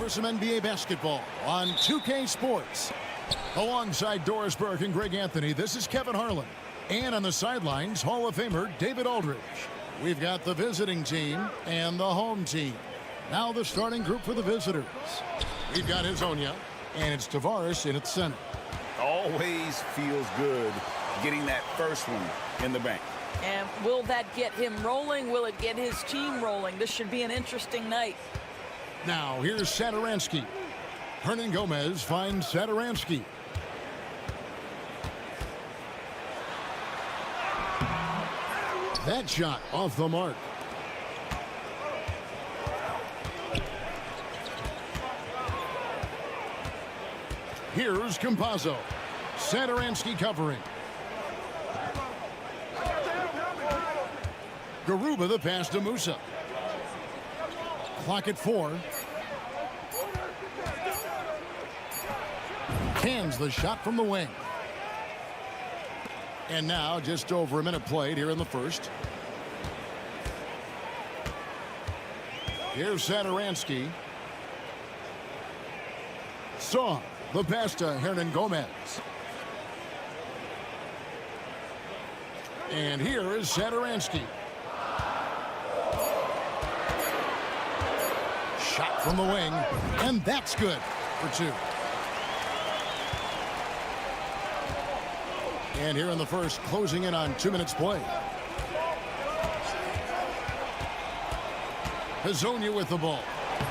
for some NBA basketball on 2K Sports. Alongside Doris Burke and Greg Anthony, this is Kevin Harlan. And on the sidelines, Hall of Famer David Aldridge. We've got the visiting team and the home team. Now the starting group for the visitors. We've got Hezonja, and it's Tavares in its center. Always feels good getting that first one in the bank. And will that get him rolling? Will it get his team rolling? This should be an interesting night. Now here's Satoransky. Hernan Gomez finds Satoransky. That shot off the mark. Here's Campazzo. Satoransky covering. Garuba the pass to Musa. Clock at 4. Cans the shot from the wing. And now just over a minute played here in the first. Here's Satoransky. Saw the pass to Hernan Gomez. And here is Satoransky. Shot from the wing, and that's good for 2. And here in the first, closing in on 2 minutes play. Hezonja with the ball.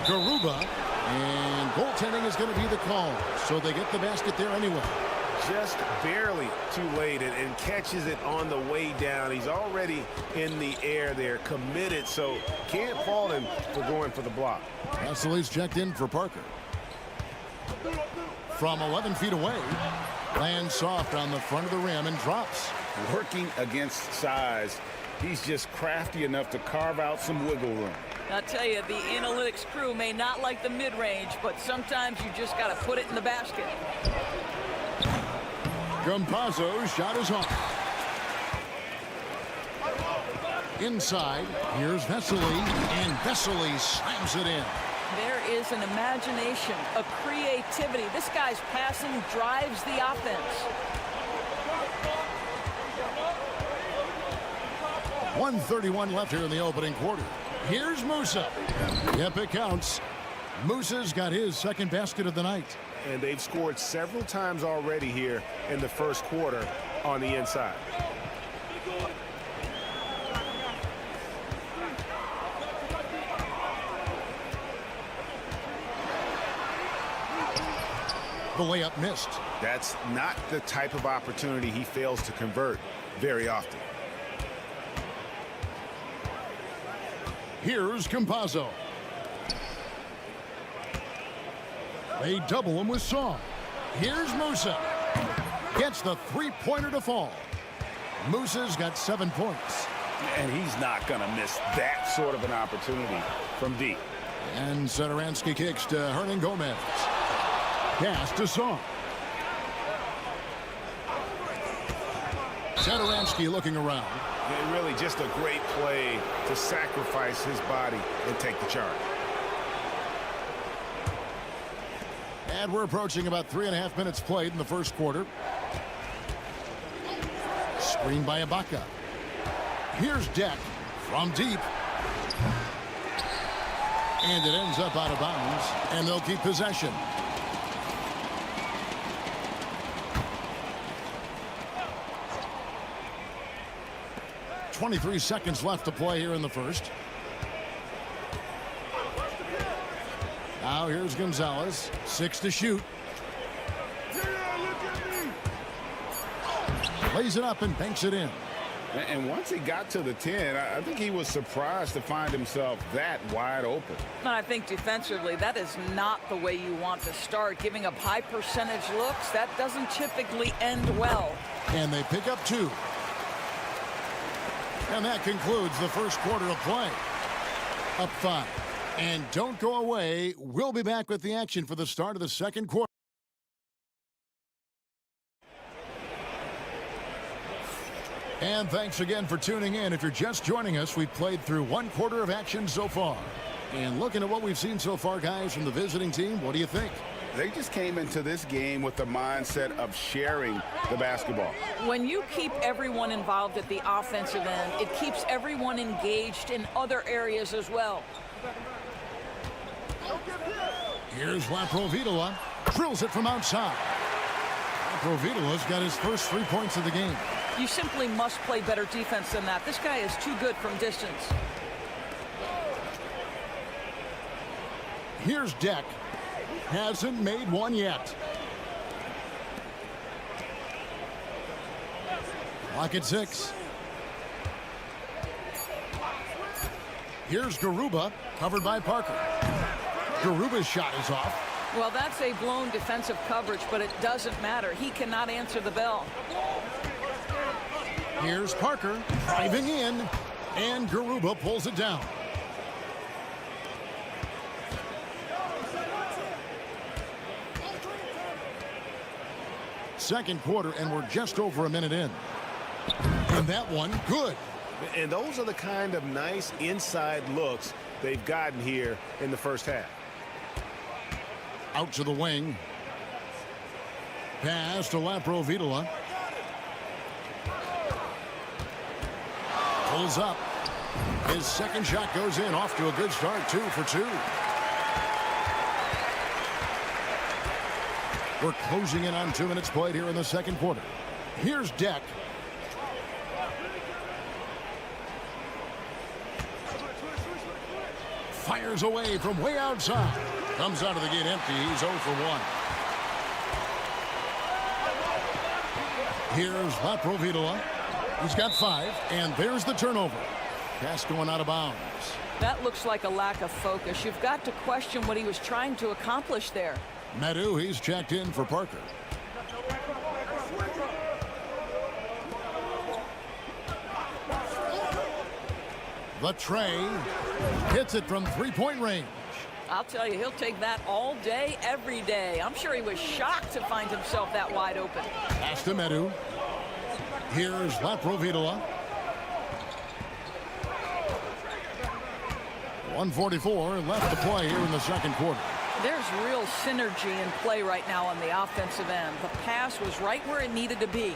Garuba, and goaltending is going to be the call, so they get the basket there anyway. Just barely too late and catches it on the way down. He's already in the air there, committed, so can't fault him for going for the block. Vassili's checked in for Parker. From 11 feet away, lands soft on the front of the rim and drops. Working against size, he's just crafty enough to carve out some wiggle room. I'll tell you, the analytics crew may not like the mid-range, but sometimes you just got to put it in the basket. Campazzo's shot is off. Inside, here's Vesely, and Vesely slams it in. There is an imagination, a creativity. This guy's passing drives the offense. 1:31 left here in the opening quarter. Here's Musa. Yep, it counts. Musa's got his second basket of the night. And they've scored several times already here in the first quarter on the inside. The layup missed. That's not the type of opportunity he fails to convert very often. Here's Campazzo. They double him with Song. Here's Musa. Gets the three-pointer to fall. Musa's got 7 points. And he's not going to miss that sort of an opportunity from deep. And Satoransky kicks to Hernan Gomez. Pass to Song. Satoransky looking around. And really just a great play to sacrifice his body and take the charge. And we're approaching about 3.5 minutes played in the first quarter. Screen by Ibaka. Here's Deck from deep. And it ends up out of bounds, and they'll keep possession. .23 seconds left to play here in the first. Now here's Gonzalez. 6 to shoot. Lays it up and banks it in. And once he got to the 10, I think he was surprised to find himself that wide open. And I think defensively, that is not the way you want to start. Giving up high percentage looks, that doesn't typically end well. And they pick up 2. And that concludes the first quarter of play. Up 5. And don't go away. We'll be back with the action for the start of the second quarter. And thanks again for tuning in. If you're just joining us, we've played through 1 quarter of action so far. And looking at what we've seen so far, guys, from the visiting team, what do you think? They just came into this game with the mindset of sharing the basketball. When you keep everyone involved at the offensive end, it keeps everyone engaged in other areas as well. Here's Laprovitola. Drills it from outside. Laprovitola's got his first 3 points of the game. You simply must play better defense than that. This guy is too good from distance. Here's Deck. Hasn't made one yet. Clock at 6. Here's Garuba, covered by Parker. Garuba's shot is off. Well, that's a blown defensive coverage, but it doesn't matter. He cannot answer the bell. Here's Parker driving in, and Garuba pulls it down. Second quarter, and we're just over a minute in. And that one, good. And those are the kind of nice inside looks they've gotten here in the first half. Out to the wing. Pass to Laprovitola. Pulls up. His second shot goes in, off to a good start, 2 for 2. We're closing in on 2 minutes played here in the second quarter. Here's Deck. Fires away from way outside. Comes out of the gate empty. He's 0 for 1. Here's Laprovitola. He's got 5, and there's the turnover. Pass going out of bounds. That looks like a lack of focus. You've got to question what he was trying to accomplish there. Madhu, he's checked in for Parker. The tray hits it from 3-point range. I'll tell you, he'll take that all day, every day. I'm sure he was shocked to find himself that wide open. Pass to Madhu. Here's Laprovitola. 1:44 left to play here in the second quarter. There's real synergy in play right now on the offensive end. The pass was right where it needed to be.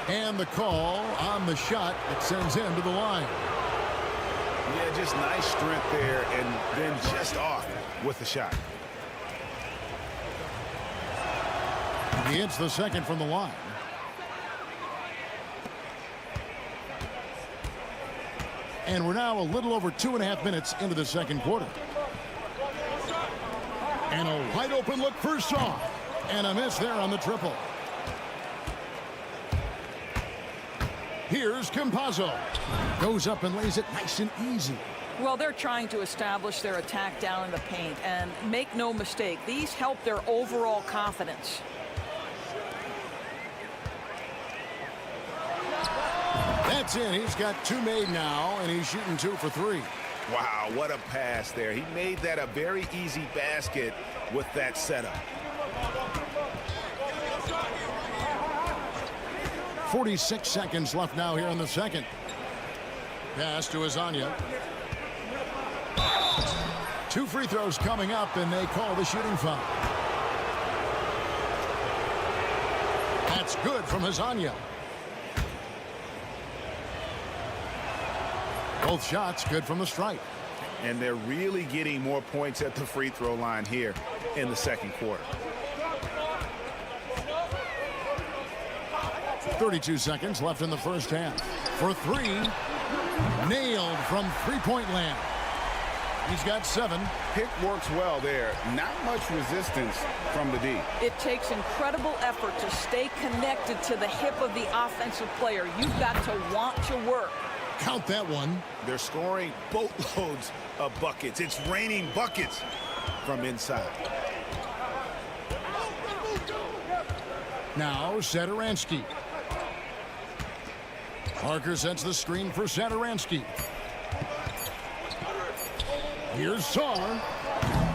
And the call on the shot that sends him to the line. Yeah, just nice strength there, and then just off with the shot. He hits the second from the line. And we're now a little over 2.5 minutes into the second quarter. And a wide open look for Shaw. And a miss there on the triple. Here's Campazzo. Goes up and lays it nice and easy. Well, they're trying to establish their attack down in the paint. And make no mistake, these help their overall confidence. That's in. He's got 2 made now, and he's shooting 2 for 3. Wow, what a pass there. He made that a very easy basket with that setup. 46 seconds left now here in the second. Pass to Azania. 2 free throws coming up, and they call the shooting foul. That's good from Azania. Both shots good from the stripe. And they're really getting more points at the free throw line here in the second quarter. 32 seconds left in the first half. For 3, nailed from 3-point land. He's got 7. Pick works well there. Not much resistance from the D. It takes incredible effort to stay connected to the hip of the offensive player. You've got to want to work. Count that one. They're scoring boatloads of buckets. It's raining buckets from inside. Now Satoransky. Parker sets the screen for Satoransky. Here's Saar.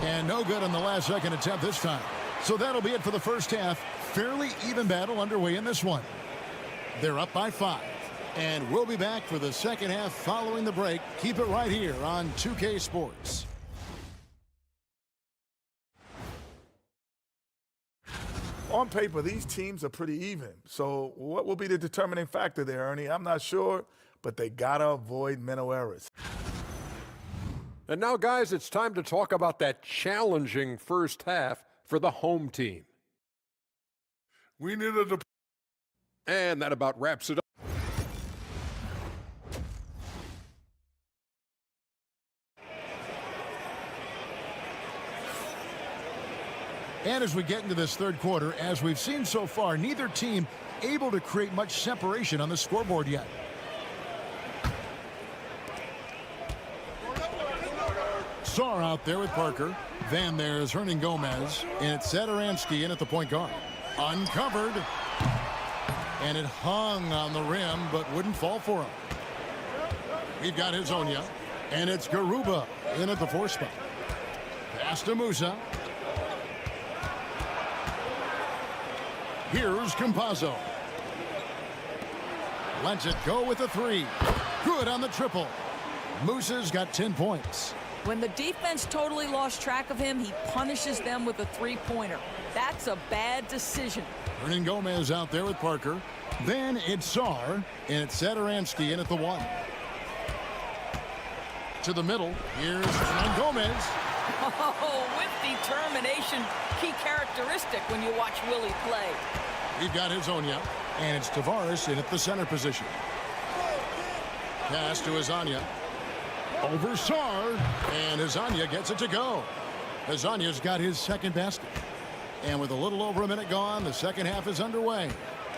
And no good on the last second attempt this time. So that'll be it for the first half. fairly even battle underway in this one. They're up by 5. And we'll be back for the second half following the break. Keep it right here on 2K Sports. On paper, these teams are pretty even. So what will be the determining factor there, Ernie? I'm not sure, but they got to avoid mental errors. And now, guys, it's time to talk about that challenging first half for the home team. We needed to... And that about wraps it up. And as we get into this third quarter, as we've seen so far, neither team able to create much separation on the scoreboard yet. Saar out there with Parker. Then there's Hernan Gomez. And it's Satoransky in at the point guard. Uncovered. And it hung on the rim, but wouldn't fall for him. We've got Hezonja. And it's Garuba in at the 4 spot. Pass to Musa. Here's Campazzo. Lets it go with a 3. Good on the triple. Musa's got 10 points. When the defense totally lost track of him, he punishes them with a 3-pointer. That's a bad decision. Hernan Gomez out there with Parker. Then it's Saar, and it's Satoransky in at the 1. To the middle, here's Hernan Gomez. Oh, with determination, key characteristic when you watch Willie play. We've got Hezonja, and it's Tavares in at the center position. Pass to Hezonja. Over Saar, and Hezonja gets it to go. Hezonja's got his second basket. And with a little over a minute gone, the second half is underway.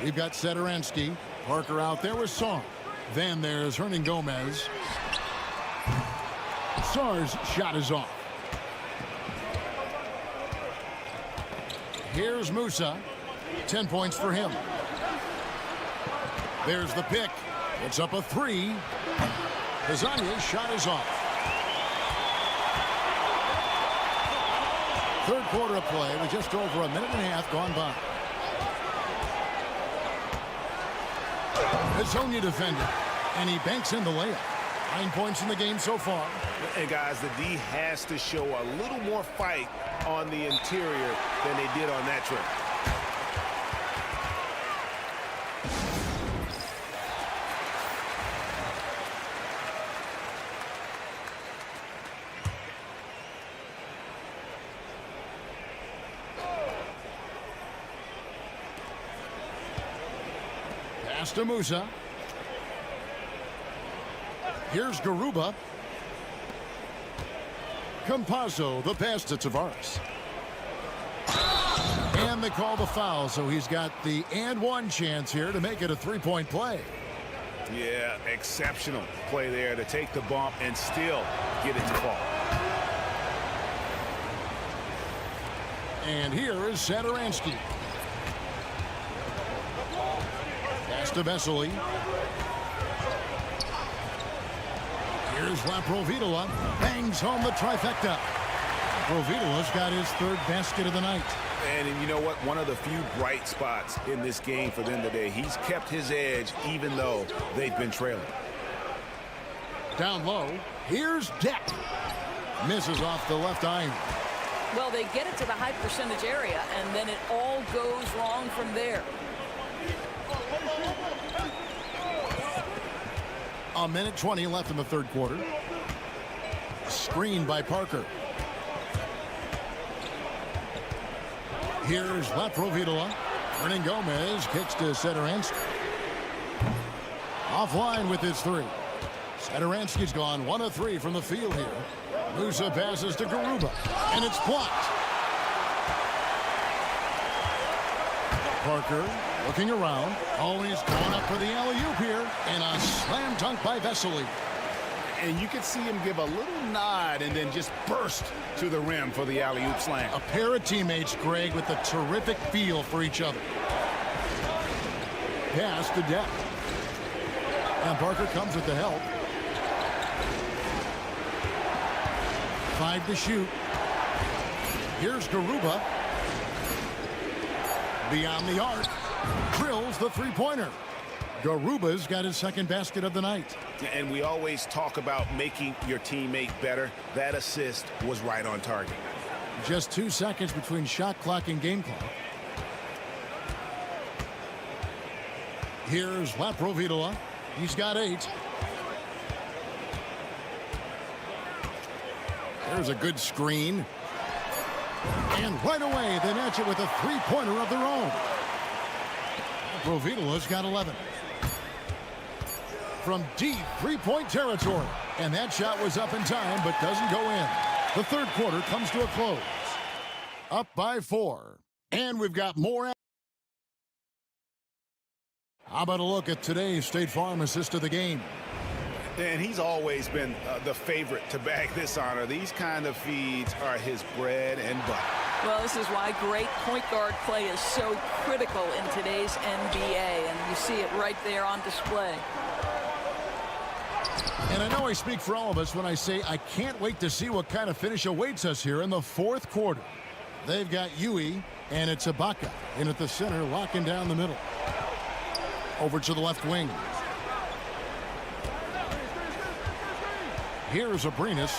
We've got Satoransky. Parker out there with Saar. Then there's Hernan Gomez. Saar's shot is off. Here's Musa. 10 points for him. There's the pick. It's up a 3. Hezonja's shot is off. Third quarter of play with just over a minute and a half gone by. Hezonja defended, and he banks in the layup. 9 points in the game so far. And guys, the D has to show a little more fight on the interior than they did on that trip. Pass to Musa. Here's Garuba. Campazzo, the pass to Tavares. And they call the foul, so he's got the and one chance here to make it a 3-point play. Yeah, exceptional play there to take the bump and still get it to fall. And here is Satoransky. Pass to Vesely. Here's Laprovitola. Bangs home the trifecta. Laprovitola's got his third basket of the night. And you know what? One of the few bright spots in this game for them today. He's kept his edge even though they've been trailing. Down low. Here's Deck. Misses off the left iron. Well, they get it to the high percentage area, and then it all goes wrong from there. A minute 20 left in the third quarter. Screen by Parker. Here's Laprovitola. Hernan Gomez kicks to Satoransky. Offline with his 3. Satoransky's gone 1 of 3 from the field here. Musa passes to Garuba, and it's blocked. Parker looking around. Always going up for the alley-oop here. And a slam dunk by Vesely. And you could see him give a little nod and then just burst to the rim for the alley-oop slam. A pair of teammates, Greg, with a terrific feel for each other. Pass to Deck. And Parker comes with the help. 5 to shoot. Here's Garuba. Beyond the arc. Drills the three-pointer. Garuba's got his second basket of the night. And we always talk about making your teammate better. That assist was right on target. Just 2 seconds between shot clock and game clock. Here's Laprovitola. He's got 8. There's a good screen. And right away, they match it with a three-pointer of their own. Laprovitola's got 11. From deep three-point territory. And that shot was up in time, but doesn't go in. The third quarter comes to a close. Up by 4. And we've got more. How about a look at today's State Farm assist of the game? And he's always been the favorite to bag this honor. These kind of feeds are his bread and butter. Well, this is why great point guard play is so critical in today's NBA, and you see it right there on display. And I know I speak for all of us when I say I can't wait to see what kind of finish awaits us here in the fourth quarter. They've got Yui, and it's Ibaka in at the center, locking down the middle. Over to the left wing. Here's Abrinas.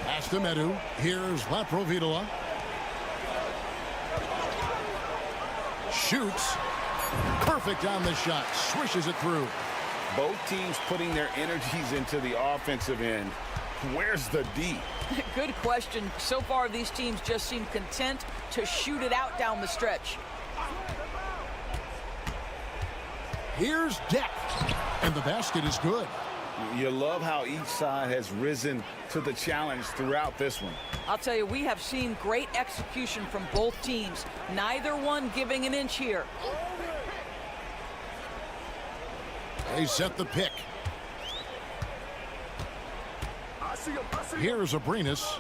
Pass to Medu. Here's Laprovitola. Shoots. Perfect on the shot. Swishes it through. Both teams putting their energies into the offensive end. Where's the D? Good question. So far, these teams just seem content to shoot it out down the stretch. Here's Deck. And the basket is good. You love how each side has risen to the challenge throughout this one. I'll tell you, we have seen great execution from both teams. Neither one giving an inch here. They set the pick. Here's Abrinas.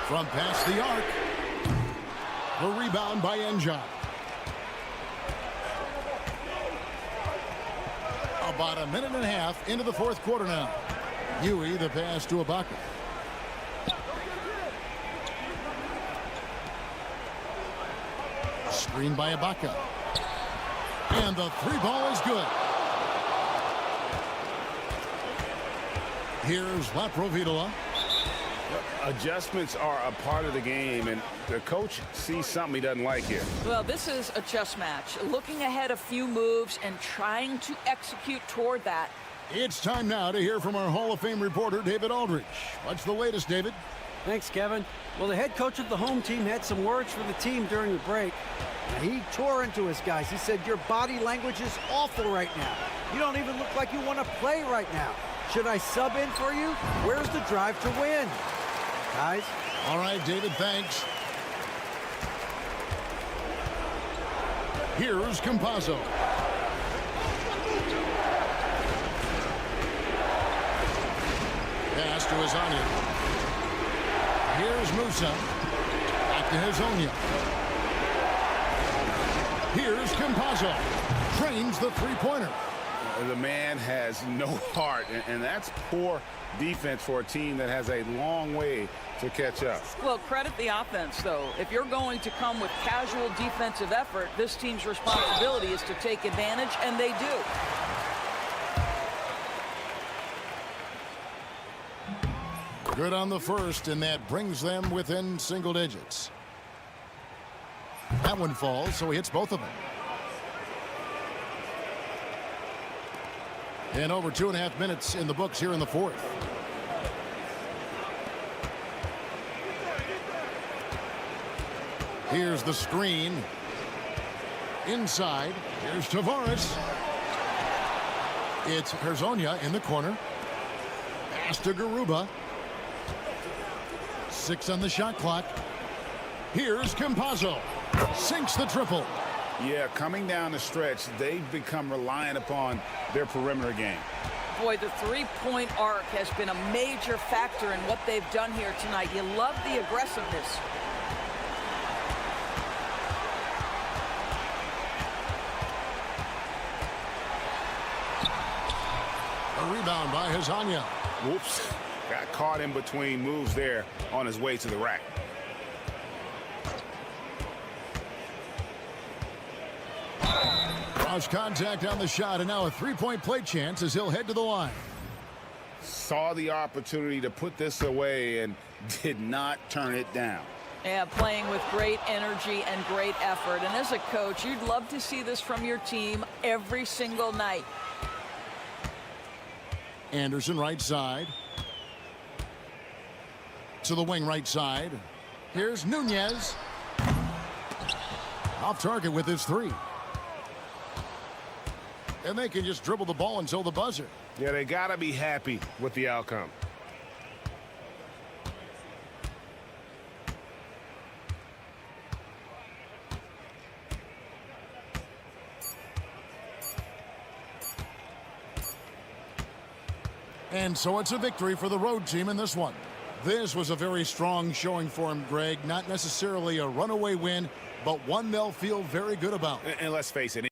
From past the arc. The rebound by Enja. About a minute and a half into the fourth quarter now. Yui, the pass to Ibaka. Screen by Ibaka. And the three ball is good. Here's Laprovitola. Adjustments are a part of the game, and the coach sees something he doesn't like here. Well, this is a chess match. Looking ahead a few moves and trying to execute toward that. It's time now to hear from our Hall of Fame reporter, David Aldridge. What's the latest, David? Thanks, Kevin. Well, the head coach of the home team had some words for the team during the break. He tore into his guys. He said, your body language is awful right now. You don't even look like you want to play right now. Should I sub in for you? Where's the drive to win? Guys? All right, David, thanks. Here's Campazzo. Pass to Hazonia. Here's Musa. Back to Hazonia. Here's Campazzo. Trains the three-pointer. The man has no heart, and that's poor defense for a team that has a long way to catch up. Well, credit the offense, though. If you're going to come with casual defensive effort, this team's responsibility is to take advantage, and they do. Good on the first, and that brings them within single digits. That one falls, so he hits both of them. And over 2.5 minutes in the books here in the fourth. Here's the screen. Inside. Here's Tavares. It's Hazonia in the corner. Pass to Garuba. 6 on the shot clock. Here's Campazzo. Sinks the triple. Yeah, coming down the stretch, they've become reliant upon their perimeter game. Boy, the three-point arc has been a major factor in what they've done here tonight. You love the aggressiveness. A rebound by Hazonia. Whoops. Got caught in between moves there on his way to the rack. Cross contact on the shot, and now a three-point play chance as he'll head to the line. Saw the opportunity to put this away and did not turn it down. Yeah, playing with great energy and great effort. And as a coach, you'd love to see this from your team every single night. Anderson right side. To the wing right side. Here's Nunez. Off target with his three. And they can just dribble the ball until the buzzer. Yeah, they got to be happy with the outcome. And so it's a victory for the road team in this one. This was a very strong showing for him, Greg. Not necessarily a runaway win, but one they'll feel very good about. And let's face it.